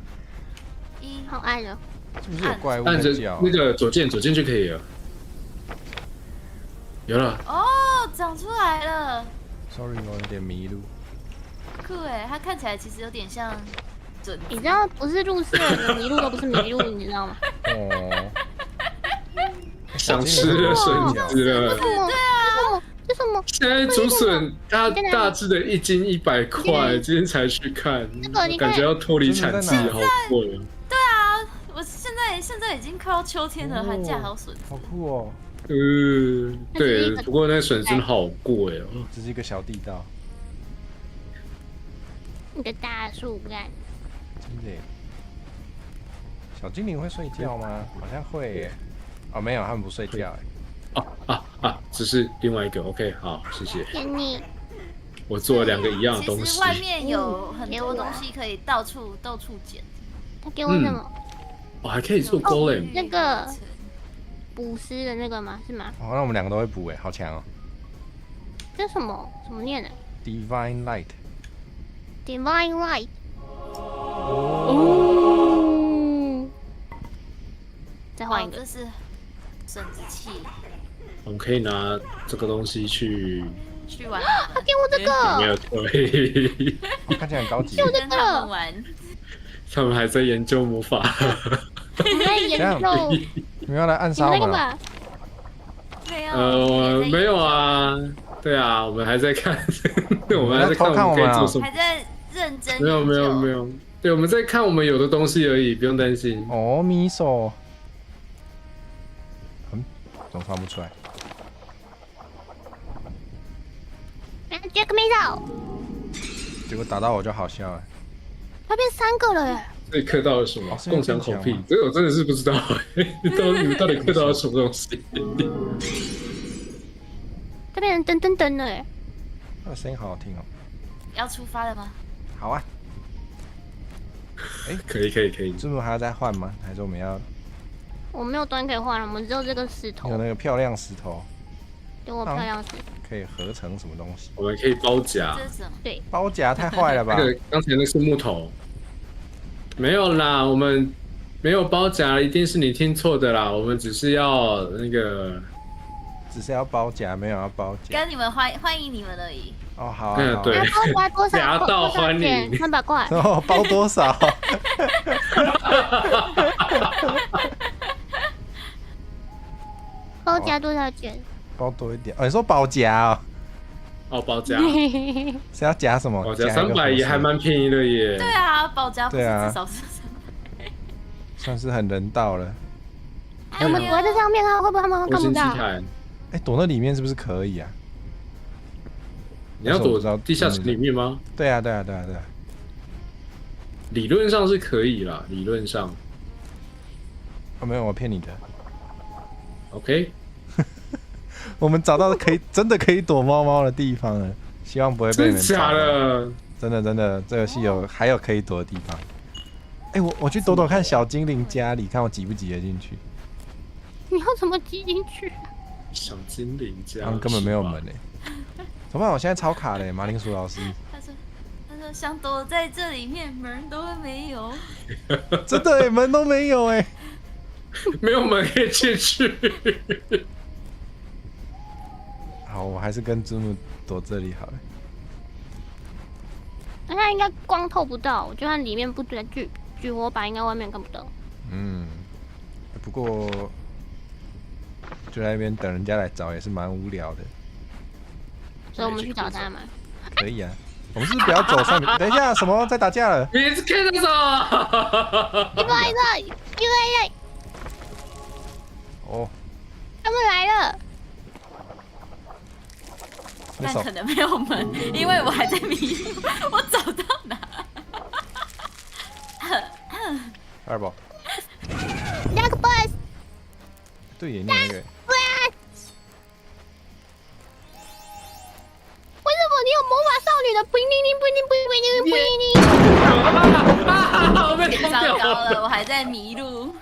Speaker 4: 好暗了。
Speaker 3: 是不是有怪物
Speaker 1: 按着
Speaker 3: 在叫？
Speaker 1: 那个左键就可以了。有了，
Speaker 2: 哦，长出来了，
Speaker 3: Sorry， 我有点迷路。
Speaker 2: 酷哎！它看起来其实有点像准子。
Speaker 4: 你知道不是入世的迷路都不是迷路，你知道吗？
Speaker 3: 哦，
Speaker 1: 想吃了笋子了。
Speaker 4: 对啊，这什么？
Speaker 1: 现在竹笋它大致的1斤100块，今天才去看，感觉要脱离产季，好贵哦。
Speaker 2: 我现在已经快要秋天了，还架好笋子。
Speaker 3: 好酷哦！
Speaker 1: 对，不过那笋真的好贵哦。
Speaker 3: 这是一个小地道，
Speaker 4: 一个大树干。
Speaker 3: 真的耶。小精灵会睡觉吗？好像会耶。哦，没有，他们不睡觉耶。
Speaker 1: 只是另外一个 OK， 好，谢谢。
Speaker 4: 给你，
Speaker 1: 我做了2个一样的东西。
Speaker 2: 其实外面有很多东西可以到处捡。
Speaker 4: 他给我什么？
Speaker 1: 我还可以做 golem，
Speaker 4: 那个捕食的那个吗？是吗？
Speaker 3: 哦，那我们2个都会补哎，好强哦。
Speaker 4: 这什么念的
Speaker 3: Divine Light。
Speaker 4: ？Divine Light。哦。再换一个
Speaker 2: 这。是笋子器，
Speaker 1: 我们可以拿这个东西去。
Speaker 2: 去玩。
Speaker 4: 他给我这
Speaker 1: 没
Speaker 4: 个，
Speaker 1: 有对，
Speaker 3: 看起来很高级。
Speaker 2: 跟他们玩。
Speaker 1: 他们还在研究魔法。
Speaker 4: 我在研究。
Speaker 3: 你们要来暗
Speaker 4: 你
Speaker 3: 杀我们了？
Speaker 4: 们那个吧？
Speaker 1: 没有啊，对啊，我们还在看，我们还在看我们可以做什么。
Speaker 2: 还在认真。
Speaker 1: 没有，对，我们在看我们有的东西而已，不用担心。
Speaker 3: 哦，米手。怎么放不出来？Jack
Speaker 4: 没到，
Speaker 3: 结果打到我就好笑了。
Speaker 4: 他变3个了耶！
Speaker 1: 这里刻到了什么？
Speaker 3: 是
Speaker 1: 共享口癖，这个我真的是不知道。你们到底刻到了什么东西？
Speaker 4: 他变成噔噔噔了耶！
Speaker 3: 他的声音好好听哦。
Speaker 2: 要出发了吗？
Speaker 3: 好啊。
Speaker 1: 可以。
Speaker 3: 是不是还要再换吗？还是我们要
Speaker 4: 我没有端可以换了，我们只有这个石头
Speaker 3: 有。那个漂亮石头？
Speaker 4: 给我漂亮石头。
Speaker 3: 可以合成什么东西？
Speaker 1: 我们可以包夹。
Speaker 2: 这是什么？
Speaker 4: 对，
Speaker 3: 包夹太坏了吧？
Speaker 1: 那个刚才那是木头。没有啦，我们没有包夹，一定是你听错的啦。我们只是要那个，
Speaker 3: 只是要包夹，没有要包夹。
Speaker 2: 跟你们欢迎你们而已。
Speaker 3: 哦，好啊，好啊。
Speaker 1: 对，
Speaker 4: 包多少？
Speaker 1: 夹道欢迎
Speaker 4: 300块。
Speaker 3: 哦，包多少？
Speaker 4: 包夹多少钱？
Speaker 3: 包多一点。哦，你说包夹哦？
Speaker 1: 包夹。
Speaker 3: 是要夹什么？
Speaker 1: 包夹300也还蛮便宜的耶。
Speaker 2: 对啊，保夹不是
Speaker 3: 对啊
Speaker 2: 至少是
Speaker 3: 算是很人道了。
Speaker 4: 我们躲在上面，会不会他们
Speaker 1: 火星祭
Speaker 4: 看不到？
Speaker 1: 坛，
Speaker 3: 躲那里面是不是可以啊？
Speaker 1: 你要躲地下室里面吗？
Speaker 3: 对啊。
Speaker 1: 理论上是可以啦，理论上。
Speaker 3: 哦，没有，我骗你的。
Speaker 1: OK。
Speaker 3: 我们找到真的可以躲猫猫的地方了，希望不会被你们
Speaker 1: 真假的？
Speaker 3: 真的，这个戏还有可以躲的地方。我去躲躲看小精灵家里，看我挤不挤得进去。
Speaker 4: 你要怎么挤进去？
Speaker 1: 小精灵家，
Speaker 3: 他们根本没有门诶。怎么办？我现在超卡嘞，马铃薯老师。
Speaker 2: 他说想躲在这里面，门都没有。
Speaker 3: 真的诶，门都没有诶。
Speaker 1: 没有门可以进去。
Speaker 3: 好，我还是跟字幕躲这里好了。
Speaker 4: 它应该光透不到，就算里面不举火把，应该外面看不到。
Speaker 3: 不过就在那边等人家来找也是蛮无聊的。
Speaker 4: 所以我们去找他嘛。
Speaker 3: 可以啊，我们是不是不要走上面？等一下，什么在打架了？
Speaker 1: 你是看得到？
Speaker 4: 因为
Speaker 3: 哦，
Speaker 4: 他们来了。
Speaker 2: 但可能没有门，因为我还在迷路，我走到哪
Speaker 3: 2宝，
Speaker 4: Jack Boss，
Speaker 3: 对耶，那个。
Speaker 4: 为什么你有魔法少女的
Speaker 1: 我被冲
Speaker 2: 糟
Speaker 1: 掉
Speaker 2: 糕了，我还在迷路，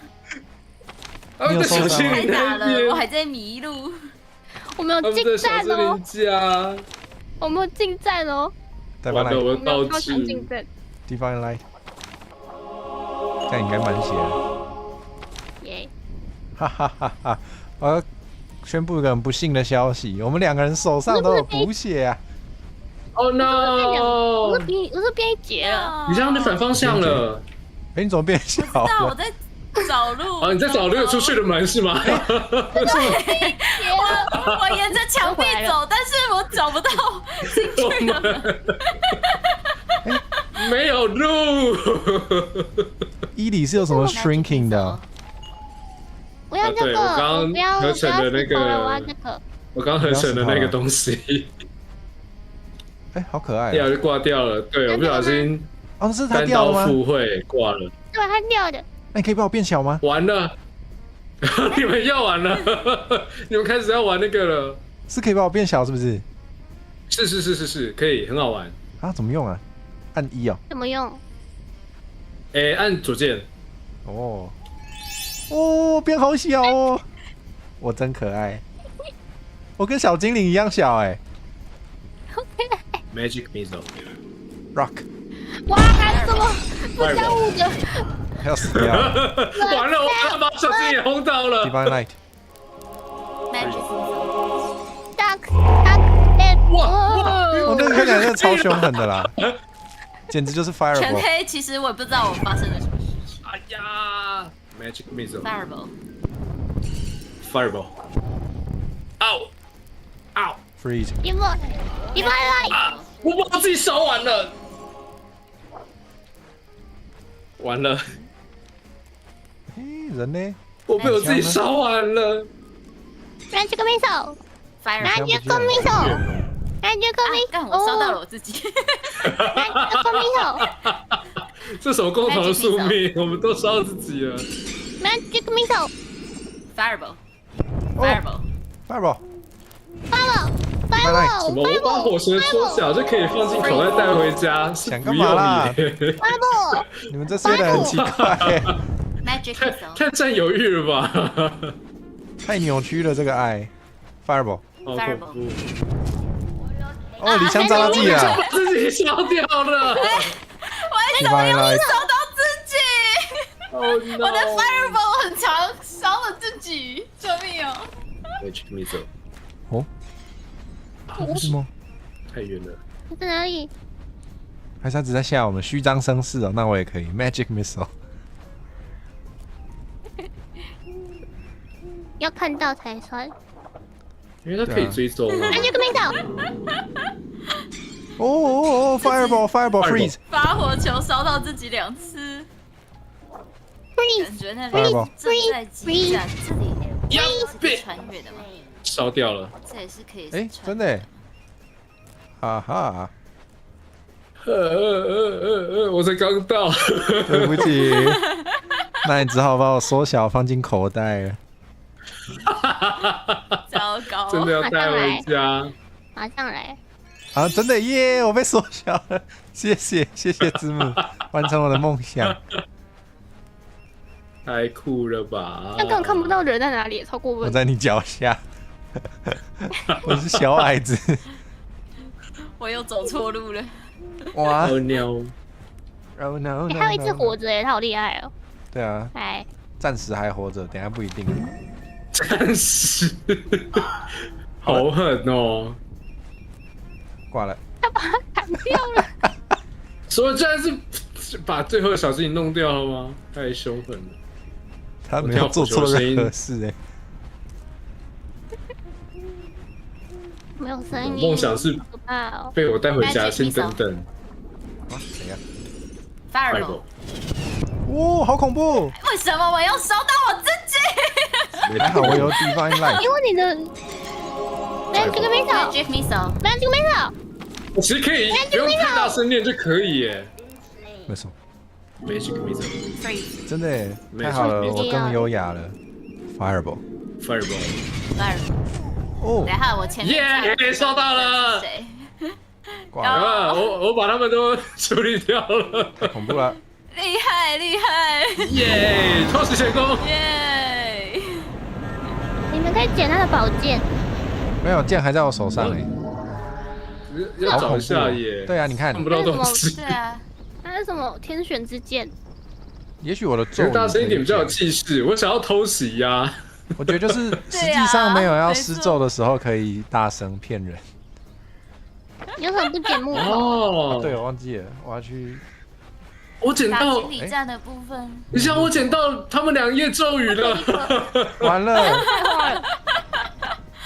Speaker 3: 你有受伤吗
Speaker 2: 太打了，我还在迷路。
Speaker 4: 我们有进站哦，
Speaker 1: 家，
Speaker 4: 我们有进站哦，
Speaker 3: 再把
Speaker 1: 我
Speaker 3: 来
Speaker 1: 倒
Speaker 4: 超强
Speaker 1: 置。
Speaker 4: 进站，
Speaker 3: Divine Light， 这样应该满血了。
Speaker 4: 耶！
Speaker 3: 哈哈哈哈！我要宣布一个很不幸的消息，我们2个人手上都有补血啊！
Speaker 1: Oh
Speaker 4: 我
Speaker 1: no！
Speaker 4: 是变一节了，
Speaker 1: 你这样就反方向了。
Speaker 3: 哎，你怎么变小了？
Speaker 2: 那我在找路。
Speaker 1: 哦，你在找那个出去的门是吗？
Speaker 2: 我沿着墙壁走，但是我找不到进去的门。
Speaker 1: 没有路。
Speaker 3: 伊里是有什么 shrinking 的？
Speaker 4: 我要这个，
Speaker 1: 对我刚刚
Speaker 4: 我不要
Speaker 1: 合成的那个
Speaker 4: 我要这个。
Speaker 1: 我刚合成的那个东西，
Speaker 3: 哎，好可爱
Speaker 1: 掉就挂掉了。对，我不小心
Speaker 3: 哦，是它
Speaker 1: 单刀
Speaker 3: 掉了吗？
Speaker 1: 赴会挂了，
Speaker 4: 对，它掉的。
Speaker 3: 那你可以帮我变小吗？
Speaker 1: 完了。你们要完了，你们开始要玩那个了。
Speaker 3: 是可以帮我变小是不是？
Speaker 1: 是，可以，很好玩。
Speaker 3: 啊，怎么用啊？按1哦。
Speaker 4: 怎么用？
Speaker 1: 哎，按左键。
Speaker 3: 哦，哦，变好小哦，我真可爱，我跟小精灵一样小哎。
Speaker 1: Magic Missile。
Speaker 3: Rock，
Speaker 4: 哇，怎么不像我的？
Speaker 3: 要死掉了。
Speaker 1: 完了，我要把小精灵也轰到了。
Speaker 3: Divine Light，
Speaker 4: Duck，
Speaker 1: 哇！
Speaker 3: 我那个看起来真的超凶狠的啦，简直就是
Speaker 2: 全
Speaker 3: Fireball。
Speaker 2: 黑，其实我也不知道我发生了什么事情。
Speaker 1: 哎呀 ，Magic Missile。
Speaker 2: Fireball，
Speaker 1: Fireball。Freeze，
Speaker 4: Divine Light，
Speaker 1: 啊！我把自己烧完了。完了，
Speaker 3: 嘿，人呢？
Speaker 1: 我被我自己烧完了。
Speaker 4: Magic Missile，
Speaker 2: Fireball，
Speaker 4: Magic
Speaker 2: 干，我烧到了我自己。
Speaker 4: Missile，
Speaker 1: 这什么共同的宿命？我们都烧自己了。
Speaker 4: Magic Missile，
Speaker 2: Fireball，
Speaker 3: Fireball，
Speaker 1: 什么？我把火舌缩小就可以放进口袋带回家，是
Speaker 3: 想
Speaker 1: 不
Speaker 3: 干嘛啦
Speaker 1: 要你。
Speaker 3: 你们这些人很奇怪，
Speaker 2: Magic Missile，
Speaker 1: 太占有欲了吧？
Speaker 3: 太扭曲了这个爱。Fireball，
Speaker 1: 好恐怖！
Speaker 3: 哦，李湘扎自己啊
Speaker 1: 把自己烧掉了。
Speaker 2: 我怎么
Speaker 3: ，Divine Light，
Speaker 2: 烧到自己？我的 Fireball 很强，烧了自己，救命哦！
Speaker 1: Magic Missile，
Speaker 3: 哦，为什么？
Speaker 1: 太远了。
Speaker 4: 在哪里？
Speaker 3: 还是他只在吓我们，虚张声势哦？那我也可以 Magic Missile。
Speaker 4: 要看到才算。
Speaker 1: 因为它可以追踪啊。
Speaker 4: Magic Missile，
Speaker 3: 哦 ，Fireball，Fireball Freeze，
Speaker 2: 把火球烧到自己2次，感觉那里
Speaker 3: Fireball
Speaker 2: 正在激战，这里是可以穿越的吗？
Speaker 1: 烧掉了。
Speaker 2: 这也是可以。
Speaker 3: 哎，真的耶，哈哈，
Speaker 1: 我才刚到。
Speaker 3: 对不起，那你只好把我缩小放进口袋了。
Speaker 2: 糟糕，
Speaker 1: 真的要带回家。
Speaker 4: 马上来。
Speaker 3: 啊，真的耶！我被缩小了，谢谢子母，完成我的梦想。
Speaker 1: 太酷了吧！
Speaker 4: 那根本看不到人在哪里，超过分。
Speaker 3: 我在你脚下，我是小矮子。
Speaker 2: 我又走错路了。
Speaker 3: 哇
Speaker 1: Oh no！
Speaker 3: ！Oh no！
Speaker 4: 还有一只活着耶，他好厉害哦。
Speaker 3: 对啊，
Speaker 4: 哎，
Speaker 3: 暂时还活着，等下不一定。
Speaker 1: 暂时，好狠哦！
Speaker 3: 挂了。
Speaker 4: 他把它砍掉了。
Speaker 1: 所以竟然是把最后的小精灵弄掉了吗？太凶狠了！
Speaker 3: 他没有做错任何事哎。
Speaker 4: 没有声音。
Speaker 1: 梦想是被我带回家，先等等。
Speaker 3: 啊，谁呀
Speaker 2: ？Fireball。
Speaker 3: 哇，好恐怖！
Speaker 2: 为什么我要烧到我自己？
Speaker 3: 还好我有 Divine Light。
Speaker 4: 因为你的 Magic Missile。Magic Missile。
Speaker 1: 我其实可以不用太大声念就可以耶。
Speaker 3: 为什么
Speaker 1: ？Magic Missile。
Speaker 3: 真的耶，太好了，我更优雅了。Fireball。
Speaker 2: 哦，等下我前面
Speaker 1: 耶，烧到了！
Speaker 2: 谁？
Speaker 1: 我把他们都处理掉了，
Speaker 3: 太恐怖了！
Speaker 2: 厉害！
Speaker 1: 耶，超时成功！
Speaker 2: 耶！
Speaker 4: 你们可以捡他的宝剑。
Speaker 3: 没有，剑还在我手上哎。
Speaker 1: 要找一下耶。
Speaker 3: 对啊，你看
Speaker 1: 看不到东西。
Speaker 2: 对啊，
Speaker 4: 它是什么天选之剑？
Speaker 3: 也许我的咒语
Speaker 1: 大声一点比较有气势。我想要偷袭呀。
Speaker 3: 我觉得就是实际上没有要施咒的时候可以大声骗人。
Speaker 4: 你为什么不捡木头？
Speaker 1: 哦，
Speaker 3: 对，我忘记了，我要去。
Speaker 1: 我捡到
Speaker 2: 经理站的部分。
Speaker 1: 你想我捡到他们2页咒语了。
Speaker 3: 完了。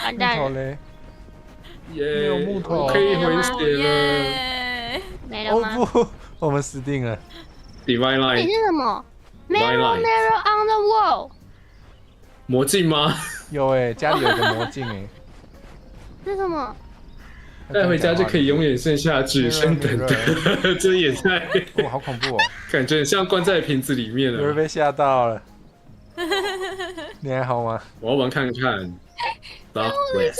Speaker 4: 完蛋了。
Speaker 3: 嘞？
Speaker 1: 没
Speaker 3: 有木头，
Speaker 1: 可以回血了。
Speaker 4: 没了吗？
Speaker 3: 哦不，我们死定了。
Speaker 1: Divine Light。
Speaker 4: 你是什么 ？Mirror on the wall。
Speaker 1: 魔镜吗？
Speaker 3: 有哎，家里有个魔镜哎。
Speaker 4: 是什么？
Speaker 1: 带回家就可以永远剩下只剩等的，这也太……
Speaker 3: 哇，好恐怖哦！
Speaker 1: 感觉很像关在瓶子里面了。
Speaker 3: 有人被吓到了。你还好吗？
Speaker 1: 我要玩看看。Dark Blast。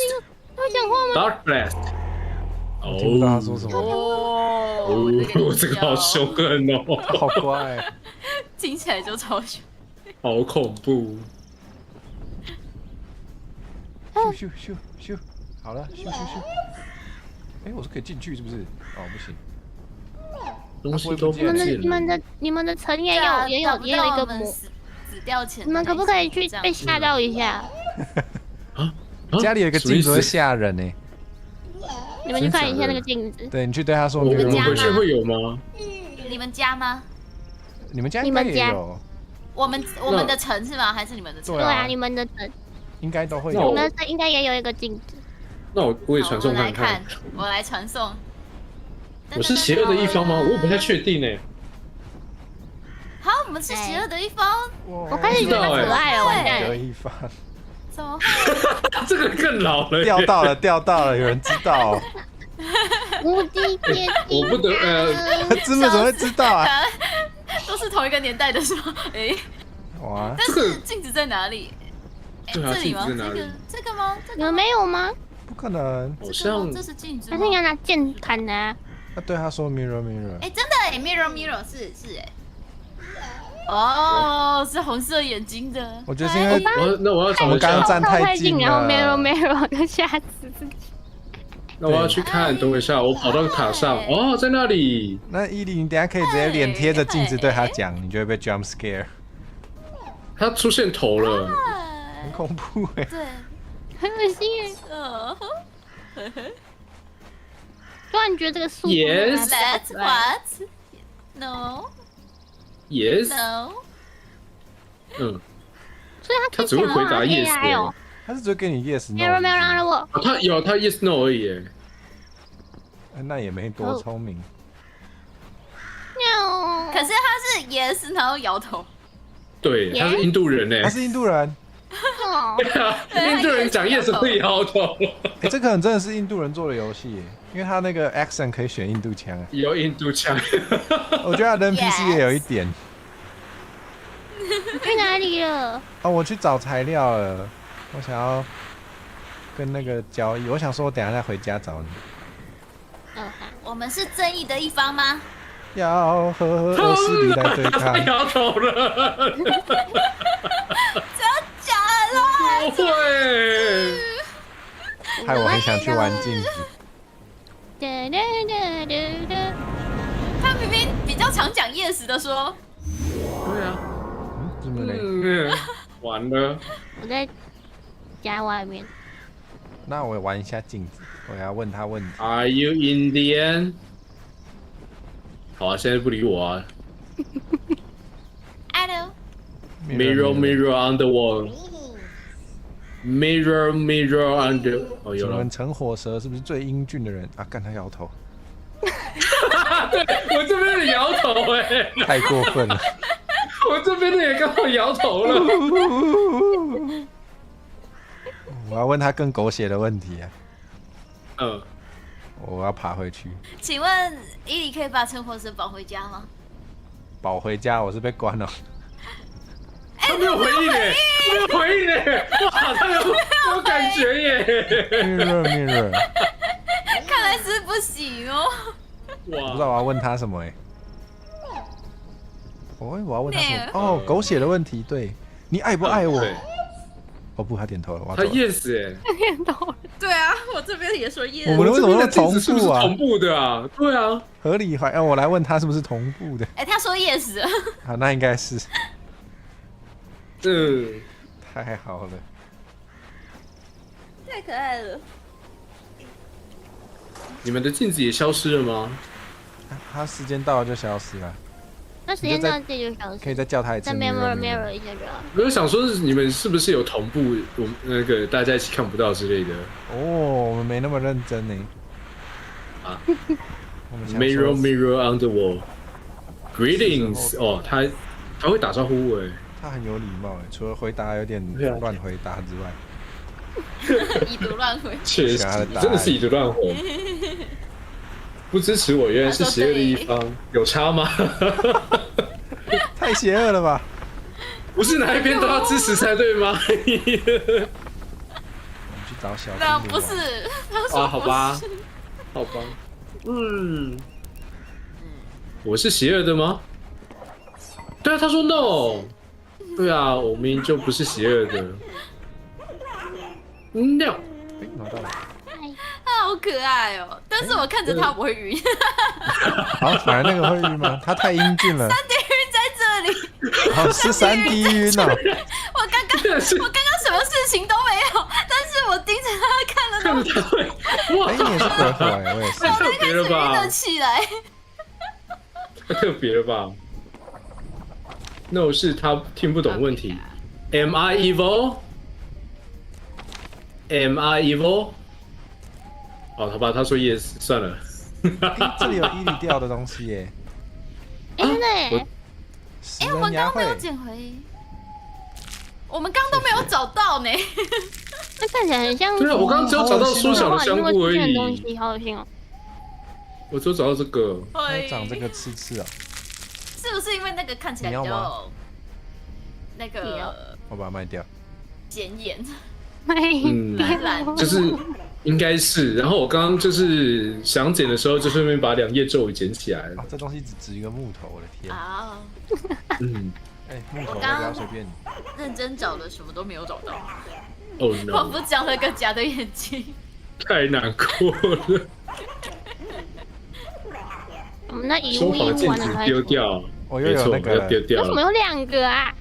Speaker 4: 会讲话吗
Speaker 1: ？Dark Blast。
Speaker 3: 我听不到他说什么。
Speaker 1: 哦，这个好凶狠哦！
Speaker 3: 好乖。
Speaker 2: 听起来就超凶。
Speaker 1: 好恐怖。
Speaker 3: 咻，好了，咻。哎，我是可以进去是不是？哦，不行。
Speaker 1: 东西都不见。
Speaker 4: 你们的城也有一个魔。
Speaker 2: 死掉前。
Speaker 4: 你们可不可以去被吓到一下？
Speaker 3: 家里有一个镜子会吓人呢。
Speaker 4: 你们去看一下那个镜子。
Speaker 3: 对，你去对他说。
Speaker 1: 我们回去会有吗？
Speaker 2: 你们家吗？
Speaker 3: 你们家应该也有。
Speaker 2: 我们的城是吗？还是你们的城？
Speaker 4: 对啊，你们的城
Speaker 3: 应该都会有。
Speaker 4: 我们的应该也有一个镜子。
Speaker 1: 那我也传送看看。
Speaker 2: 我来传送。
Speaker 1: 我是邪恶的一方吗？我也不太确定呢。
Speaker 2: 好，我们是邪恶的一方。
Speaker 4: 我开始觉得可爱了，完蛋。
Speaker 3: 邪恶一方。
Speaker 2: 怎么？
Speaker 1: 这个更老了。
Speaker 3: 掉到了，有人知道。
Speaker 4: 无敌铁
Speaker 1: 我不得
Speaker 3: 芝麻怎么会知道啊？
Speaker 2: 都是同一个年代的是吗？哎。
Speaker 3: 哇。
Speaker 2: 但是镜子在哪里？
Speaker 1: 对啊，
Speaker 2: 这里吗？这个吗？
Speaker 4: 你们没有吗？
Speaker 3: 不可能，
Speaker 1: 好像
Speaker 2: 这是镜子。
Speaker 4: 还是你要拿剑砍的啊？
Speaker 3: 对他说 mirror。
Speaker 2: 哎，真的哎 ，mirror 是哎。哦，是红色眼睛的。
Speaker 3: 我觉得是因为
Speaker 1: 我
Speaker 3: 们刚刚站太近了，
Speaker 4: 然后 mirror 就吓死自己。
Speaker 1: 那我要去看，等我一下，我跑到塔上，哦，在那里。
Speaker 3: 那伊利，你等下可以直接脸贴着镜子对他讲，你就会被 jump scare。
Speaker 1: 他出现头了，
Speaker 3: 很恐怖哎。
Speaker 2: 对，
Speaker 4: 很恶心哎。突然觉得这个速度
Speaker 2: Yes，that's what? No.
Speaker 1: Yes.
Speaker 2: No.
Speaker 4: 所以
Speaker 1: 他只会回答 yes
Speaker 4: 哦。
Speaker 3: 他是只会给你 yes no。
Speaker 4: 没有让了我。
Speaker 1: 他 yes no 而已。
Speaker 3: 那也没多聪明。
Speaker 2: 可是他是 yes， 然后摇头。
Speaker 1: 对，他是印度人哎。
Speaker 3: 他是印度人。
Speaker 1: 对啊，印度人讲 yes 会摇头。
Speaker 3: 这可能真的是印度人做的游戏，因为他那个 accent 可以选印度腔。
Speaker 1: 有印度腔。
Speaker 3: 我觉得他的 NPC 也有一点。
Speaker 4: 去哪里了？
Speaker 3: 哦，我去找材料了。我想要跟那个交易，我想说我等下再回家找你。
Speaker 2: 我们是正义的一方吗？
Speaker 3: 要和恶势力来对抗。
Speaker 1: 摇头了。
Speaker 2: 真的假的？
Speaker 1: 不会。
Speaker 3: 害我很想去玩镜子。
Speaker 2: 他明明比较常讲 yes 的说。
Speaker 1: 对啊。
Speaker 3: 怎么嘞？
Speaker 1: 完了。
Speaker 4: 我在家外面。
Speaker 3: 那我玩一下镜子，我要问他问题。
Speaker 1: Are you Indian？好啊，现在不理我啊。
Speaker 2: Hello。
Speaker 1: Mirror, mirror on the wall. Mirror, mirror on the. 哦，有了
Speaker 3: 请问。陈火蛇是不是最英俊的人啊？干他摇头，
Speaker 1: 对，我这边的摇头哎，
Speaker 3: 太过分了。
Speaker 1: 我这边的也刚好摇头了。
Speaker 3: 我要问他更狗血的问题啊！
Speaker 1: 嗯，
Speaker 3: 我要爬回去，
Speaker 2: 请问伊里可以把陈火蛇保回家吗？
Speaker 3: 保回家，我是被关了。
Speaker 1: 他没有回应哎，没有回应哎，哇，他有感觉耶。
Speaker 3: Mirror mirror，
Speaker 2: 看来是不行哦。
Speaker 3: 我不知
Speaker 1: 哇，
Speaker 3: 道我要问他什么哎。我要问他什么？
Speaker 2: 那
Speaker 3: 哦，狗血的问题，对你爱不爱我？
Speaker 1: 对
Speaker 3: 哦不，他点头了，我要
Speaker 1: 他
Speaker 3: 走了。
Speaker 1: yes 哎，
Speaker 4: 念到了，
Speaker 2: 对啊，我这边也说 yes。
Speaker 3: 我们为什么那么
Speaker 1: 这边的镜子是
Speaker 3: 同步啊？
Speaker 1: 不是同步的啊？对啊，
Speaker 3: 合理怀，我来问他是不是同步的？
Speaker 2: 哎，他说 yes。
Speaker 3: 好，那应该是。
Speaker 1: 嗯，
Speaker 3: 太好了，
Speaker 2: 太可爱了。
Speaker 1: 你们的镜子也消失了吗？
Speaker 3: 他时间到了就消失了，
Speaker 4: 那时间到这就消失，
Speaker 3: 可以再叫他一次
Speaker 4: 再
Speaker 3: mirror
Speaker 4: mirror 一下就好。
Speaker 1: 我就想说，你们是不是有同步？我那个大家一起看不到之类的
Speaker 3: 哦，我们没那么认真呢。
Speaker 1: 啊
Speaker 3: 我们想说
Speaker 1: ？Mirror, mirror on the wall. Greetings. 哦，他会打招呼哎。
Speaker 3: 他很有礼貌哎，除了回答有点
Speaker 1: 对啊
Speaker 3: 乱回答之外，
Speaker 2: 已读乱回。
Speaker 1: 确实，
Speaker 3: 瞎的答案
Speaker 1: 真的是以毒乱回。不支持我，原来是邪恶的一方，有差吗？
Speaker 3: 太邪恶了吧？
Speaker 1: 不是哪一边都要支持才对吗？
Speaker 3: 我们去找小
Speaker 2: 那
Speaker 3: 精灵
Speaker 2: 不是
Speaker 3: 玩，
Speaker 2: 他说
Speaker 1: 啊，好吧，好吧，嗯，我是邪恶的吗？对啊，他说 no。对啊，我明明就不是邪恶的。No。
Speaker 3: 哎，拿到了。
Speaker 2: 他好可爱哦，但是我看着他我会晕。
Speaker 3: 好，反而那个会晕吗？他太英俊了。
Speaker 2: 晕在这里，
Speaker 3: 哦，是3D 晕哦。
Speaker 2: 我刚刚什么事情都没有，但是我盯着他看了那么
Speaker 1: 看着他会，哇
Speaker 3: 哎，，你也是鬼火哎，我也是。
Speaker 1: 太特别了
Speaker 2: 晕
Speaker 1: 吧
Speaker 2: 了？起来。
Speaker 1: 太特别了吧？No， 是他听不懂问题。Am I evil? Am I evil? 哦，好吧，他说 yes， 算了。
Speaker 3: 哎，这里有伊里掉的东西耶。
Speaker 4: 哎，真的
Speaker 1: 我
Speaker 4: 耶，
Speaker 3: 食
Speaker 2: 我
Speaker 3: 人牙会
Speaker 2: 们刚刚没有捡回，我们刚刚都没有找到呢。
Speaker 4: 这看起来很像。
Speaker 1: 对啊，我刚刚只有找到缩小的香菇而已。
Speaker 4: 东西好恶心哦。
Speaker 1: 我只有找到这个。
Speaker 3: 会长这个刺刺哦。
Speaker 2: 是不是因为那个看起来比
Speaker 3: 你要吗
Speaker 2: 较那个
Speaker 3: 我把它卖掉。
Speaker 2: 显眼？
Speaker 1: 嗯
Speaker 2: 蓝
Speaker 1: 就是应该是。然后我刚刚就是想捡的时候，就顺便把2页咒语捡起来了
Speaker 3: 啊，。这东西只值一个木头，我的天！
Speaker 2: 啊，
Speaker 1: 嗯，
Speaker 3: 哎，木头要不要随便？
Speaker 2: 认真找了，什么都没有找到，
Speaker 1: 哦
Speaker 2: 仿
Speaker 1: no，
Speaker 2: 佛长了个假的眼睛。
Speaker 1: 太难过了。
Speaker 4: 我们那遗
Speaker 1: 收
Speaker 4: 物一
Speaker 1: 好的镜子
Speaker 4: 玩的开始。
Speaker 1: 丢掉，
Speaker 3: 我又
Speaker 1: 没错，
Speaker 3: 有那个
Speaker 1: 要丢掉了。
Speaker 4: 为什么有2个啊？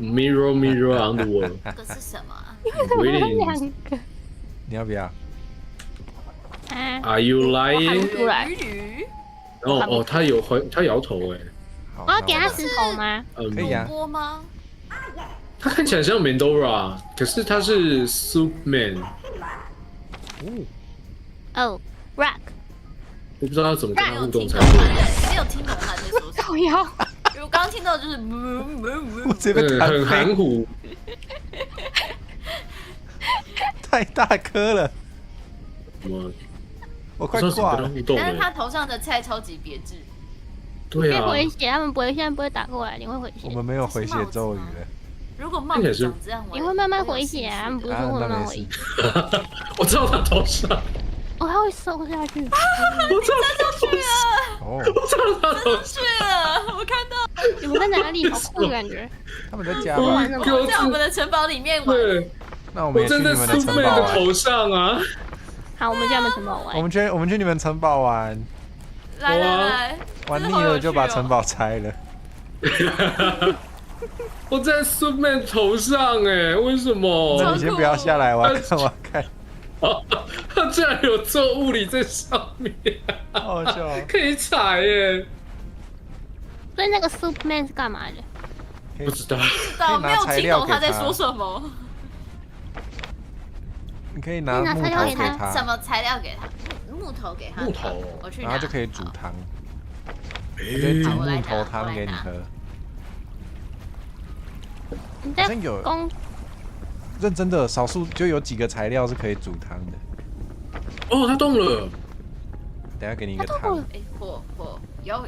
Speaker 1: Mirror, mirror on the wall.
Speaker 2: 这是什么啊？
Speaker 4: 为什么有
Speaker 1: Greetings.
Speaker 4: 2个？
Speaker 3: 你要不要？
Speaker 4: 啊，
Speaker 1: Are you
Speaker 4: 我
Speaker 1: lying?
Speaker 4: 喊出来。
Speaker 2: 驴
Speaker 1: 哦，他摇头哎。
Speaker 3: 好，
Speaker 4: 我要给他
Speaker 3: 那
Speaker 4: 石头吗？
Speaker 3: 可以啊。
Speaker 2: 波吗？
Speaker 1: 他看起来像 Mandora，可是他是 Superman，
Speaker 4: 哦，rock，
Speaker 1: 我不知道他怎么跟他
Speaker 2: 没有
Speaker 1: 互动
Speaker 2: 听懂
Speaker 1: 才对。
Speaker 2: 没有听懂他在说什么。
Speaker 4: 靠腰。
Speaker 2: 因为我刚刚听到的就是
Speaker 3: 我直接被弹
Speaker 1: 很含
Speaker 3: 飞，
Speaker 1: 糊。
Speaker 3: 太大颗了，
Speaker 1: 我
Speaker 3: 我
Speaker 1: 不知道怎么
Speaker 3: 快挂了。
Speaker 1: 跟他互动了。
Speaker 2: 但是他头上的菜超级别致。
Speaker 1: 对啊，
Speaker 4: 可以回血，他们不会，现在不会打过来，你会回血，
Speaker 3: 我们没有回血咒语了。
Speaker 2: 如果帽子长这样，
Speaker 4: 你会慢慢回血啊，他们不是说会慢慢回血，
Speaker 1: 我知道他头上，
Speaker 4: 哦，他会收下去。
Speaker 1: 我知道他头上，
Speaker 3: 哦，
Speaker 1: 我知道他头上。
Speaker 2: 去了，我看到
Speaker 4: 你们在哪里？好酷的感觉。
Speaker 3: 他们在家吗？
Speaker 4: 玩什么？
Speaker 1: 我
Speaker 2: 在我们的城堡里面玩。
Speaker 1: 对，
Speaker 3: 那我们
Speaker 1: 我站在
Speaker 3: 也去你们的
Speaker 1: Superman
Speaker 3: 城堡玩。
Speaker 1: 的头上啊。
Speaker 4: 好，我们去他们城堡玩。
Speaker 3: 我们去你们城堡玩，
Speaker 2: 来来来，
Speaker 3: 玩腻了就把城堡拆了。
Speaker 1: 我在 Superman 头上哎，为什么？
Speaker 3: 那你先不要下来，我要看，我要看。
Speaker 1: 他竟然有做物理在上面，
Speaker 3: 好好笑哦。
Speaker 1: 可以踩耶！
Speaker 4: 所以那个 Superman 是干嘛的？
Speaker 1: 不知道，
Speaker 2: 没有听懂他在说什么。
Speaker 3: 你可以拿木头给他，
Speaker 2: 什么材料给他？木头给他。
Speaker 1: 木头，
Speaker 2: 我去拿。
Speaker 3: 然后就可以煮汤。我就煮木头汤给你喝。好像有。认真的，少数就有几个材料是可以煮汤的。
Speaker 1: 哦，它动了。
Speaker 3: 等下给你一个汤。
Speaker 2: 哎，有，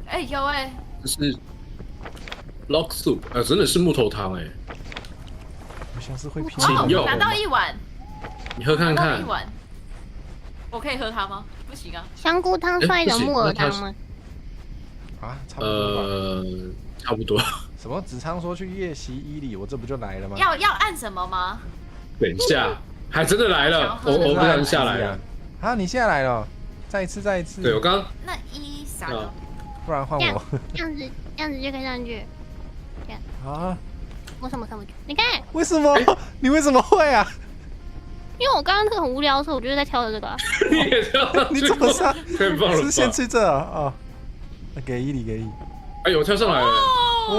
Speaker 2: 哎有哎。
Speaker 1: 这是 log soup， 真的是木头汤哎。
Speaker 3: 好像是会拼。
Speaker 2: 拿到1碗。
Speaker 1: 你喝看看。
Speaker 2: 1碗。我可以喝它吗？不行啊。
Speaker 4: 香菇汤算一种木耳汤吗？
Speaker 3: 啊，差不多。
Speaker 1: 差不多。
Speaker 3: 什么？子昌说去夜袭伊犁，我这不就来了吗？
Speaker 2: 要按什么吗？
Speaker 1: 等一下，还真的来了，我不小心下来了。
Speaker 3: 啊，你下来了，再一次。
Speaker 1: 对，我刚。
Speaker 2: 那1啥的？
Speaker 3: 不然换我。
Speaker 4: 这样子就可以上去。
Speaker 3: 啊？
Speaker 4: 我怎么上不去？你看。
Speaker 3: 为什么？你为什么会啊？
Speaker 4: 因为我刚刚这个很无聊的时候，我就在挑这个。
Speaker 1: 你也跳上去？
Speaker 3: 你怎么上？
Speaker 1: 太棒了！
Speaker 3: 是先去这啊？给伊犁。
Speaker 1: 哎呦，跳上来了，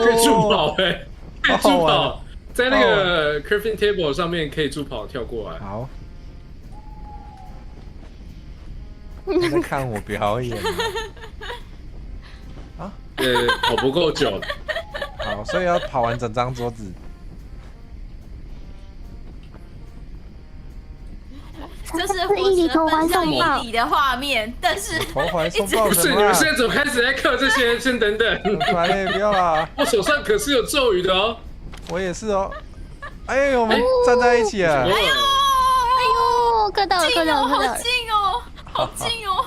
Speaker 1: 可以助跑哎，可以助跑，在那个 crafting table 上面可以助跑跳过来。
Speaker 3: 好，你在看我表演啊？
Speaker 1: 跑不够久。
Speaker 3: 好，所以要跑完整张桌子。
Speaker 2: 这是火车奔向伊犁的画面，但是
Speaker 3: 投怀送抱。
Speaker 1: 不是，你们现在怎么开始在刻这些？先等等。
Speaker 3: 不要啦！
Speaker 1: 我手上可是有咒语的哦。
Speaker 3: 我也是哦。哎，我们站在一起啊！
Speaker 4: 哎呦，磕到了！
Speaker 2: 好近哦，好近哦！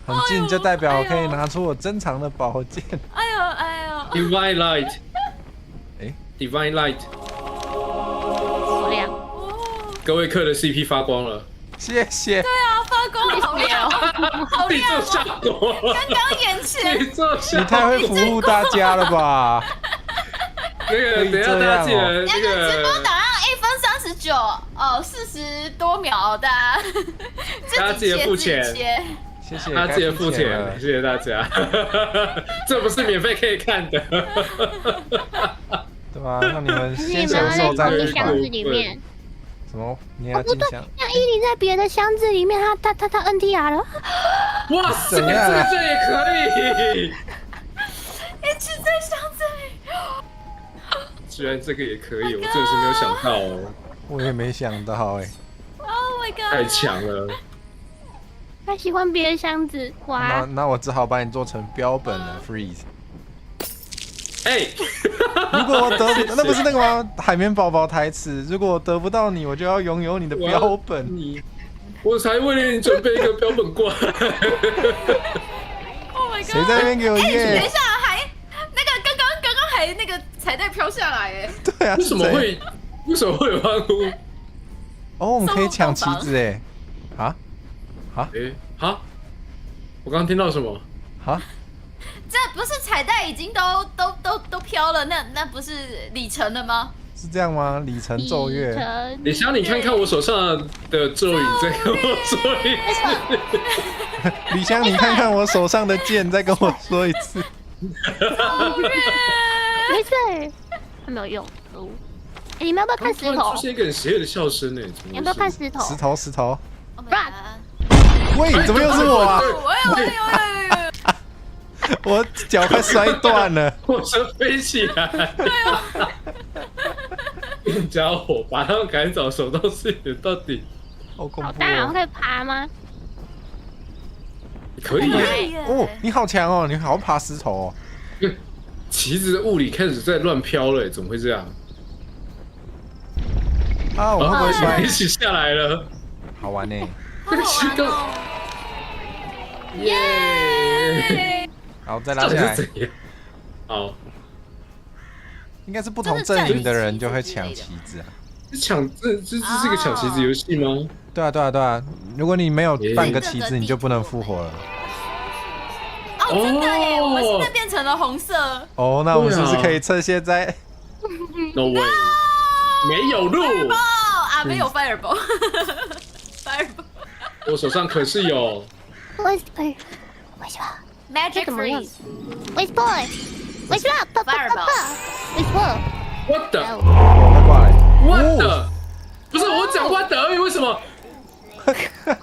Speaker 3: 很近就代表我可以拿出我珍藏的宝剑。
Speaker 2: 哎呦
Speaker 1: ！Divine Light。Divine Light。
Speaker 4: 好亮。
Speaker 1: 各位刻的 CP 发光了。
Speaker 3: 谢谢。
Speaker 2: 对啊，发光好亮，好亮！
Speaker 1: 你做效果，
Speaker 2: 刚刚眼前。
Speaker 3: 你太会服务大家了吧？
Speaker 1: 那个，等一下大家记得那个
Speaker 2: 直播档案1分39哦，40多秒的，
Speaker 1: 大家记得付钱，
Speaker 3: 谢谢，
Speaker 1: 大家记得付钱，谢谢大家。这不是免费可以看的。
Speaker 3: 对吧？那你们先享受在
Speaker 4: 箱子里面。
Speaker 3: 什么？你要进箱？
Speaker 4: 像伊犁在别的箱子里面，他 NTR 了。
Speaker 1: 哇塞，这个也可以。
Speaker 2: 一直在箱子里。
Speaker 1: 居然这个也可以，我真的是没有想到哦。
Speaker 3: 我也没想到哎。
Speaker 2: Oh my god！
Speaker 1: 太强了。
Speaker 4: 他喜欢别的箱子，哇！
Speaker 3: 那我只好把你做成标本了 ，freeze。
Speaker 1: 哎，
Speaker 3: 如果我得不，那不是那个吗？海绵宝宝台词，如果我得不到你，我就要拥有你的标本。
Speaker 1: 我才为了你准备一个标本罐。
Speaker 2: Oh my god！
Speaker 3: 谁在那边给我耶？
Speaker 2: 等一下，还那个刚刚还那个彩带飘下来哎。
Speaker 3: 对啊，
Speaker 1: 为什么会有欢呼？
Speaker 3: 哦，我们可以抢旗子哎。
Speaker 1: 我刚刚听到什么？
Speaker 2: 这不是彩带已经都飘了，那不是里程了吗？
Speaker 3: 是这样吗？里程奏乐。
Speaker 1: 李翔，你看看我手上的咒语，再跟我说一次。
Speaker 3: 李翔，你看看我手上的剑，再跟我说一次。
Speaker 4: 没事，还没有用。你们要不要看石头？
Speaker 1: 出现一个很邪恶的笑声呢。
Speaker 4: 你要不要看石头？
Speaker 3: 石头。
Speaker 2: 喂，
Speaker 3: 怎么又是我啊？我脚快摔断了，
Speaker 1: 火车飞起来。家伙，把他们赶走，手动视野到底
Speaker 3: 好恐怖！
Speaker 4: 好大，我可以爬吗？
Speaker 1: 可以
Speaker 3: 哦，你好强哦，你好会爬石头哦。
Speaker 1: 旗子的物理开始在乱飘了，怎么会这样？
Speaker 3: 啊，我会不会摔？
Speaker 1: 一起下来了，
Speaker 3: 好玩呢。
Speaker 2: 耶！
Speaker 3: 好，再拉下来。
Speaker 1: 好，
Speaker 3: 应该是不同阵营的人就会抢旗子啊。
Speaker 1: 这是一个抢旗子游戏吗？
Speaker 3: 对啊，如果你没有半个旗子，你就不能复活了。
Speaker 2: 哦，真的耶！我们现在变成了红色。
Speaker 3: 哦，那我们是不是可以趁现在
Speaker 1: ？No way！ 没有路
Speaker 2: 啊，没有 fireball。
Speaker 1: 我手上可是有。
Speaker 4: 为什么？
Speaker 2: Magic
Speaker 4: 怎么样
Speaker 2: freeze，
Speaker 4: ？Wait boy，Wait up，Wait boy，
Speaker 1: What the
Speaker 3: 快过来！
Speaker 1: What the？不是我讲 What the 而已，为什么？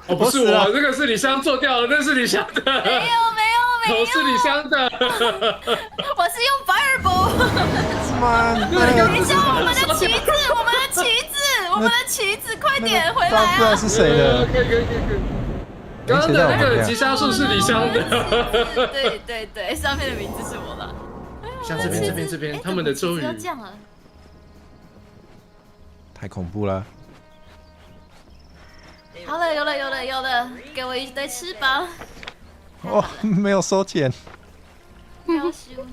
Speaker 1: 哦，不是
Speaker 3: 我死了
Speaker 1: 我，这个是李湘做掉了，那是李湘的，头是李湘的。
Speaker 2: 我是用 fireball。
Speaker 3: 妈
Speaker 1: 那你刚
Speaker 2: 等一下，我们的旗帜，我们的旗帜，我们的旗帜，快点回
Speaker 3: 不
Speaker 2: 来啊！
Speaker 3: 知道是谁的？
Speaker 1: 可以。刚刚的那个吉祥树是李湘的。
Speaker 2: 对，上面的名字是我的。
Speaker 1: 像这边，他们的咒语
Speaker 2: 要这样了。
Speaker 3: 太恐怖了！
Speaker 2: 好了，有了，给我一堆翅膀。
Speaker 3: 哦，没有收钱。
Speaker 2: 要修。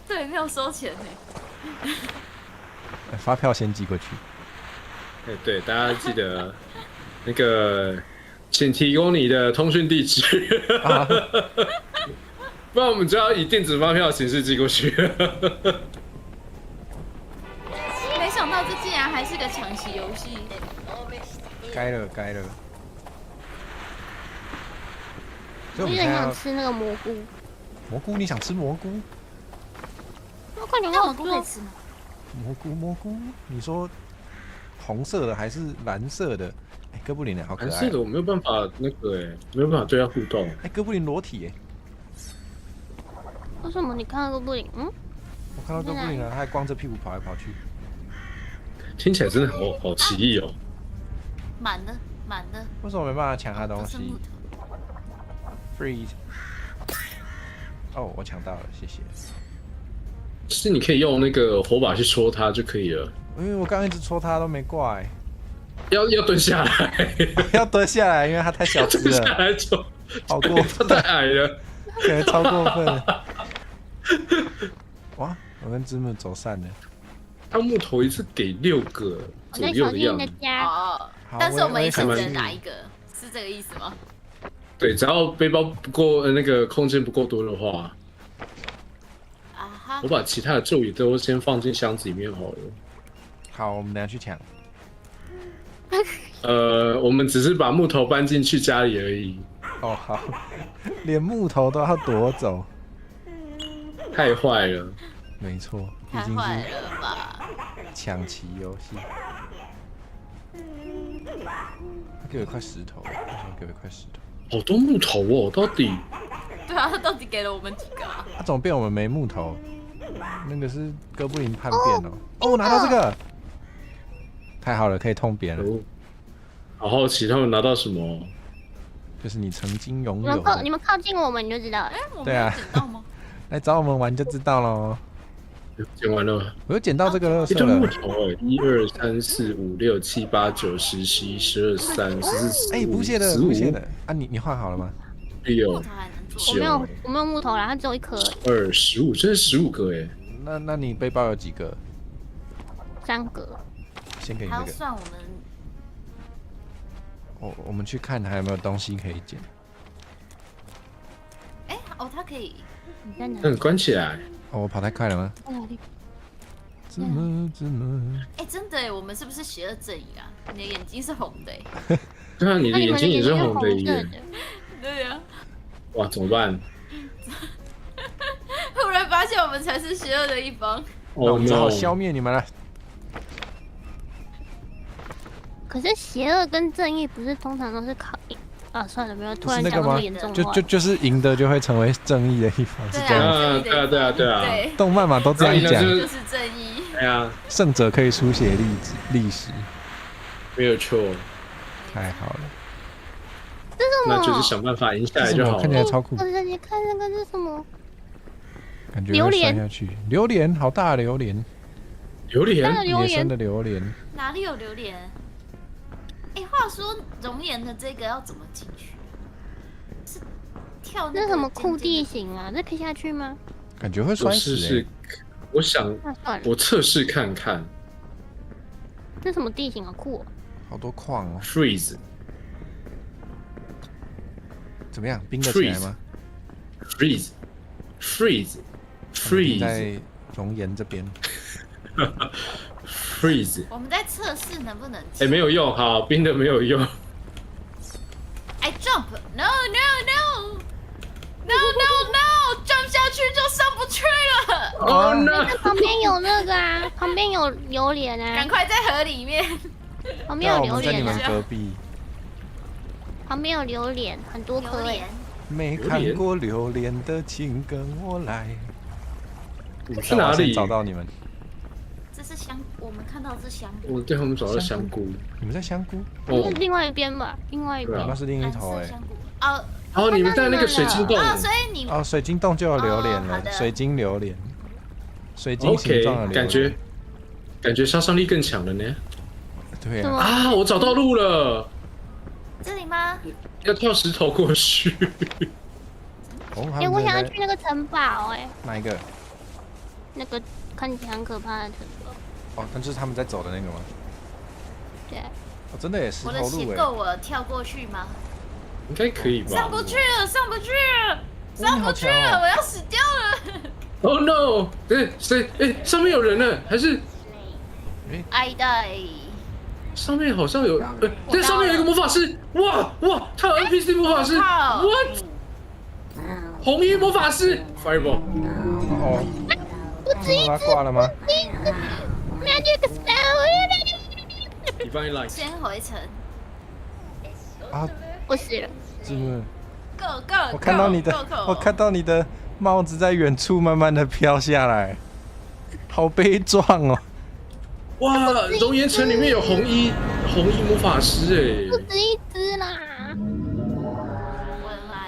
Speaker 2: 对，没有收钱呢。
Speaker 3: 发票先寄过去。
Speaker 1: 对，大家记得那个，请提供你的通讯地址，不然我们就要以电子发票的形式寄过去。
Speaker 2: 没想到这竟然还是个抢袭游戏。
Speaker 3: 该了。所以我们
Speaker 4: 我有点
Speaker 3: 现在要
Speaker 4: 想吃那个蘑菇。
Speaker 3: 蘑菇，你想吃蘑菇？
Speaker 4: 我快点
Speaker 2: 那
Speaker 4: 给我做。
Speaker 2: 蘑菇可以吃吗？
Speaker 3: 蘑菇，你说红色的还是蓝色的？哎，哥布林好可爱。
Speaker 1: 蓝色的我没有办法那个没有办法对它互动。
Speaker 3: 哎，哥布林裸体
Speaker 4: 为什么你看到哥布林？
Speaker 3: 我看到哥布林了，他还光着屁股跑来跑去。
Speaker 1: 听起来真的好奇异哦。
Speaker 2: 满的。
Speaker 3: 为什么没办法抢他东西
Speaker 2: 都是木头。
Speaker 3: ？Freeze！ 哦，我抢到了，谢谢。
Speaker 1: 是你可以用那个火把去戳它就可以了。
Speaker 3: 因为我刚刚一直戳他都没挂，哎，
Speaker 1: 要蹲下来，
Speaker 3: 要蹲下来，因为他太小只
Speaker 1: 蹲下
Speaker 3: 了，
Speaker 1: 来就
Speaker 3: 好过
Speaker 1: 它
Speaker 3: 分，
Speaker 1: 太矮了。
Speaker 3: 感觉超过分。哇，我跟芝木走散了。
Speaker 1: 它木头一次给6个
Speaker 4: 我
Speaker 1: 左右的
Speaker 4: 在小精灵的
Speaker 1: 样子。
Speaker 4: 家。
Speaker 2: 哦，
Speaker 3: 好
Speaker 2: 但是我们一次
Speaker 3: 也
Speaker 2: 只能拿一个，是这个意思吗？
Speaker 1: 对，只要背包不够，那个空间不够多的话，
Speaker 2: 啊哈
Speaker 1: 我，把其他的咒语都先放进箱子里面好了。
Speaker 3: 好，我们等下去抢。
Speaker 1: 我们只是把木头搬进去家里而已，
Speaker 3: 哦，好，连木头都要夺走，
Speaker 1: 太坏了。
Speaker 3: 没错，毕竟
Speaker 2: 太坏
Speaker 3: 是
Speaker 2: 了吧？
Speaker 3: 抢旗游戏。他给我一块石头，为什么给我一块石头？
Speaker 1: 好多木头哦，到底
Speaker 2: 对啊，他到底给了我们几个啊？
Speaker 3: 他怎么变我们没木头？那个是哥布林叛变哦。哦，我拿到这个，太好了，可以通别人了。
Speaker 1: 哦，好好奇他们拿到什么？
Speaker 3: 就是你曾经拥
Speaker 4: 你
Speaker 3: 有的。
Speaker 4: 们你们靠近我们你就知道了。
Speaker 2: 我
Speaker 3: 对啊
Speaker 2: 没有捡到吗？
Speaker 3: 来找我们玩就知道喽。
Speaker 1: 捡完了，
Speaker 3: 我又捡到这个垃圾
Speaker 1: 一堆木
Speaker 3: 了。
Speaker 1: 头哎，1、2、3、4、5、6、7、8、9、10、11、12、13、14、
Speaker 3: 哎，不屑的，不屑的。啊，你换好了吗？
Speaker 2: 木
Speaker 1: 6、
Speaker 2: 头还能做
Speaker 1: 9
Speaker 4: 我没有我没有木头啦，它只有一颗而已，
Speaker 1: 2、15，真是15个哎。
Speaker 3: 那你背包有几个？
Speaker 4: 3个。
Speaker 2: 还要
Speaker 3: 先给你这个。
Speaker 2: 算我们
Speaker 3: 我们去看还有没有东西可以捡。
Speaker 2: 哦，它可以
Speaker 4: 你在哪？
Speaker 1: 关起来。
Speaker 3: 哦，我跑太快了吗？
Speaker 4: 在哪里？
Speaker 3: 怎么？
Speaker 2: 真的耶，我们是不是邪恶正义啊？你的眼睛是红的耶。
Speaker 1: 对啊，你的眼睛也是红的
Speaker 4: 色
Speaker 1: 耶。
Speaker 4: 的。
Speaker 2: 对呀。
Speaker 1: 哇，怎么办？
Speaker 2: 忽然发现我们才是邪恶的一方。
Speaker 3: 那我们只好
Speaker 1: no
Speaker 3: 消灭你们了。
Speaker 4: 可是邪恶跟正义不是通常都是靠啊？算了，不要突然讲那
Speaker 3: 是那个吗
Speaker 4: 么严重的话。
Speaker 3: 就是赢的就会成为正义的一方，是
Speaker 2: 对
Speaker 3: 这样。
Speaker 2: 啊，
Speaker 1: 对啊对啊对啊
Speaker 2: 对，
Speaker 3: 动漫嘛都这样讲，
Speaker 2: 就是正义。
Speaker 1: 哎呀，
Speaker 3: 胜者可以书写历史，
Speaker 1: 没有错，
Speaker 3: 太好了。
Speaker 4: 这是什么？
Speaker 1: 那就是想办法赢下来
Speaker 3: 这是什么？
Speaker 1: 就好了。
Speaker 3: 看起来超酷
Speaker 4: 可，是你看那个是什么？
Speaker 3: 感觉会摔下去。榴莲，好大的榴莲，
Speaker 1: 榴莲
Speaker 4: 那榴莲
Speaker 3: 野生的榴莲。
Speaker 2: 哪里有榴莲？话说熔岩的这个要怎么进去？是跳那个
Speaker 4: 这是什么酷
Speaker 2: 尖尖的？
Speaker 4: 地形啊？这可以下去吗？
Speaker 3: 感觉会
Speaker 1: 我
Speaker 3: 摔死
Speaker 1: 试试，我想
Speaker 4: 那算了，
Speaker 1: 我测试看看。
Speaker 4: 这什么地形啊？酷哦！
Speaker 3: 好多矿哦。
Speaker 1: Freeze
Speaker 3: 怎么样？冰得起来吗？
Speaker 1: freeze freeze
Speaker 3: 我们
Speaker 1: freeze
Speaker 3: 在熔岩这边。
Speaker 1: freeze。
Speaker 2: 我们在测试能不能
Speaker 1: 哎，没有用，好，冰的没有用。
Speaker 2: I jump no no no No， 撞下去就上不去了。
Speaker 1: 哦那
Speaker 4: 旁边有那个啊，旁边有榴莲啊，
Speaker 2: 赶快在河里面。
Speaker 4: 旁边有榴
Speaker 3: 我们在你们
Speaker 4: 莲啊，
Speaker 3: 隔壁，
Speaker 4: 旁边有榴莲，很多颗哎。
Speaker 3: 没看过榴莲的请跟我来。
Speaker 1: 去哪里？
Speaker 3: 找到你们。
Speaker 2: 这是香，我们看到是香菇。
Speaker 1: 我对他们找到香菇。
Speaker 3: 你们在香菇？
Speaker 4: 是另外一边吧，另外一边。
Speaker 3: 那是另一头哎。
Speaker 2: 哦。
Speaker 1: 哦，你们在那个水晶洞。
Speaker 2: 所以你
Speaker 3: 哦，水晶洞就有榴莲了，水晶榴莲，水晶形状的榴莲。
Speaker 1: 感觉杀伤力更强了呢。
Speaker 3: 对啊。
Speaker 1: 啊，我找到路了。
Speaker 2: 这里吗？
Speaker 1: 要跳石头过去。
Speaker 4: 哎，我想要去那个城堡哎。
Speaker 3: 哪一个？
Speaker 4: 那个看起来很可怕的城堡。
Speaker 3: 哦，那就是他们在走的那个吗？
Speaker 4: 对。
Speaker 3: 哦，真的也是。
Speaker 2: 我的血够我跳过去吗？
Speaker 1: 应该可以吧？
Speaker 2: 上不去了，上不去了，上不去了，我要死掉了。
Speaker 1: Oh no！ 谁？上面有人呢？还是？
Speaker 2: 爱戴。
Speaker 1: 上面好像有，这上面有一个魔法师，哇，他有 NPC 魔法师 ，what？ 红衣魔法师 ，Fireball。
Speaker 3: 哦，
Speaker 4: 不止一只，
Speaker 3: 挂了吗？
Speaker 2: 先回城。
Speaker 3: 啊，
Speaker 4: 不是了。
Speaker 3: 是不是？
Speaker 2: 我
Speaker 3: 看到你的帽子在远处慢慢的飘下来，好悲壮哦。
Speaker 1: 哇，熔岩城里面有红衣魔法师哎，
Speaker 4: 不止一只啦，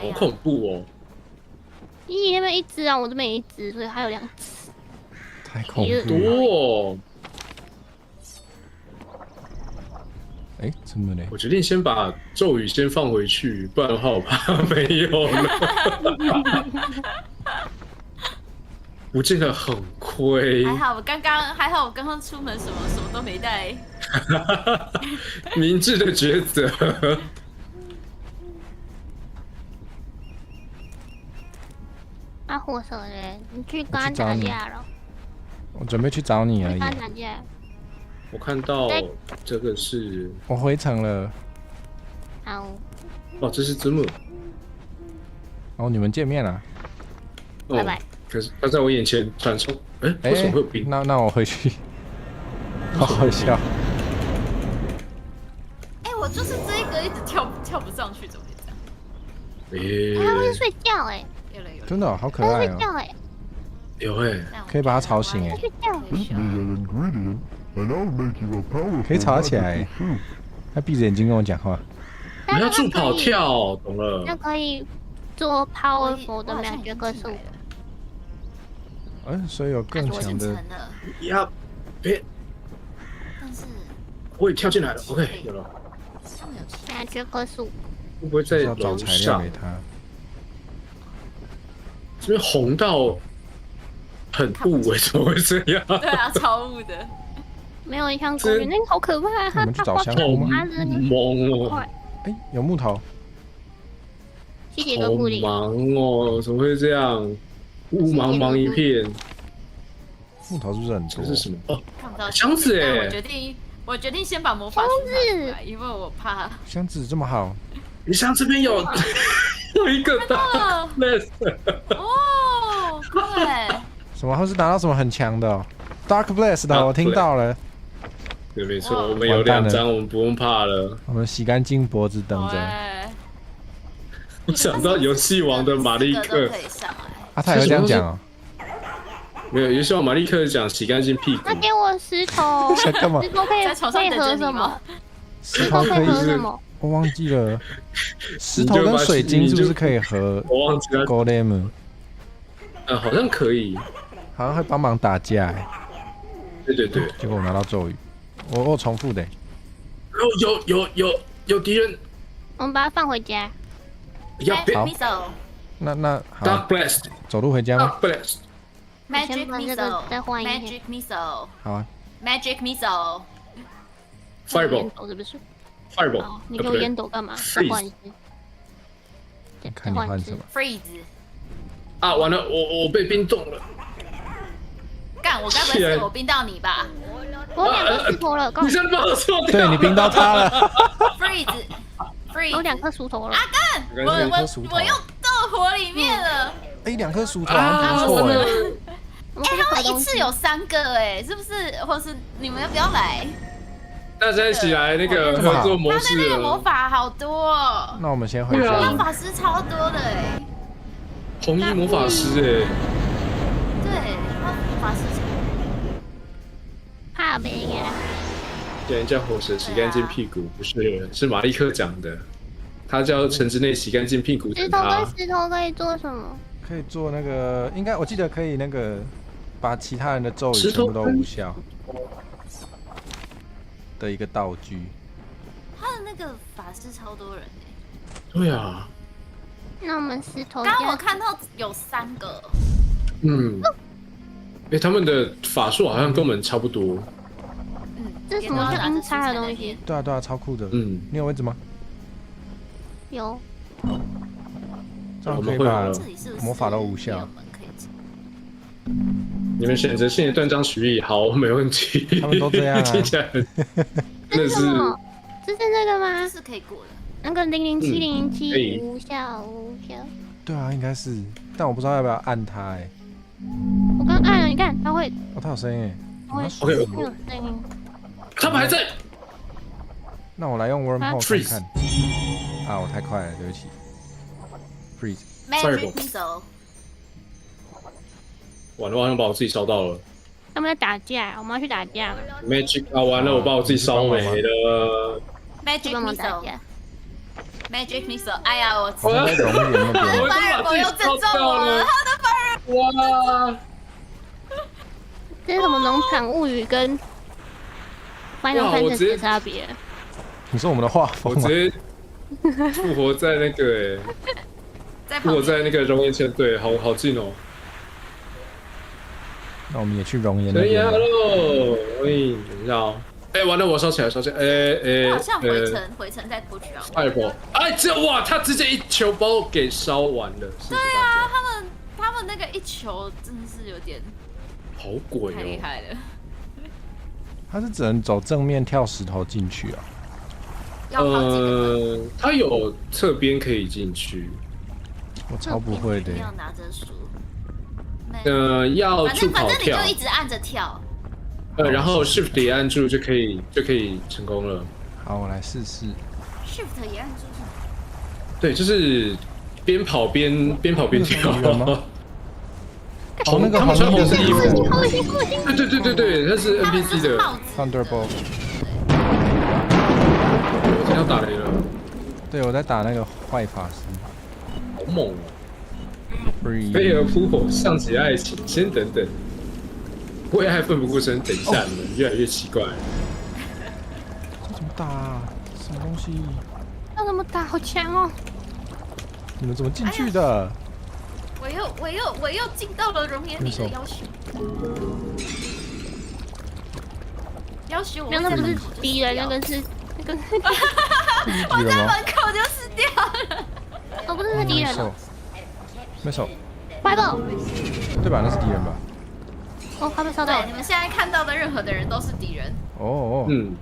Speaker 1: 好恐怖哦！
Speaker 4: 你那边一只啊，我这边一只，所以还有2只，
Speaker 3: 太恐怖
Speaker 1: 了。
Speaker 3: 哎，怎么嘞？
Speaker 1: 我决定先把咒语先放回去，不然的话我怕没有了。不见得很亏。
Speaker 2: 还好我刚刚出门什么都没带。
Speaker 1: 明智的抉择。
Speaker 4: 啊，火蛇嘞，你去跟他打架了？
Speaker 3: 我准备去找你而已。
Speaker 4: 跟他打架。
Speaker 1: 我看到这个是，
Speaker 3: 我回城了。
Speaker 4: 好。
Speaker 1: 哦，这是字幕。
Speaker 3: 哦，你们见面了。
Speaker 4: 拜拜。
Speaker 1: 可是他在我眼前传送，为什么会有冰？
Speaker 3: 那我回去。好好笑。
Speaker 2: 我就是这一个一直跳不上去，怎么会
Speaker 1: 这
Speaker 4: 样？他会睡觉哎。
Speaker 2: 有。
Speaker 3: 真的好可爱哦。
Speaker 4: 他会睡觉哎。
Speaker 1: 有
Speaker 3: 可以把他吵醒哎。
Speaker 4: 睡觉。
Speaker 3: 可以吵他起来。他闭着眼睛跟我讲话。
Speaker 1: 你要助跑跳，懂了。
Speaker 4: 那可以做 powerful 的2个数。
Speaker 3: 所以有更强的。
Speaker 1: 呀，别！
Speaker 2: 但是
Speaker 1: 我也跳进来了 ，OK， 有了。
Speaker 4: 2个数。
Speaker 1: 会不会在楼上？这边红到很雾怎么会这样？
Speaker 2: 对啊，超雾的。
Speaker 4: 没有像公园那个好可怕，
Speaker 3: 我们去找香菇吗？
Speaker 1: 萌哦！
Speaker 3: 有木头。
Speaker 4: 谢谢哥布里。
Speaker 1: 好忙哦，怎么会这样？雾茫茫一片。
Speaker 3: 木头是不是很多？
Speaker 1: 这是什么？哦，
Speaker 2: 看不到
Speaker 1: 箱子哎！
Speaker 2: 我决定先把魔法书拿出来，因为我怕。
Speaker 3: 箱子这么好。
Speaker 1: 你像这边有一个大 blast。
Speaker 2: 哦，对。
Speaker 3: 什么？他是拿到什么很强的 Dark Blast 的？我听到了。
Speaker 1: 对，没错，我们有2张，我们不用怕了。
Speaker 3: 我们洗干净脖子等着。
Speaker 1: 我想到游戏王的马利克。
Speaker 3: 他也会这样讲哦。
Speaker 1: 没有，游戏王马利克讲洗干净屁股。
Speaker 4: 那给我石头。
Speaker 3: 想干嘛？
Speaker 4: 石头可以喝什么？
Speaker 3: 石头可以喝什么？我忘记了。石头跟水晶是不是可以喝？
Speaker 1: 我忘记了。
Speaker 3: Golem。
Speaker 1: 好像可以。
Speaker 3: 好像会帮忙打架。
Speaker 1: 对。
Speaker 3: 结果我拿到咒语，我重复的。
Speaker 1: 有敌人。
Speaker 4: 我们把它放回家。
Speaker 3: 好。那好。
Speaker 1: Dark Blast。
Speaker 3: 走路回家吗
Speaker 1: ？Dark Blast。Magic
Speaker 2: Missile。
Speaker 4: 再换一个。
Speaker 2: Magic Missile。
Speaker 3: 好啊。
Speaker 2: Magic Missile。
Speaker 1: Fireball。
Speaker 4: 是不是
Speaker 1: ？Fireball。
Speaker 4: 你给我烟斗干嘛？再换一次。
Speaker 3: 看你换什么
Speaker 2: ？Freeze。
Speaker 1: 啊，完了，我被冰冻了。
Speaker 2: 干，我该不会是我冰到你吧？
Speaker 4: 我2颗石头了，
Speaker 1: 你真的把我错掉。
Speaker 3: 对你冰到他了。
Speaker 2: Freeze。
Speaker 4: 有2颗石头了。
Speaker 2: 阿干，我用热火火里面了。
Speaker 3: 哎，2颗薯头好像不错哎。
Speaker 2: 他们一次有3个哎，是不是？或是你们要不要来？
Speaker 1: 大家一起来那个合作模式。
Speaker 2: 他的那个魔法好多。
Speaker 3: 那我们先回家。
Speaker 2: 魔法师超多的哎。
Speaker 1: 红衣魔法师哎。
Speaker 2: 对，他魔法师。
Speaker 4: 怕别人。
Speaker 1: 对，人叫火蛇洗干净屁股，不是，是马利克讲的。他叫城之内洗干净屁股。
Speaker 4: 石头跟石头可以做什么？
Speaker 3: 可以做那个，应该我记得可以那个，把其他人的咒语全部都无效的一个道具。
Speaker 2: 他的那个法师超多人哎。
Speaker 1: 对啊。
Speaker 4: 那我们石头。
Speaker 2: 刚刚我看到有3个。
Speaker 1: 嗯。他们的法术好像跟我们差不多。
Speaker 4: 这是什么像音叉的东西？
Speaker 3: 对啊，超酷的。嗯，你有位置吗？
Speaker 4: 有。
Speaker 3: 这样可以把魔法都无效。
Speaker 1: 你们选择性的断章取义，好，没问题。
Speaker 3: 他们都这样啊。
Speaker 1: 听起来真的是。
Speaker 4: 这是那个吗？
Speaker 2: 是可以过的。
Speaker 4: 那个007无效。
Speaker 3: 对啊，应该是，但我不知道要不要按它哎。
Speaker 4: 我刚按了，你看它会。
Speaker 3: 哦，它有声音哎。
Speaker 4: 它有声音。
Speaker 1: 他们还在。
Speaker 3: 那我来用 wormhole 看看。啊，我太快了，对不起。
Speaker 2: Magic Missile。
Speaker 1: 完了，我好像把我自己烧到了。
Speaker 4: 他们在打架，我们要去打架。
Speaker 1: Magic 啊，完了，我把我自己烧没了。
Speaker 2: Magic Missile。Magic Missile， 哎呀，我
Speaker 3: 在熔岩那边。
Speaker 2: 他的 Fireball 又正中我了，他的 Fireball。
Speaker 1: 哇！
Speaker 4: 这是什么农场物语跟 Final Fantasy 的差别？
Speaker 3: 你说我们的画风吗？
Speaker 1: 我直接复活在那个复活在那个熔岩前，对，好近哦。
Speaker 3: 那我们也去熔岩那边。
Speaker 1: 可以啊 ，Hello， 喂，等一下哦。完了，我烧起来。
Speaker 2: 好像回程再过去啊。
Speaker 1: Fireball， 哇，他直接一球把我给烧完了。
Speaker 2: 对啊，他们那个一球真的是有点。
Speaker 1: 好鬼哦！
Speaker 2: 太厉害了。
Speaker 3: 他是只能走正面跳石头进去啊？
Speaker 1: 他有侧边可以进去。
Speaker 3: 我超不会的。
Speaker 2: 要拿着书。
Speaker 1: 要助跑跳。
Speaker 2: 反正你就一直按着跳。
Speaker 1: 然后 Shift 也按住就可以成功了。
Speaker 3: 好，我来试试。
Speaker 2: Shift 也按住是吗？
Speaker 1: 对，就是边跑边跳。
Speaker 3: 哦，那个
Speaker 1: 他们穿红色衣服。对，他是 NPC 的。
Speaker 3: Thunderbolt。
Speaker 1: 我今天要打雷了。
Speaker 3: 对，我在打那个坏法师。
Speaker 1: 好猛哦！飞蛾扑火，像极爱情。先等等。为爱奋不顾身，等一下，你们越来越奇怪。
Speaker 3: 这怎么打啊？什么东西？
Speaker 4: 要怎么打？好强哦！
Speaker 3: 你们怎么进去的？
Speaker 2: 我又进到了熔岩里的要求。我
Speaker 4: 那不是敌人，那个是。
Speaker 2: 我在门口就死掉了。
Speaker 4: 哦，不是敌人哦。
Speaker 3: 没手。
Speaker 4: 快跑！
Speaker 3: 对吧？那是敌人吧？
Speaker 4: 哦，他被烧到。
Speaker 2: 对，你们现在看到的任何的人都是敌人。
Speaker 3: 哦。你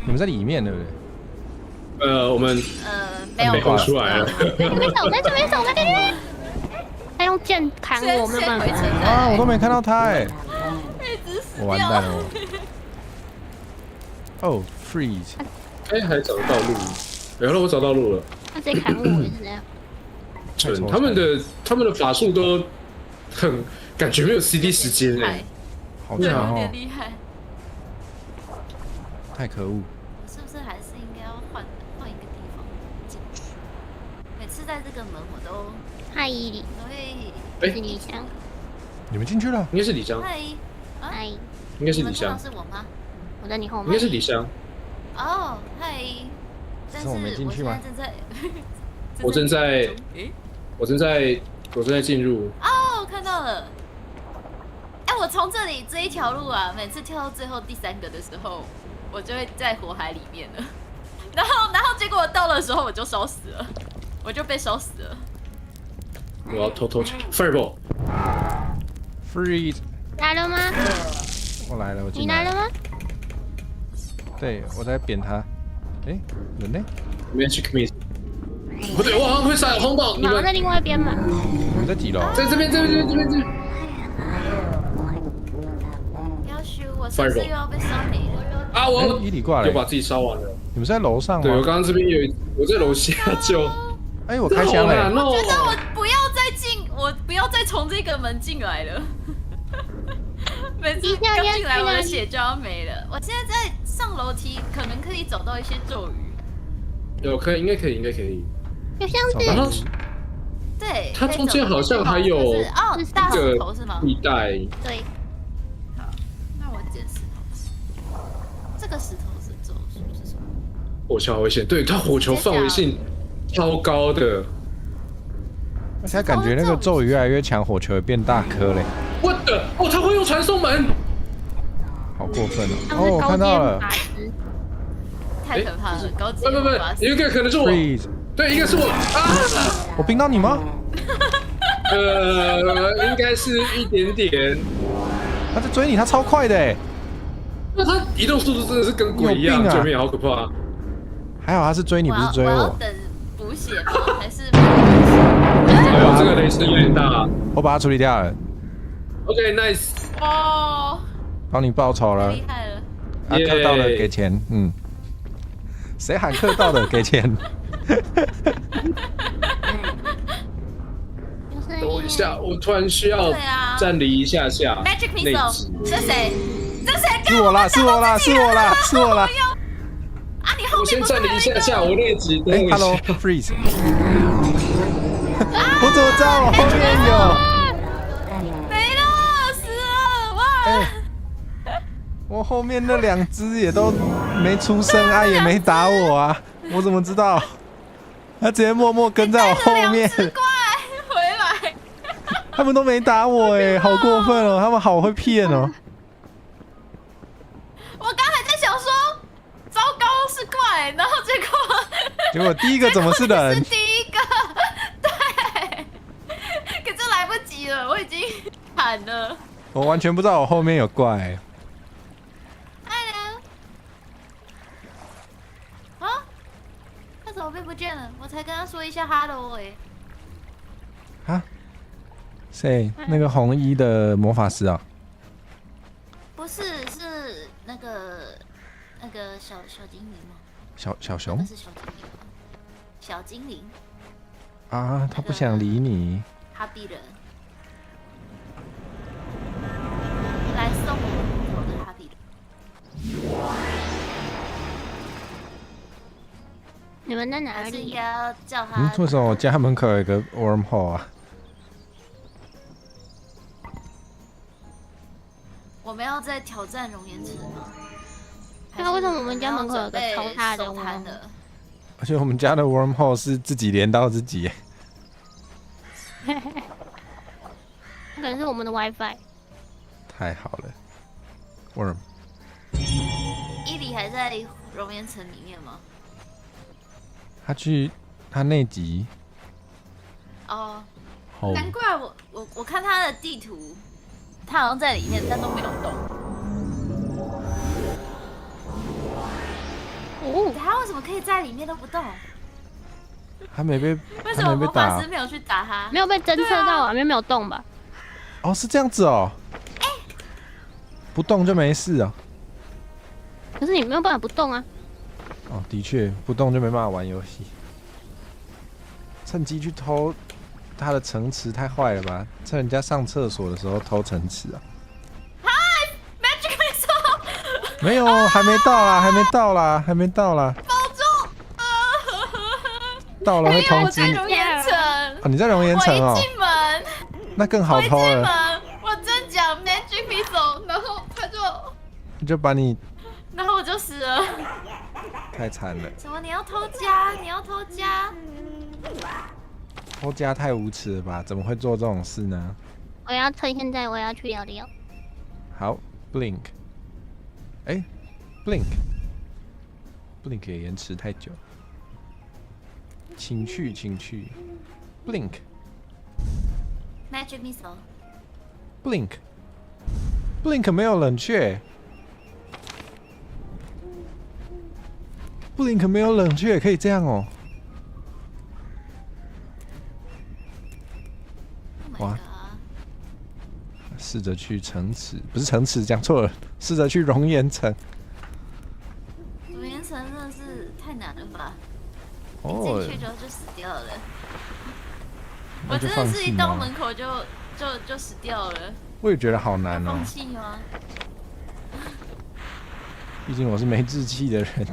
Speaker 3: 们在里面对不
Speaker 1: 对？我们
Speaker 2: 没有
Speaker 1: 跑出来了。
Speaker 4: 在这边走，在这边。他用剑砍我，没有办法。
Speaker 3: 啊，我都没看到他哎。我完蛋了。哦 ，freeze。
Speaker 1: 还找得到路。然后我找到路了。
Speaker 4: 他直接砍我是这样。
Speaker 1: 蠢，他们的法术都很感觉没有 CD 时间哎。
Speaker 3: 好强哦。
Speaker 2: 有点厉害。
Speaker 3: 太可恶。
Speaker 2: 是不是还是应该要换一个地方进去？每次在这个门我都
Speaker 4: 嗨，
Speaker 2: 都会
Speaker 4: 李湘，
Speaker 3: 你们进去了？
Speaker 1: 应该是李湘。
Speaker 4: 嗨，
Speaker 1: 应该是李湘。
Speaker 2: 是我吗？
Speaker 4: 我在你后面。
Speaker 1: 应该是李湘。
Speaker 2: 哦，嗨。但是我
Speaker 3: 没进去吗？
Speaker 1: 我正在进入。
Speaker 2: 哦，看到了。我从这一条路啊，每次跳到最后第3个的时候，我就会在火海里面了。然后结果我到的时候我就烧死了，我就被烧死了。
Speaker 1: 我要偷 Fireball。
Speaker 3: Freeze。
Speaker 4: 来了吗？
Speaker 3: 我来了，
Speaker 4: 你来了吗？
Speaker 3: 对，我在扁他。人呢？
Speaker 1: Magic Missile。不对，我好像会撒红宝。你们
Speaker 4: 好像在另外一边嘛。
Speaker 3: 我们在几楼？
Speaker 1: 在这边。
Speaker 2: 要许我是不是又要被烧没了？
Speaker 1: 啊！我
Speaker 3: 伊里过来了，
Speaker 1: 又把自己烧完了。
Speaker 3: 你们是在楼上吗？
Speaker 1: 对，我刚刚这边我在楼下就。
Speaker 3: 哎，我开枪了。
Speaker 2: 我觉得我不要再从这个门进来了。每次刚进来，我的血就要没了。我现在在上楼梯，可能可以找到一些咒语。
Speaker 1: 有应该可以。
Speaker 4: 有像是。
Speaker 2: 对，
Speaker 1: 它中间好像还有
Speaker 2: 大石头是吗？
Speaker 1: 地带。
Speaker 4: 对。
Speaker 2: 好，那我捡石头。这个石头是咒术是什么？
Speaker 1: 火球好危险，对，它火球范围性超高的。
Speaker 3: 而且感觉那个咒语越来越强，火球也变大颗嘞。
Speaker 1: 我的哦，他会用传送门，
Speaker 3: 好过分哦！哦，我看到了。
Speaker 2: 太可怕了，高级。
Speaker 1: 不，有一个可能是我。对，一个是我啊！
Speaker 3: 我冰到你吗？
Speaker 1: 应该是一点点。
Speaker 3: 他在追你，他超快的哎！
Speaker 1: 那他移动速度真的是跟鬼一样，救命，好可怕！
Speaker 3: 还好他是追你，不是追我。
Speaker 2: 我要等补血吗？还是？
Speaker 1: 这个雷声有点大。
Speaker 3: 我把它处理掉了。
Speaker 1: OK，nice。
Speaker 2: 哦。
Speaker 3: 帮你报仇了。
Speaker 2: 厉害了。
Speaker 3: 客到的给钱，谁喊客到的给钱？
Speaker 1: 等我一下，我突然需要站离一下下。
Speaker 2: Magic Missile， 这谁？
Speaker 3: 是我啦！
Speaker 2: 啊，你后面
Speaker 1: 我先站离一下，我内急。
Speaker 3: 哎 ，Hello Freeze。我怎么知道我后面有？
Speaker 2: 没了，死了！哇！
Speaker 3: 我后面那2只也都没出声啊，也没打我啊，我怎么知道？他直接默默跟在我后面。
Speaker 2: 怪回来。
Speaker 3: 他们都没打我哎，好过分哦！他们好会骗哦。
Speaker 2: 我刚才在想说，糟糕是怪，然后
Speaker 3: 结果第一个怎么是人？
Speaker 2: 是第一个，对。可是来不及了，我已经喊了。
Speaker 3: 我完全不知道我后面有怪。
Speaker 2: 他怎么被不见了？我才跟他说一下 hello 哎。
Speaker 3: 啊？谁？那个红衣的魔法师啊？
Speaker 2: 不是，是那个小精灵吗？
Speaker 3: 小熊？
Speaker 2: 那是小精灵吗？小精灵。
Speaker 3: 啊，他不想理你。
Speaker 2: 哈比人。来送我的哈比人。
Speaker 4: 你们在哪里？
Speaker 2: 应该要叫他。
Speaker 3: 为什么我家门口有一个 wormhole 啊？
Speaker 2: 我们要在挑战熔岩池吗？
Speaker 4: 那为什么我们家门口有个超大的 wormhole？
Speaker 3: 而且我们家的 wormhole 是自己连到自己。
Speaker 4: 可能是我们的 WiFi。
Speaker 3: 太好了 ，worm。
Speaker 2: 伊里还在熔岩层里面吗？
Speaker 3: 他内急。
Speaker 2: 哦，难怪我看他的地图，他好像在里面，但都没有动。哦，他为什么可以在里面都不动？
Speaker 3: 他没被，
Speaker 2: 为什么魔法师没有去打他？
Speaker 4: 没有被侦测到啊，因为没有动吧？
Speaker 3: 哦，是这样子哦。不动就没事啊。
Speaker 4: 可是你没有办法不动啊。
Speaker 3: 哦，的确，不动就没办法玩游戏。趁机去偷他的城池，太坏了吧？趁人家上厕所的时候偷城池啊！
Speaker 2: 嗨 ，Magic Missile！
Speaker 3: 没有，还没到啦！
Speaker 2: 保重！
Speaker 3: 到了会通知你。
Speaker 2: 我在熔岩层。
Speaker 3: 哦，你在熔岩层哦。
Speaker 2: 我一进门，
Speaker 3: 那更好偷了。
Speaker 2: 我正讲 Magic Missile， 然后他
Speaker 3: 就把你，
Speaker 2: 然后我就死了。
Speaker 3: 太惨了！
Speaker 2: 什么？你要偷家？你要偷家？
Speaker 3: 偷家太无耻了吧？怎么会做这种事呢？
Speaker 4: 我要趁现在，我要去聊聊。
Speaker 3: 好 ，Blink。哎 ，Blink 也延迟太久。请去 ，Blink。
Speaker 2: Magic Missile。
Speaker 3: Blink 没有冷却。Blink 没有冷却，可以这样哦。试着去城池，不是城池，讲错了，试着去熔岩城。
Speaker 2: 熔岩城真的是太难了吧？
Speaker 3: 哦，
Speaker 2: 进去之后就死掉了。我
Speaker 3: 那就放
Speaker 2: 真的是
Speaker 3: 弃吗？
Speaker 2: 一到门口就死掉了。
Speaker 3: 我也觉得好难哦
Speaker 2: 放，弃吗？
Speaker 3: 毕竟我是没志气的人。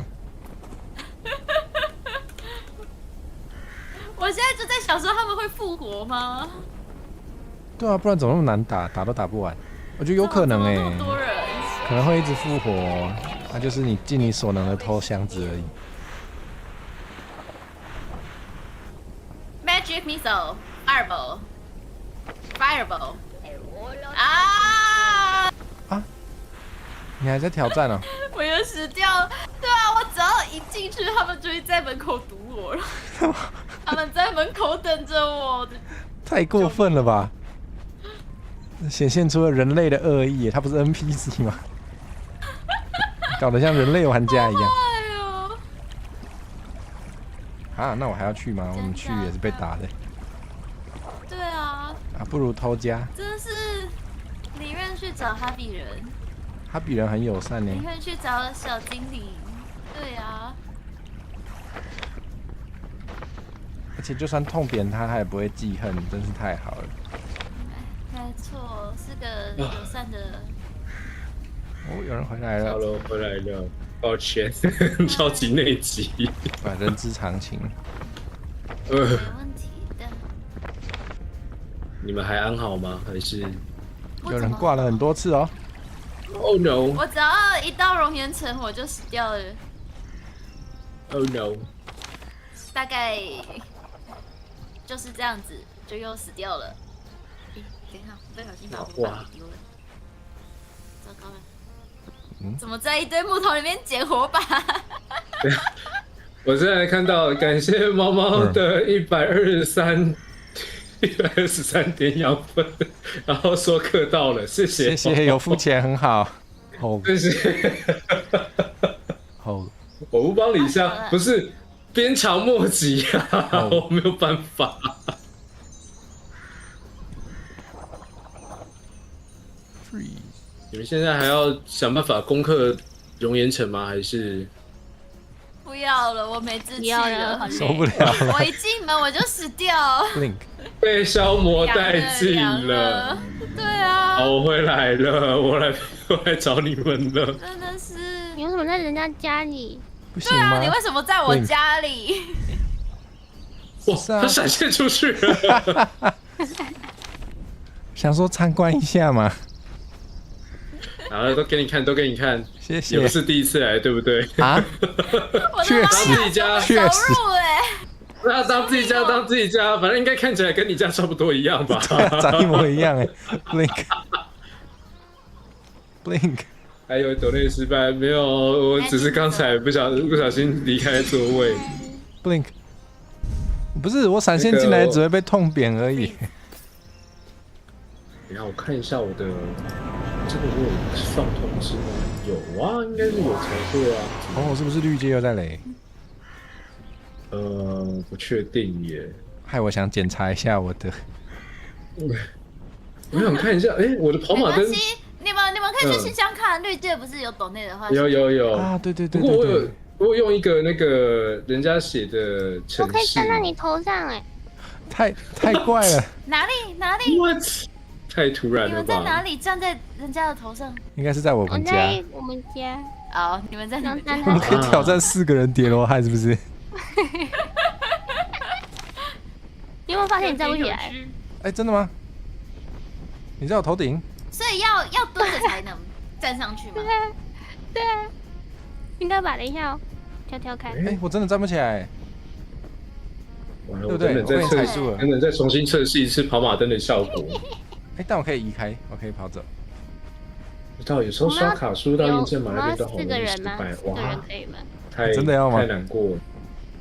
Speaker 2: 我现在就在想说他们会复活吗？
Speaker 3: 对啊，不然怎么那么难打，打都打不完。我觉得有可能
Speaker 2: 怎么那么多人？
Speaker 3: 可能会一直复活哦，那就是你尽你所能的偷箱子而已。
Speaker 2: Magic Missile Fireball Fireball 啊！
Speaker 3: 你还在挑战哦？
Speaker 2: 我又死掉了。对啊，我只要一进去，他们就会在门口堵我了。他们在门口等着我。
Speaker 3: 太过分了吧！显现出了人类的恶意耶，他不是 NPC 吗？搞得像人类玩家一样。
Speaker 2: 哎呦！
Speaker 3: 啊，那我还要去吗？我们去也是被打的。
Speaker 2: 对啊，
Speaker 3: 啊，不如偷家。
Speaker 2: 真的是宁愿去找哈比人，
Speaker 3: 他比人很友善呢
Speaker 2: 宁。愿去找小精灵。对啊，
Speaker 3: 而且就算痛扁他，他也不会记恨，真是太好了。
Speaker 2: 没错，是个友善的。
Speaker 3: 哦，有人回来了，
Speaker 1: Hello， 回来了，抱歉，超级内急。
Speaker 3: 啊，人之常情。
Speaker 2: 没问题的。
Speaker 1: 你们还安好吗？还是
Speaker 3: 有人挂了很多次哦。
Speaker 1: ？Oh no！
Speaker 2: 我只要一到熔岩城，我就死掉了。
Speaker 1: Oh no！
Speaker 2: 大概就是这样子，就又死掉了。等一下，我不小心把木板给丢了，糟糕了！怎么在一堆木头里面捡火把？
Speaker 1: 我现在看到，感谢猫猫的123点养分，然后说课到了，谢谢，
Speaker 3: 谢谢，有付钱很好。哦
Speaker 1: 谢谢。
Speaker 3: 哦，
Speaker 1: 我不帮李湘，不是鞭长莫及啊，我没有办法。你们现在还要想办法攻克熔岩城吗？还是
Speaker 2: 不要了，我没志气
Speaker 4: 不要了
Speaker 2: 了，
Speaker 3: 受不了了。
Speaker 2: 我一进门我就死掉。
Speaker 3: Blink，
Speaker 1: 被消磨殆尽了？
Speaker 2: 对啊，
Speaker 1: 好，我回来了，我来找你们了。
Speaker 2: 真的是。
Speaker 4: 你为什么在人家家里？
Speaker 3: 不行
Speaker 2: 对啊，
Speaker 3: 吗
Speaker 2: 你？为什么在我家里？
Speaker 1: 哇，
Speaker 3: 是啊
Speaker 1: 他闪现出去了。
Speaker 3: 想说参观一下嘛。
Speaker 1: 然后都给你看，都给你看，
Speaker 3: 谢
Speaker 1: 也不
Speaker 3: 谢
Speaker 1: 是第一次来，对不对？
Speaker 3: 啊，
Speaker 2: 我
Speaker 3: 确
Speaker 2: 的妈呀，
Speaker 3: 实
Speaker 1: 自己家
Speaker 3: 确实
Speaker 2: 走入哎，
Speaker 1: 那当自己家，当自己家，反正应该看起来跟你家差不多一样吧？
Speaker 3: 长一模一样哎。Blink，
Speaker 1: 还有抖内失败没有？我只是刚才不小心离开座位。
Speaker 3: Blink，不是我闪现进来只会被痛扁而已。
Speaker 1: 等一下我看一下我的这个我有放通知吗？有啊，应该是有才对啊。
Speaker 3: 哦，是不是绿界又在雷？
Speaker 1: 不确定耶。
Speaker 3: 害我想检查一下我的。
Speaker 1: 我想看一下，我的跑马灯
Speaker 2: 没关系，你们可以去信箱看，绿界不是有抖内的话？
Speaker 1: 有
Speaker 3: 啊，对对对
Speaker 1: 不过
Speaker 3: 对对。
Speaker 1: 我有用一个那个人家写的程
Speaker 4: 我可以
Speaker 1: 式
Speaker 4: 站在你头上哎。
Speaker 3: 太怪了，
Speaker 2: 哪里？
Speaker 1: ，what？太突然了
Speaker 2: 你们在哪
Speaker 1: 吧？
Speaker 2: 里站在人家的头上？
Speaker 3: 应该是在我
Speaker 4: 我
Speaker 3: 们家。
Speaker 4: 在我们家，
Speaker 2: 哦，你们在哪里？
Speaker 4: 站
Speaker 3: 我们
Speaker 4: 他
Speaker 3: 可以挑战4个人叠罗汉，是不是？
Speaker 4: 你有没有发现你站不起来？
Speaker 3: 哎，真的吗？你在我头顶？
Speaker 2: 所以要蹲着才能站上去吗？
Speaker 4: 对啊，应该把等一下哦，跳看。
Speaker 3: 哎，我真的站不起来。
Speaker 1: 完了，
Speaker 3: 对不对？我被你踩住了。
Speaker 1: 等等再重新测试一次跑马灯的效果。
Speaker 3: 哎，但我可以移开，我可以跑走。
Speaker 1: 不知道有时候刷卡输到验证码那边都好
Speaker 4: 4
Speaker 1: 容易失
Speaker 4: 个人吗
Speaker 1: 败，
Speaker 4: ？4个人
Speaker 1: 哇，
Speaker 4: 可以吗？
Speaker 3: 真的要吗
Speaker 1: 太难过了。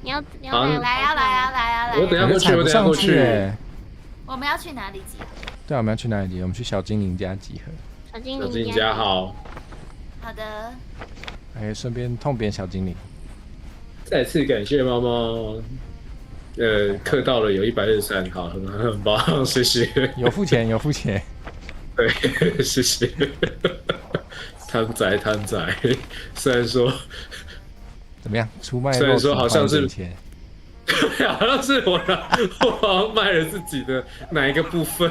Speaker 4: 你要
Speaker 1: 好
Speaker 4: 来
Speaker 2: 来啊！
Speaker 1: 我等一下过去，我等一下过去。
Speaker 3: 哎，
Speaker 2: 我们要去哪里集合？
Speaker 3: 对啊，我们要去哪里集合？我们去小精灵家集合。
Speaker 4: 小精
Speaker 1: 小
Speaker 4: 灵
Speaker 1: 金家。好，
Speaker 2: 好的，
Speaker 3: 哎，顺便痛扁小精灵。
Speaker 1: 再次感谢猫猫。氪到了有123，好，很棒，谢谢。
Speaker 3: 有付钱，有付钱。
Speaker 1: 对，谢谢。贪仔，虽然说
Speaker 3: 怎么样？出卖
Speaker 1: 虽然说好像是
Speaker 3: 肉体换一点钱
Speaker 1: 对啊，好像是我好像卖了自己的哪一个部分。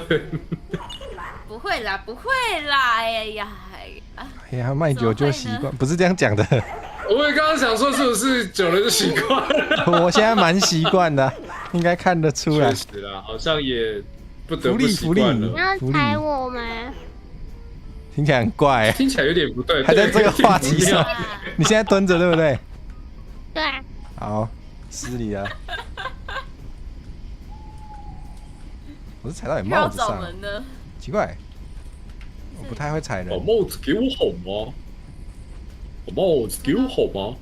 Speaker 2: 不会啦，不会啦，哎呀，
Speaker 3: 哎呀，卖酒就习惯，不是这样讲的。
Speaker 1: 我也刚刚想说，是不是久了就习惯了？
Speaker 3: 我现在蛮习惯的，应该看得出来
Speaker 1: 确。实啦，好像也不得不习
Speaker 3: 福利
Speaker 1: 惯了。
Speaker 4: 你要踩我吗？
Speaker 3: 听起来很怪，
Speaker 1: 听起来有点不对，
Speaker 3: 还在这个话题上。
Speaker 2: 啊
Speaker 3: 你现在蹲着对不对？
Speaker 4: 对啊，
Speaker 3: 好，失礼了。我是踩到你帽
Speaker 2: 要找
Speaker 3: 子上，
Speaker 2: 人呢。
Speaker 3: 奇怪，我不太会踩人
Speaker 1: 把。帽子给我好吗？把帽子给我好吗？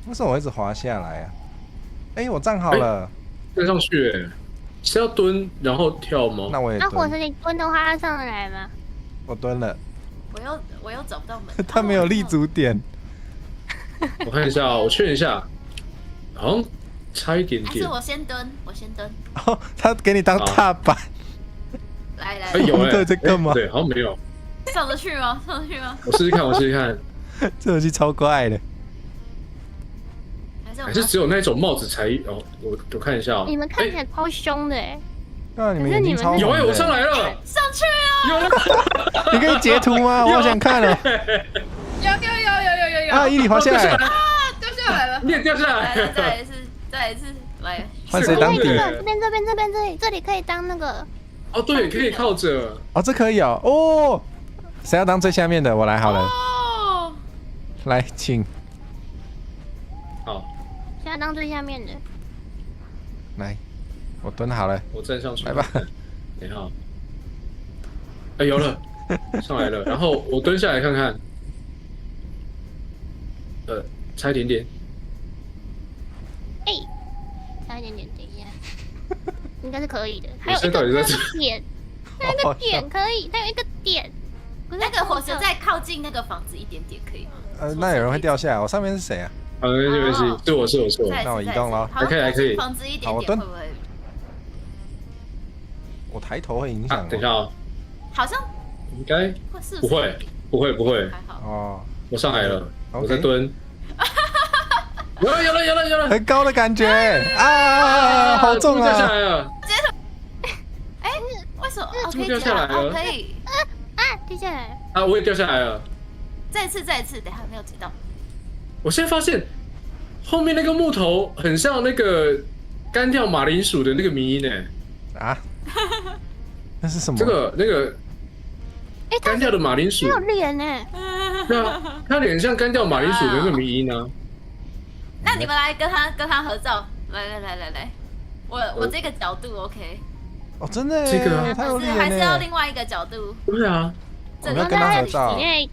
Speaker 3: 为什么我一直滑下来啊？哎，我站好了，
Speaker 1: 站上去欸，是要蹲然后跳吗？
Speaker 3: 那我也蹲。
Speaker 4: 那火车你蹲的话，它上得来吗？
Speaker 3: 我蹲了，
Speaker 2: 我又找不到门。
Speaker 3: 它没有立足点。
Speaker 1: 我看一下哦，我确认一下，好像差一点点
Speaker 2: 还是。我先蹲，我先蹲。
Speaker 3: 哦，他给你当踏板，
Speaker 2: 来来
Speaker 1: 哎，，有哎，
Speaker 3: 对这个吗
Speaker 1: 对，好像没有。
Speaker 2: 上得去吗？上得去吗？
Speaker 1: 我试试看，我试试看，
Speaker 3: 这游戏超怪的。
Speaker 2: 还是我们
Speaker 1: 还是只有那种帽子才哦？我看一下哦。
Speaker 4: 你们看起
Speaker 1: 哎
Speaker 4: 来超凶的哎，
Speaker 3: 那你们眼睛超红
Speaker 1: 有哎，
Speaker 3: 的
Speaker 1: 我上来了，
Speaker 2: 上去啊！
Speaker 1: 有了，
Speaker 3: 你可以截图吗？我好想看哦。
Speaker 2: 有
Speaker 3: 啊，伊里滑下来，
Speaker 2: 掉下来了。
Speaker 1: 你也掉下
Speaker 2: 来了，再
Speaker 1: 来。
Speaker 2: 来一次，再来一次，来。
Speaker 3: 换谁当底？
Speaker 1: 是
Speaker 4: 这边这里可以当那个，
Speaker 1: 哦，对，可以靠着。
Speaker 3: 哦，这可以哦。哦，谁要当最下面的？我来好了，
Speaker 2: 哦，
Speaker 3: 来，请
Speaker 1: 好，
Speaker 4: 现在当最下面的。
Speaker 3: 来，我蹲好了，
Speaker 1: 我站上去。
Speaker 3: 来吧。
Speaker 1: 你好。哎，有了，上来了。然后我蹲下来看看。差一点点。
Speaker 4: 哎，差一点点，等一下，应该是可以的。还有
Speaker 1: 现在到底在
Speaker 4: 点，还有一个点可以，它有一个点。
Speaker 2: 那个火车再靠近那个房子一点点可以吗？
Speaker 3: 那有人会掉下来。我上面是谁啊？
Speaker 1: 好，没关系，是我是我是我。
Speaker 2: 再一次
Speaker 3: 那我移动咯
Speaker 2: 再一次
Speaker 1: 还可以
Speaker 2: 靠近房子一点
Speaker 3: 好我蹲
Speaker 2: 点会不会？
Speaker 3: 我抬头会影响我。
Speaker 1: 等一下啊，
Speaker 2: 好像
Speaker 1: 应该
Speaker 2: 是
Speaker 1: 不会，不会。
Speaker 2: 还好。
Speaker 3: 哦，
Speaker 1: 我上来了，
Speaker 3: OK
Speaker 1: 我在蹲。有了！
Speaker 3: 很高的感觉啊，好重
Speaker 1: 掉下
Speaker 3: 啊！
Speaker 1: 来了。
Speaker 2: 哎，为什么？哦，可以
Speaker 1: 怎么掉下来了
Speaker 2: 哦，可以。
Speaker 4: 接下来
Speaker 1: 啊，我也掉下来了。
Speaker 2: 再一次，等一下没有接到。
Speaker 1: 我现在发现后面那个木头很像那个干掉马铃薯的那个迷音呢。
Speaker 3: 啊，那是什么？
Speaker 1: 这个那个
Speaker 4: 哎，它
Speaker 1: 干掉的马铃薯
Speaker 4: 没，有脸呢。
Speaker 1: 对啊，它脸像干掉马铃薯的那个迷音啊。
Speaker 2: 那你们来跟他合照，来，我这个角度 OK，
Speaker 3: 哦，真的耶，
Speaker 1: 这个啊
Speaker 3: 他有脸
Speaker 2: 还是要
Speaker 3: 呢。
Speaker 2: 另外一个角度。
Speaker 1: 对啊，
Speaker 3: 我们要跟他合照
Speaker 4: 因。为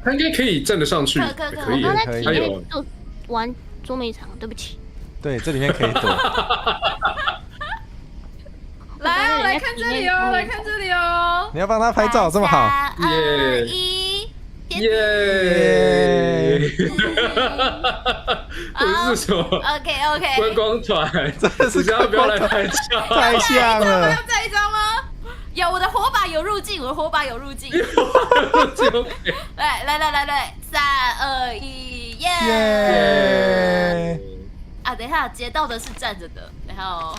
Speaker 1: 它应该可以站得上去，
Speaker 2: 可
Speaker 1: 可以
Speaker 4: 我刚才
Speaker 3: 可以
Speaker 4: 体
Speaker 1: 它有
Speaker 4: 内就玩捉迷藏，对不起。
Speaker 3: 对，这里面可以躲。
Speaker 2: 来，来看这里哦，来看这里哦。
Speaker 3: 你要帮他拍照，这么好。
Speaker 2: 3、2、1，
Speaker 1: 耶！我是什么
Speaker 2: OK，
Speaker 1: 观光团？
Speaker 3: 真的是
Speaker 1: 大家不要来拍照，
Speaker 3: 太像了
Speaker 2: 要。再一张吗？有，我的火把有入境，
Speaker 1: 就 OK。
Speaker 2: 来，3、2、1，耶！
Speaker 3: 耶！
Speaker 2: 啊，等一下，截到的是站着的，然后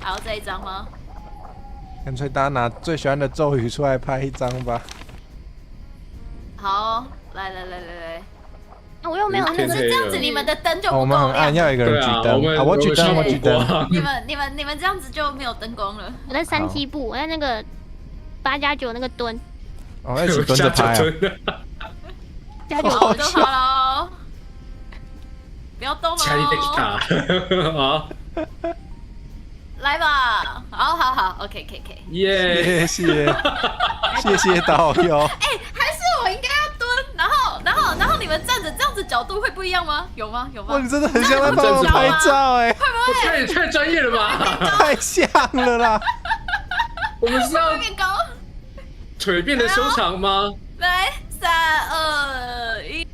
Speaker 2: 还要再一张吗？
Speaker 3: 干脆大家拿最喜欢的咒语出来拍一张吧。
Speaker 2: 好，来，
Speaker 4: 啊我又没有那个
Speaker 1: 天黑
Speaker 2: 这样子你们的灯就
Speaker 3: 哦，
Speaker 2: 不
Speaker 3: 我们很暗，
Speaker 2: 够亮。
Speaker 3: 要有一个人举灯。
Speaker 1: 对啊
Speaker 3: 好，我举灯，我举灯。
Speaker 2: 你们这样子就没有灯光了。
Speaker 4: 我在37步，我在那个8+9那个蹲，
Speaker 3: 哦，一起蹲着拍啊。
Speaker 4: 加九
Speaker 3: 好
Speaker 2: 都好了哦，不要动
Speaker 1: 掐你的吉
Speaker 2: 哦。
Speaker 1: 他，好，
Speaker 2: 来吧，好，OK，可以。
Speaker 1: 耶！
Speaker 3: 谢谢导游。
Speaker 2: 哎，还是我应该要蹲，然后你们站着这样子角度会不一样吗？有吗？
Speaker 3: 哇，你真的很像在帮我拍照哎，
Speaker 1: 太专业了吧？
Speaker 3: 太像了啦。
Speaker 1: 我们是要
Speaker 2: 变高。
Speaker 1: 腿变得修长吗？
Speaker 2: 来，3、2、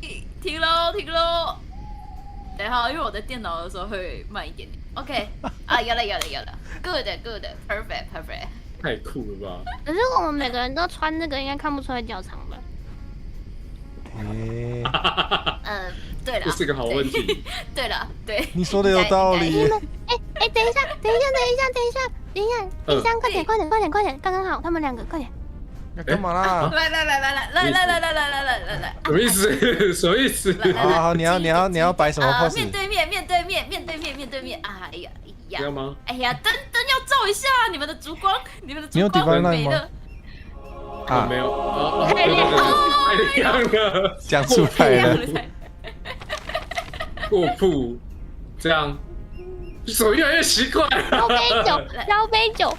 Speaker 2: 1，停喽。等一下，因为我的电脑的时候会慢一点点。OK，啊，有了，Good，perfect。
Speaker 1: 太酷了吧！
Speaker 4: 可是我们每个人都穿那个，应该看不出来脚长吧？
Speaker 2: 对了，
Speaker 1: 这是个好问题。
Speaker 2: 对了，对，
Speaker 3: 你说的有道理。
Speaker 4: 等一下，等一下，快点，刚刚好，他们两个快点。
Speaker 3: 要干嘛啦？
Speaker 2: 来，
Speaker 1: 什么意思？什么意思？
Speaker 3: 好，你要摆什么 pose？
Speaker 2: 面对面。哎呀，
Speaker 1: 这样吗？
Speaker 2: 哎呀，灯要照一下你们的烛光，
Speaker 3: 你有 divine line 吗？
Speaker 1: 啊，没有。太亮了，
Speaker 3: 讲出来了。
Speaker 1: 过曝，这样手越来越奇怪了。
Speaker 4: 交杯酒，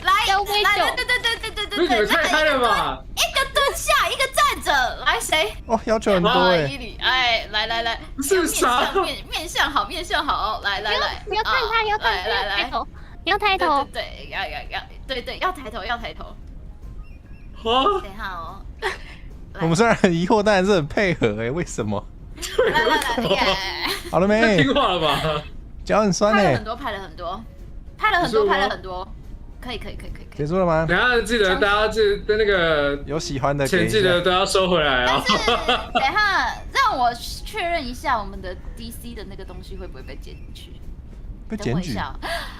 Speaker 1: 对，你们太嗨了吧！
Speaker 2: 一个蹲下，一个站着，来谁？
Speaker 3: 哦，要求很多
Speaker 2: 哎，来，
Speaker 1: 是啥？
Speaker 2: 面相好，来，
Speaker 4: 你要看他，要抬头，你要抬头，
Speaker 2: 对，要抬头。
Speaker 1: 啊！
Speaker 2: 等一下哦。
Speaker 3: 我们虽然很疑惑，但还是很配合为什么？
Speaker 2: 来，
Speaker 3: 好了没？
Speaker 1: 听话了吧？
Speaker 3: 脚很酸
Speaker 2: 拍了很多，可以。
Speaker 3: 结束了吗？
Speaker 1: 等下记得大家那个
Speaker 3: 有喜欢的
Speaker 1: 钱记得都要收回来啊！
Speaker 2: 等一下，让我确认一下我们的 DC 的那个东西会不会被检举？
Speaker 3: 被检举？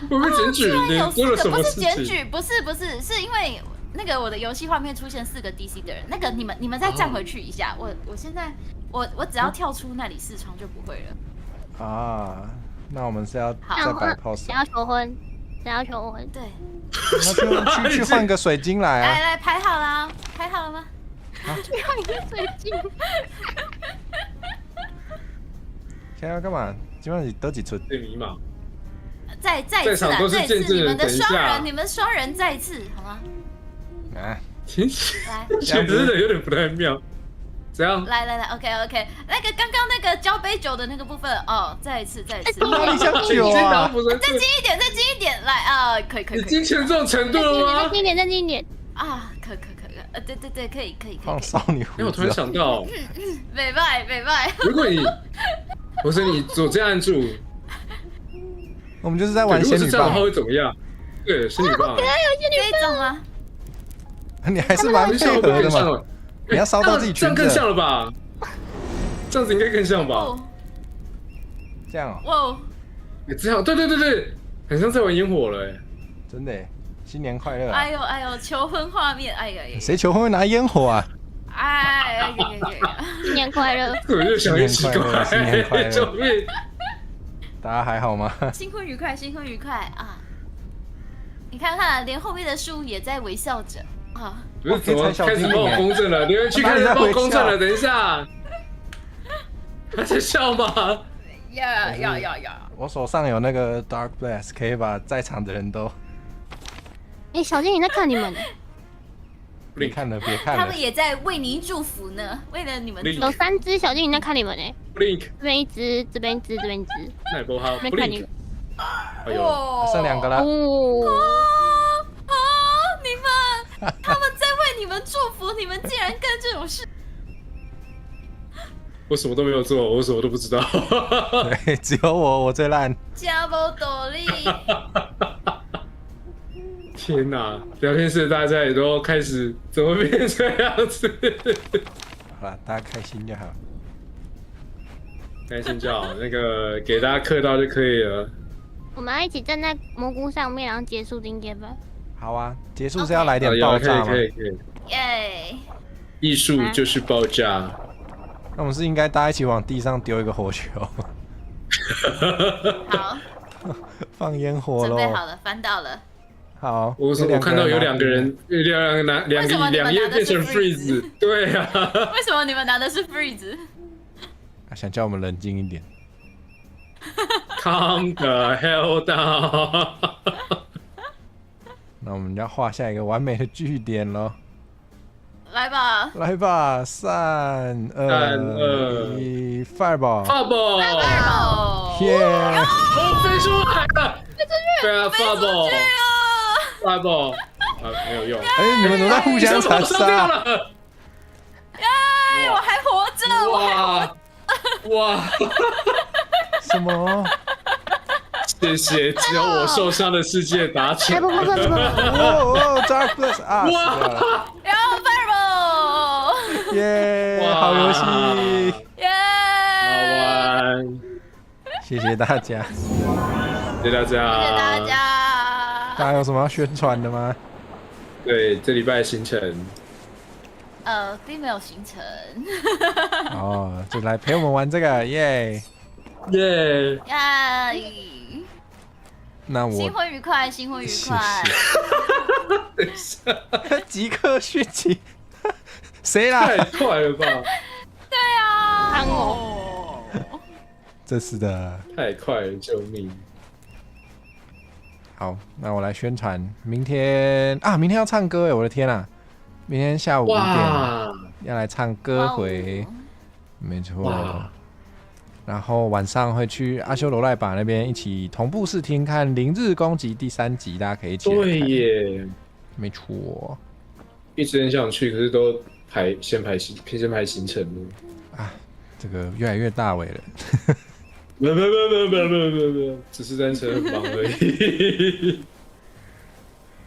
Speaker 1: 会不会检举？你做了什么
Speaker 2: 不
Speaker 1: 事情？
Speaker 2: 是检举，不是，是因为那个我的游戏画面出现4个 DC 的人，那个你们再站回去一下。我现在我只要跳出那里4窗就不会了。
Speaker 3: 啊，那我们是要再摆 pose。
Speaker 4: 谁要求婚？
Speaker 2: 对。
Speaker 3: 那就去换个水晶来啊！
Speaker 2: 来，拍好了吗？
Speaker 4: 去换一个水晶。
Speaker 3: 现在要干嘛？今晚你得几寸？
Speaker 1: 对迷茫。
Speaker 2: 再一次啊！再一次，你们双人再一次，好吗？
Speaker 3: 啊，
Speaker 1: 听起来真的有点不太妙。怎样？
Speaker 2: 来 ，OK， 那个刚刚那个交杯酒的那个部分哦，再一次。
Speaker 3: 哪里像酒啊？
Speaker 2: 再近一点，来啊，可以。
Speaker 1: 已经成这种程度了吗？
Speaker 4: 再近一点
Speaker 2: 啊，可，对，可以。
Speaker 3: 放少女胡子。
Speaker 1: 我突然想到，
Speaker 2: 美拜。
Speaker 1: 如果不是你左键按住，
Speaker 3: 我们就是在玩仙女棒。
Speaker 1: 如果是这样的话会怎么样？对，仙女棒。
Speaker 2: 这种吗？
Speaker 3: 你还是蛮配合的嘛。你要烧到自己裙子，
Speaker 1: 这样更像了吧？这样子应该更像吧？
Speaker 3: 这样
Speaker 2: 哇！
Speaker 1: 你这样，对，很像在玩烟火了
Speaker 3: 真的，新年快乐！
Speaker 2: 哎呦，求婚画面，哎呀，
Speaker 3: 谁求婚会拿烟火啊？
Speaker 2: 哎，
Speaker 4: 新年快乐！
Speaker 1: 我越想越奇怪，
Speaker 3: 新年快乐！
Speaker 1: 救命！
Speaker 3: 大家还好吗？
Speaker 2: 新婚愉快啊！你看，连后面的树也在微笑着啊！
Speaker 1: 不是怎么开始帮我公正了？你们去开始帮我公正了，等一下，他在笑吗？
Speaker 2: 要！
Speaker 3: 我手上有那个 Dark Blast， 可以把在场的人都。
Speaker 4: 小精灵在看你们。
Speaker 3: 别看了。
Speaker 2: 他们也在为您祝福呢，为了你们。
Speaker 4: 有3只小精灵在看你们呢。
Speaker 1: Blink，
Speaker 4: 这边一只，这边一只。
Speaker 1: 那波哈
Speaker 4: Blink。
Speaker 1: 哎呦，
Speaker 3: 剩2个了。
Speaker 2: 你们，他们在为你们祝福，你们竟然干这种事！
Speaker 1: 我什么都没有做，我什么都不知道。
Speaker 3: 对，只有我最烂。
Speaker 2: 加不斗力！
Speaker 1: 天哪，聊天室大家也都开始怎么变这样子？
Speaker 3: 好了，大家开心就好。
Speaker 1: 开心就好，那个给大家客到就可以了。
Speaker 4: 我们要一起站在蘑菇上面，然后结束今天吧。
Speaker 3: 好啊，结束是要来点爆炸吗？
Speaker 1: 可以。
Speaker 2: 耶！
Speaker 1: 艺术就是爆炸。
Speaker 3: 那我们是应该大家一起往地上丢一个火球。
Speaker 2: 好，
Speaker 3: 放烟火喽！
Speaker 2: 准备好了，翻到了。
Speaker 3: 好，
Speaker 1: 我看到有2个人，两页变成 freeze。对啊。
Speaker 2: 为什么你们拿的是 freeze？
Speaker 3: 想叫我们冷静一点。
Speaker 1: Calm the hell down。
Speaker 3: 那我们要画下一个完美的句点喽。
Speaker 2: 来吧
Speaker 3: ，3、2、1 ，Fireball！
Speaker 1: 耶！
Speaker 3: 飞
Speaker 1: 出来了！对啊 ，Fireball！ 没有用。
Speaker 3: 你们都在互相残杀。
Speaker 2: 我还活着！
Speaker 1: 哇！
Speaker 3: 什么？
Speaker 1: 谢谢，只有我受伤的世界打起
Speaker 4: 哎，
Speaker 1: 来。
Speaker 4: 不，
Speaker 3: 哦，Darkness 啊，死掉了，
Speaker 2: 然后 Fireball，
Speaker 3: 耶，
Speaker 1: 哇
Speaker 3: 好游戏，
Speaker 2: 耶！
Speaker 1: 好玩，
Speaker 3: 谢谢大家。
Speaker 1: 谢谢大家，
Speaker 2: 谢谢大家。
Speaker 3: 大家有什么要宣传的吗？
Speaker 1: 对，这礼拜行程，
Speaker 2: 并没有行程。
Speaker 3: 哦，就来陪我们玩这个，耶！
Speaker 1: 耶！
Speaker 2: 呀，
Speaker 3: 那我
Speaker 2: 新婚愉快，新婚愉快。
Speaker 1: 等一下，
Speaker 3: 即刻续集，谁啦？
Speaker 1: 太快了吧，
Speaker 2: 对啊，
Speaker 4: 看
Speaker 2: 我。
Speaker 3: 这是的。
Speaker 1: 太快了，救命！
Speaker 3: 好，那我来宣传，明天要唱歌哎，我的天啊！明天下午5点
Speaker 1: 哇
Speaker 3: 要来唱歌回，没错。然后晚上会去阿修罗赖把那边一起同步视听看《零日攻击》第3集，大家可以一起来看。
Speaker 1: 对耶，
Speaker 3: 没错。
Speaker 1: 一直很想去，可是都先排行程了。
Speaker 3: 啊，这个越来越大尾了。
Speaker 1: 不，只是单纯很忙而已。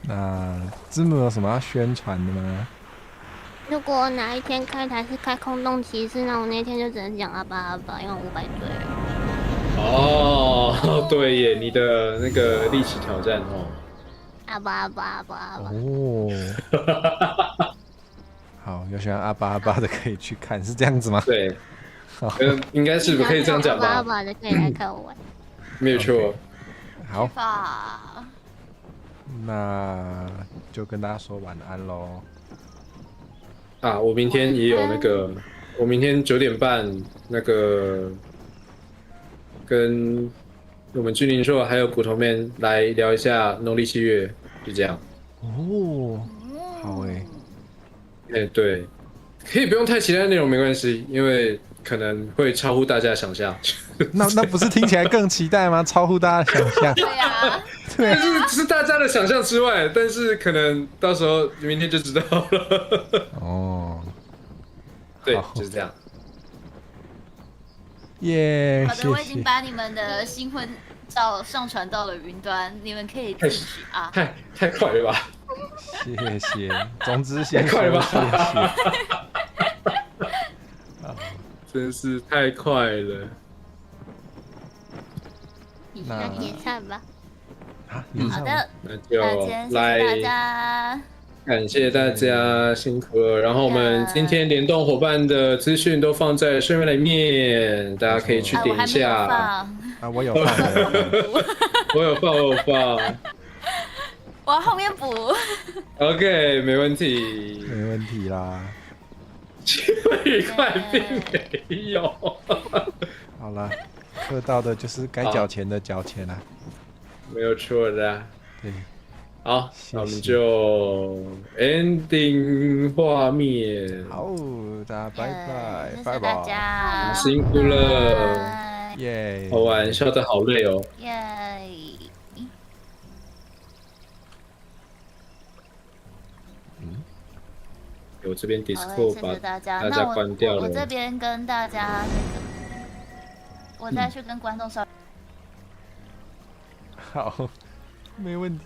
Speaker 3: 那字母有什么要宣传的吗？
Speaker 4: 如果哪一天开台是开空洞骑士，那我那天就只能讲阿巴阿巴，因为我500岁了。
Speaker 1: 哦，对耶，你的那个力气挑战哦。
Speaker 4: 阿巴阿巴阿巴阿巴。
Speaker 3: 哦，好，有喜欢阿巴阿巴的可以去看，是这样子吗？
Speaker 1: 对，
Speaker 3: 好，
Speaker 1: 应该是可以这样讲
Speaker 4: 阿巴阿
Speaker 1: 吧？
Speaker 4: 巴的可以来看我玩。
Speaker 1: 没有错。
Speaker 3: 好，
Speaker 2: 吧。
Speaker 3: 那就跟大家说晚安喽。
Speaker 1: 啊，我明天也有那个，我明天9点半那个跟我们君临硕还有骨头面来聊一下农历7月，就这样。
Speaker 3: 哦，好诶，
Speaker 1: 哎，对，可以不用太期待的内容没关系，因为可能会超乎大家的想象。
Speaker 3: 那不是听起来更期待吗？超乎大家的想象。
Speaker 2: 对呀，
Speaker 3: 对
Speaker 1: 但是大家的想象之外，但是可能到时候明天就知道了。
Speaker 3: 哦，
Speaker 1: 对
Speaker 3: 好，
Speaker 1: 就是这样。
Speaker 3: 耶，
Speaker 2: 好的，我已
Speaker 3: 谢谢。
Speaker 2: 经把你们的新婚照上传到了云端，你们可以自己啊。
Speaker 1: 太快了吧！
Speaker 3: 谢谢，总之先
Speaker 1: 太快了吧
Speaker 3: 说谢谢。
Speaker 1: 真是太快了。
Speaker 4: 那解散吧。
Speaker 3: 啊，
Speaker 2: 好的，
Speaker 1: 那
Speaker 2: 那
Speaker 1: 就
Speaker 2: 今天谢
Speaker 1: 来
Speaker 2: 谢大家。
Speaker 1: 感谢大家辛苦了。然后我们今天联动伙伴的资讯都放在声明里面，大家可以去
Speaker 2: 我
Speaker 1: 点一
Speaker 2: 还没有
Speaker 1: 下。
Speaker 2: 放。
Speaker 3: 啊，我有放，
Speaker 1: 我有放。
Speaker 2: 我要后面补。
Speaker 1: OK，没问题。
Speaker 3: 没问题啦。
Speaker 1: 愉快并没有。
Speaker 3: 好了，课到的就是该缴钱的缴钱啦。
Speaker 1: 没有错的。
Speaker 3: 对，
Speaker 1: 好，
Speaker 3: 谢谢
Speaker 1: 那我们就 ending 画面。
Speaker 3: 好，大家拜拜，
Speaker 2: 谢谢大
Speaker 3: 拜拜，
Speaker 2: 家，
Speaker 1: 辛苦了，
Speaker 2: 拜
Speaker 3: 耶！
Speaker 1: 好玩，笑得好累哦。
Speaker 2: 耶。
Speaker 1: 我这边
Speaker 2: 好嘞，
Speaker 1: Discord
Speaker 2: 谢
Speaker 1: 把
Speaker 2: 谢大家。
Speaker 1: 大家
Speaker 2: 那
Speaker 1: 关掉了。
Speaker 2: 我这边跟大家那个，我再去跟观众说。
Speaker 3: 好，没问题。